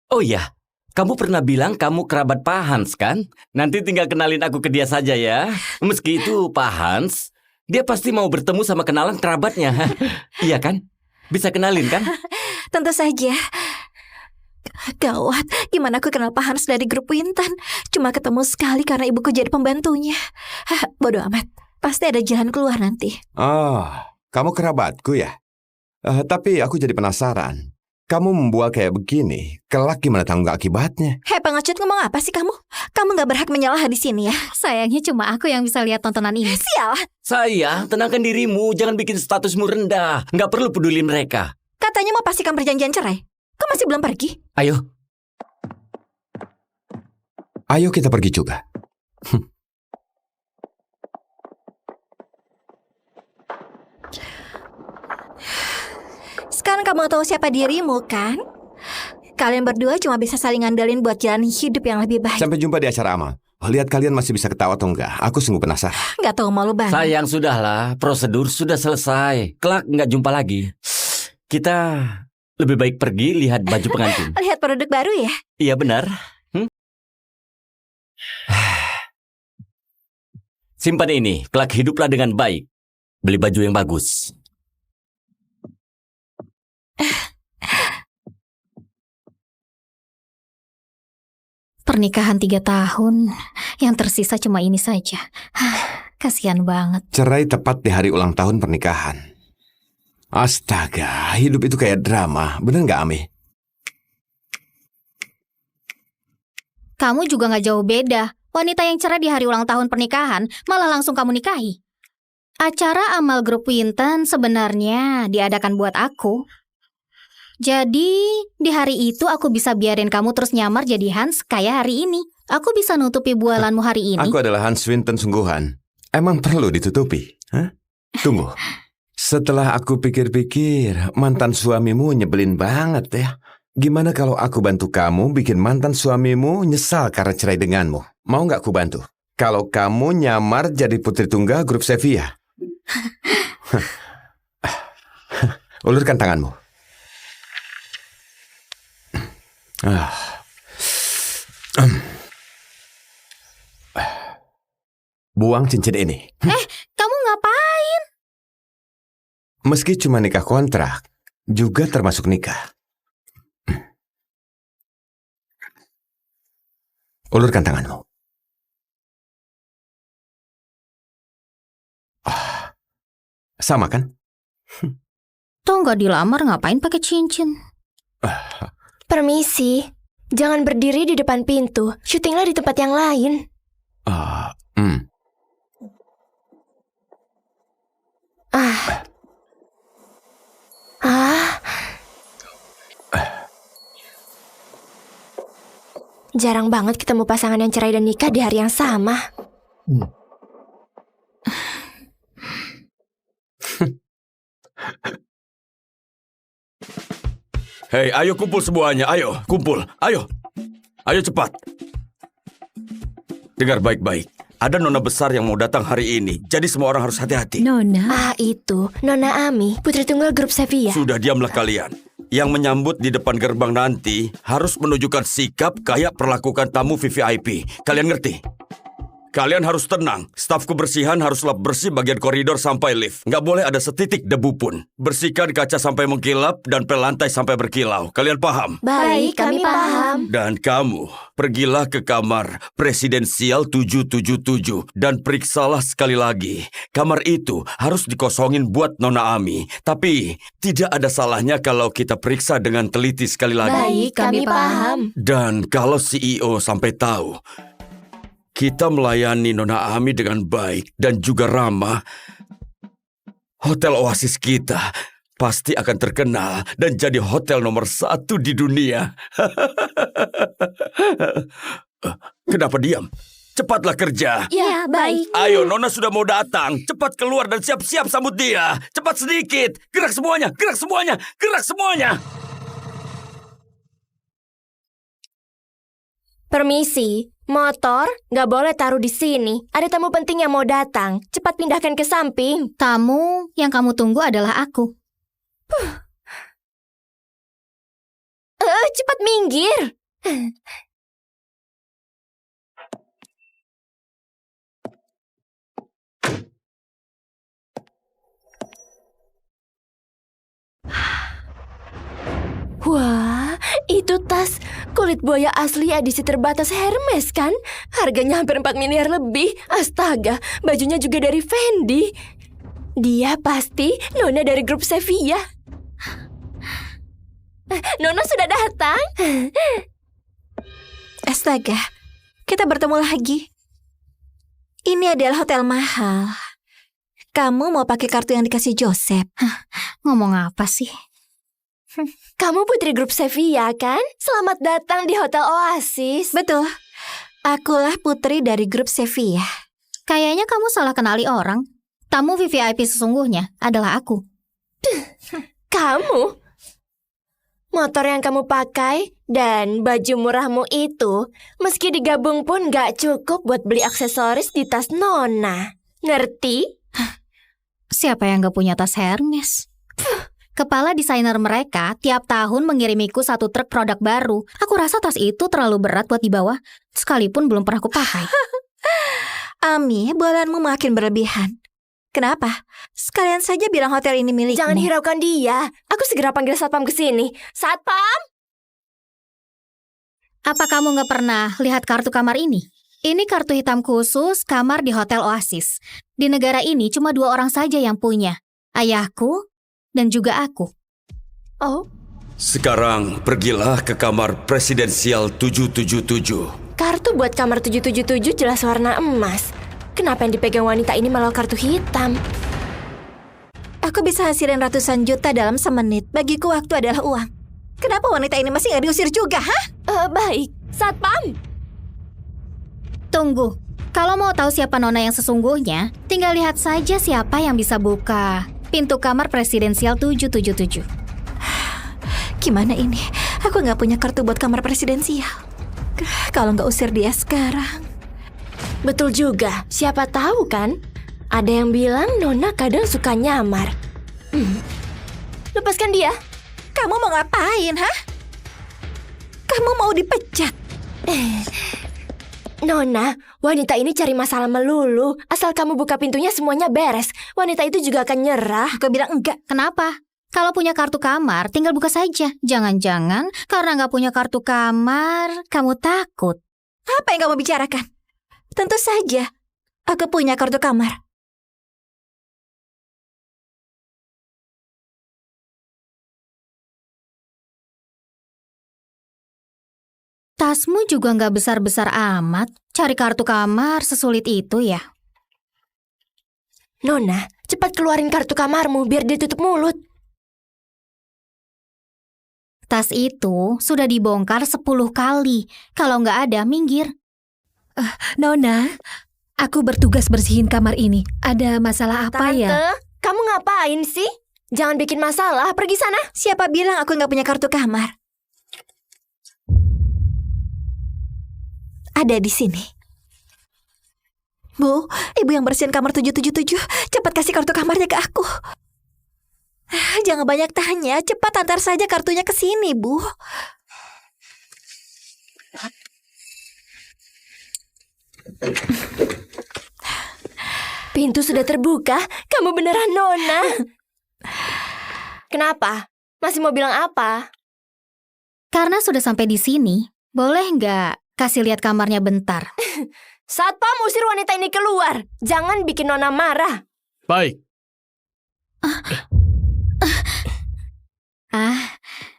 Oh iya, kamu pernah bilang kamu kerabat Pak Hans kan? Nanti tinggal kenalin aku ke dia saja ya. Meski itu Pak Hans, dia pasti mau bertemu sama kenalan kerabatnya. Iya kan? Bisa kenalin kan? Tentu saja. Gawat, gimana aku kenal Pak Hans dari grup Winton? Cuma ketemu sekali karena ibuku jadi pembantunya. Bodoh amat, pasti ada jalan keluar nanti. Kamu kerabatku ya? Tapi aku jadi penasaran. Kamu membual kayak begini, kelak gimana tanggung akibatnya? Hei pengecut, ngomong apa sih kamu? Kamu gak berhak menyalah di sini ya. Sayangnya cuma aku yang bisa lihat tontonan ini. Sial, Sayang, tenangkan dirimu, jangan bikin statusmu rendah. Nggak perlu peduli mereka. katanya mau pastikan perjanjian cerai. Kok masih belum pergi? Ayo kita pergi juga. Sekarang kamu tahu siapa dirimu kan? Kalian berdua cuma bisa saling ngandelin buat jalan hidup yang lebih baik. Sampai jumpa di acara amal. Lihat kalian masih bisa ketawa atau enggak. Aku sungguh penasaran. Gak tahu malu banget. Sayang, sudahlah. Prosedur sudah selesai. Kelak nggak jumpa lagi. Kita lebih baik pergi lihat baju pengantin. Lihat produk baru ya? Iya benar. Simpan ini. Kelak hiduplah dengan baik. Beli baju yang bagus. Pernikahan 3 tahun, yang tersisa cuma ini saja. Kasihan banget. Cerai tepat di hari ulang tahun pernikahan. Astaga, hidup itu kayak drama. Bener nggak, Ami? Kamu juga gak jauh beda. Wanita yang cerai di hari ulang tahun pernikahan malah langsung kamu nikahi. Acara amal grup Winton sebenarnya diadakan buat aku. Jadi, di hari itu aku bisa biarin kamu terus nyamar jadi Hans kayak hari ini. Aku bisa nutupi bualanmu hari ini. Aku adalah Hans Swinton sungguhan. Emang perlu ditutupi? Hah? Tunggu. Setelah aku pikir-pikir, mantan suamimu nyebelin banget ya. Gimana kalau aku bantu kamu bikin mantan suamimu nyesal karena cerai denganmu? Mau nggak aku bantu? Kalau kamu nyamar jadi putri tunggal grup Sevilla. Ulurkan tanganmu. Buang cincin ini. Kamu ngapain? Meski cuma nikah kontrak, juga termasuk nikah. Ulurkan tanganmu. Sama kan? Toh nggak dilamar ngapain pakai cincin? Permisi, jangan berdiri di depan pintu. Syutinglah di tempat yang lain. Jarang banget ketemu pasangan yang cerai dan nikah di hari yang sama. Hei, ayo kumpul semuanya. Ayo, kumpul. Ayo. Ayo cepat. Dengar baik-baik. Ada nona besar yang mau datang hari ini. Jadi semua orang harus hati-hati. Nona, Itu Nona Ami, putri tunggal grup Sevilla. Sudah diamlah kalian. Yang menyambut di depan gerbang nanti harus menunjukkan sikap kayak perlakukan tamu VVIP. Kalian ngerti? Kalian harus tenang. Staf kebersihan harus lap bersih bagian koridor sampai lift. Nggak boleh ada setitik debu pun. Bersihkan kaca sampai mengkilap dan pel lantai sampai berkilau. Kalian paham? Baik, kami paham. Dan kamu, pergilah ke kamar presidensial 777 dan periksalah sekali lagi. Kamar itu harus dikosongin buat Nona Ami. Tapi, tidak ada salahnya kalau kita periksa dengan teliti sekali lagi. Baik, kami paham. Dan kalau CEO sampai tahu, kita melayani Nona Ami dengan baik dan juga ramah, Hotel Oasis kita pasti akan terkenal dan jadi hotel nomor 1 di dunia. Kenapa diam? Cepatlah kerja. Ya, baik. Ayo, Nona sudah mau datang. Cepat keluar dan siap-siap sambut dia. Cepat sedikit. Gerak semuanya, gerak semuanya, gerak semuanya. Permisi, motor nggak boleh taruh di sini. Ada tamu penting yang mau datang. Cepat pindahkan ke samping. Tamu yang kamu tunggu adalah aku. Cepat minggir. Wah, itu tas kulit buaya asli edisi terbatas Hermes kan? Harganya hampir 4 miliar lebih. Astaga, bajunya juga dari Fendi. Dia pasti Nona dari grup Sevilla. Nona sudah datang. Astaga, kita bertemu lagi. Ini adalah hotel mahal. Kamu mau pakai kartu yang dikasih Joseph? Ngomong apa sih? Kamu putri grup Sevilla kan? Selamat datang di Hotel Oasis. Betul. Akulah putri dari grup Sevilla. Kayaknya kamu salah kenali orang. Tamu VVIP sesungguhnya adalah aku. Kamu? Motor yang kamu pakai dan baju murahmu itu, meski digabung pun gak cukup buat beli aksesoris di tas Nona. Ngerti? Siapa yang gak punya tas Hermes? Kepala desainer mereka tiap tahun mengirimiku 1 truk produk baru. Aku rasa tas itu terlalu berat buat dibawa, sekalipun belum pernah kupakai. Ami, bualanmu makin berlebihan. Kenapa? Sekalian saja bilang hotel ini milikmu. Jangan hiraukan dia. Aku segera panggil satpam ke sini. Satpam! Apa kamu gak pernah lihat kartu kamar ini? Ini kartu hitam khusus kamar di Hotel Oasis. Di negara ini cuma 2 orang saja yang punya. Ayahku dan juga aku. Oh, Sekarang pergilah ke kamar presidensial 777. kartu buat kamar 777 jelas warna emas. Kenapa yang dipegang wanita ini malah kartu hitam? Aku bisa hasilin ratusan juta dalam semenit. Bagiku waktu adalah uang. Kenapa wanita ini masih nggak diusir juga, hah? Baik, Satpam. Tunggu, kalau mau tahu siapa Nona yang sesungguhnya, tinggal lihat saja siapa yang bisa buka pintu kamar presidensial 777. Gimana ini? Aku nggak punya kartu buat kamar presidensial. Kalau nggak usir dia sekarang. Betul juga, siapa tahu kan? Ada yang bilang Nona kadang suka nyamar. Lepaskan dia. Kamu mau ngapain, hah? Kamu mau dipecat? Nona, wanita ini cari masalah melulu. Asal kamu buka pintunya semuanya beres. Wanita itu juga akan nyerah. Aku bilang enggak. Kenapa? Kalau punya kartu kamar, tinggal buka saja. Jangan-jangan karena nggak punya kartu kamar, kamu takut. Apa yang kamu bicarakan? Tentu saja. Aku punya kartu kamar. Tasmu juga nggak besar-besar amat. Cari kartu kamar sesulit itu ya? Nona, cepat keluarin kartu kamarmu biar dia tutup mulut. Tas itu sudah dibongkar 10 kali. Kalau nggak ada, minggir. Nona, aku bertugas bersihin kamar ini. Ada masalah apa Tante, ya? kamu ngapain sih? Jangan bikin masalah, pergi sana. Siapa bilang aku nggak punya kartu kamar? Ada di sini. Bu, ibu yang bersihin kamar 777, cepat kasih kartu kamarnya ke aku. Jangan banyak tanya, cepat antar saja kartunya ke sini, Bu. Pintu sudah terbuka, kamu beneran Nona. Kenapa? Masih mau bilang apa? Karena sudah sampai di sini, boleh nggak kasih lihat kamarnya bentar? Satpam, usir wanita ini keluar. Jangan bikin Nona marah. Baik.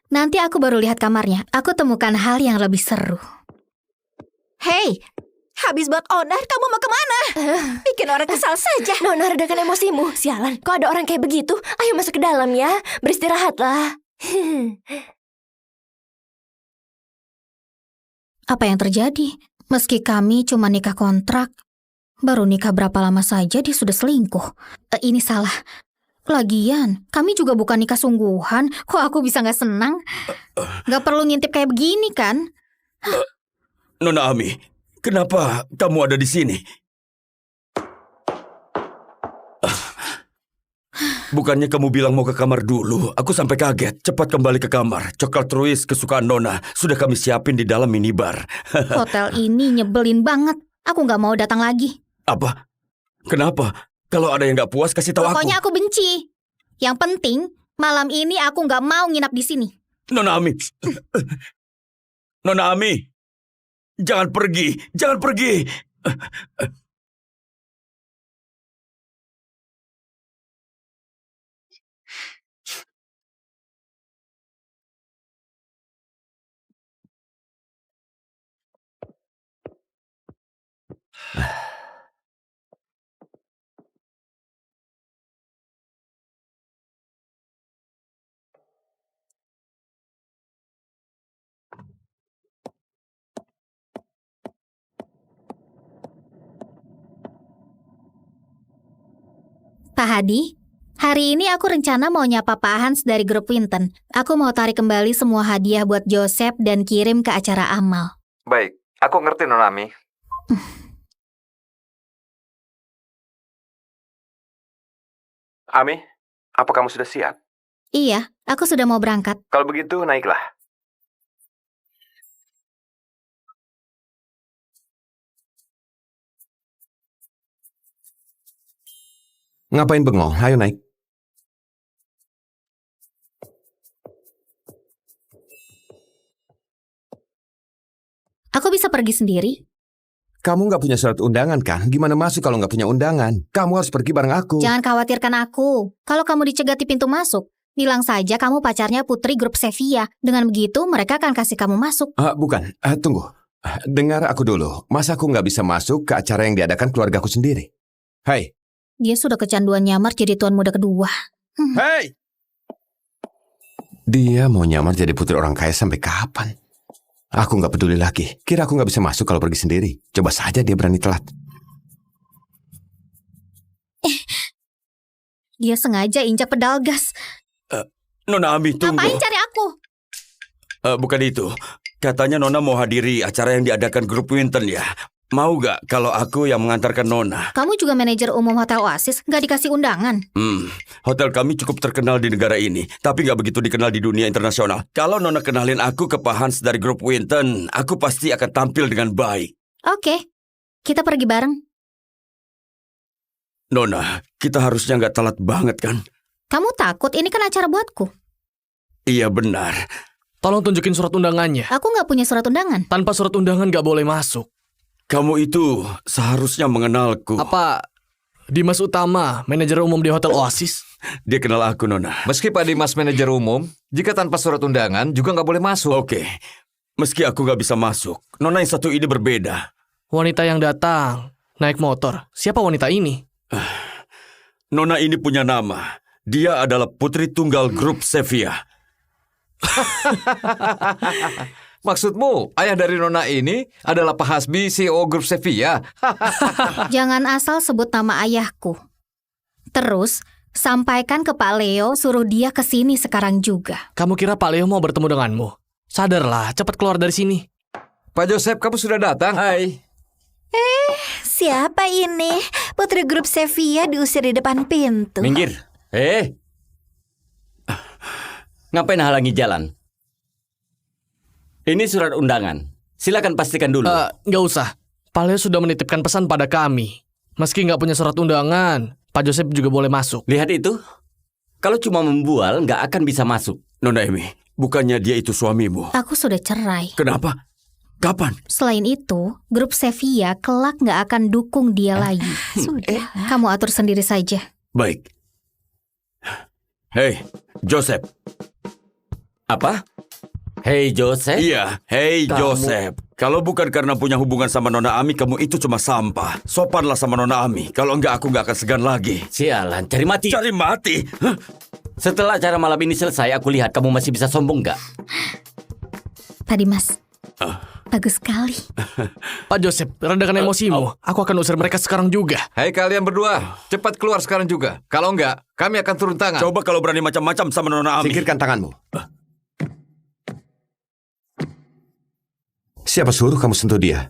Nanti aku baru lihat kamarnya. Aku temukan hal yang lebih seru. Hei, habis buat onar, kamu mau kemana? Bikin orang kesal saja. Nona, redakan emosimu. Sialan, kok ada orang kayak begitu? Ayo masuk ke dalam ya. Beristirahatlah. Apa yang terjadi? Meski kami cuma nikah kontrak, baru nikah berapa lama saja dia sudah selingkuh. Ini salah. Lagian, kami juga bukan nikah sungguhan. Kok aku bisa nggak senang? Nggak perlu ngintip kayak begini kan? Nona Ami, kenapa kamu ada di sini? Bukannya kamu bilang mau ke kamar dulu? Aku sampai kaget. Cepat kembali ke kamar. Coklat Ruiz kesukaan Nona sudah kami siapin di dalam minibar. Hotel ini nyebelin banget. Aku nggak mau datang lagi. Apa? Kenapa? Kalau ada yang nggak puas, kasih tahu aku. Pokoknya aku benci. Yang penting, malam ini aku nggak mau nginap di sini. Nona Ami. Nona Ami. Jangan pergi. Jangan pergi. Pak Hadi, hari ini aku rencana mau nyapa Pak Hans dari grup Winton. Aku mau tarik kembali semua hadiah buat Joseph dan kirim ke acara amal. Baik, aku ngerti Nona Ami. Ami, apa kamu sudah siap? Iya, aku sudah mau berangkat. Kalau begitu, naiklah. Ngapain bengong? Ayo naik. Aku bisa pergi sendiri. Kamu nggak punya surat undangan kan? Gimana masuk kalau nggak punya undangan? Kamu harus pergi bareng aku. Jangan khawatirkan aku. Kalau kamu dicegat di pintu masuk, Bilang saja kamu pacarnya putri grup Sevilla. Dengan begitu mereka akan kasih kamu masuk. Bukan, tunggu. Dengar aku dulu. Masa aku nggak bisa masuk ke acara yang diadakan keluargaku sendiri? Hai, Dia sudah kecanduan nyamar jadi tuan muda kedua. Hei! Dia mau nyamar jadi putri orang kaya sampai kapan? Aku nggak peduli lagi. Kira aku nggak bisa masuk kalau pergi sendiri. Coba saja dia berani telat. Dia sengaja injak pedal gas. Nona Ami, tunggu. Ngapain cari aku? Bukan itu. Katanya Nona mau hadiri acara yang diadakan grup Winton ya. Mau gak kalau aku yang mengantarkan Nona? Kamu juga manajer umum Hotel Oasis, nggak dikasih undangan. Hotel kami cukup terkenal di negara ini, tapi gak begitu dikenal di dunia internasional. Kalau Nona kenalin aku ke Pak Hans dari grup Winton, aku pasti akan tampil dengan baik. Oke, kita pergi bareng. Nona, kita harusnya gak telat banget kan? Kamu takut ini kan acara buatku. Iya benar. Tolong tunjukin surat undangannya. Aku nggak punya surat undangan. Tanpa surat undangan gak boleh masuk. Kamu itu seharusnya mengenalku. Apa Dimas Utama, manajer umum di Hotel Oasis? Dia kenal aku, Nona. Meski Pak Dimas manajer umum, jika tanpa surat undangan juga nggak boleh masuk. Oke, meski aku gak bisa masuk, Nona yang satu ini berbeda. Wanita yang datang naik motor. Siapa wanita ini? Nona ini punya nama. Dia adalah putri tunggal grup Sevilla. Maksudmu, ayah dari Nona ini adalah Pak Hasbi, CEO grup Sevilla? Jangan asal sebut nama ayahku. Terus, sampaikan ke Pak Leo suruh dia ke sini sekarang juga. Kamu kira Pak Leo mau bertemu denganmu? Sadarlah, cepat keluar dari sini. Pak Joseph, kamu sudah datang? Hai. Siapa ini? Putri grup Sevilla diusir di depan pintu. Minggir. Ngapain halangi jalan? Ini surat undangan. Silakan pastikan dulu. Nggak usah. Pak Leo sudah menitipkan pesan pada kami. Meski nggak punya surat undangan, Pak Joseph juga boleh masuk. Lihat itu. Kalau cuma membual, nggak akan bisa masuk. Nona Emi, bukannya dia itu suamimu? Aku sudah cerai. Kenapa? Kapan? Selain itu, grup Sevilla kelak nggak akan dukung dia lagi. Sudah. Kamu atur sendiri saja. Baik. Hei, Joseph. Apa? Hei Joseph. Iya, hei Kamu- Joseph. Kalau bukan karena punya hubungan sama Nona Ami, kamu itu cuma sampah. Sopanlah sama Nona Ami. Kalau enggak, aku nggak akan segan lagi. Sialan, cari mati. Cari mati? Hah? Setelah acara malam ini selesai, aku lihat kamu masih bisa sombong nggak? Pak Dimas, bagus sekali. Pak Joseph, redakan emosimu. Aku akan usir mereka sekarang juga. Hai kalian berdua, cepat keluar sekarang juga. Kalau enggak, kami akan turun tangan. Coba kalau berani macam-macam sama Nona Ami. Singkirkan tanganmu. Siapa suruh kamu sentuh dia?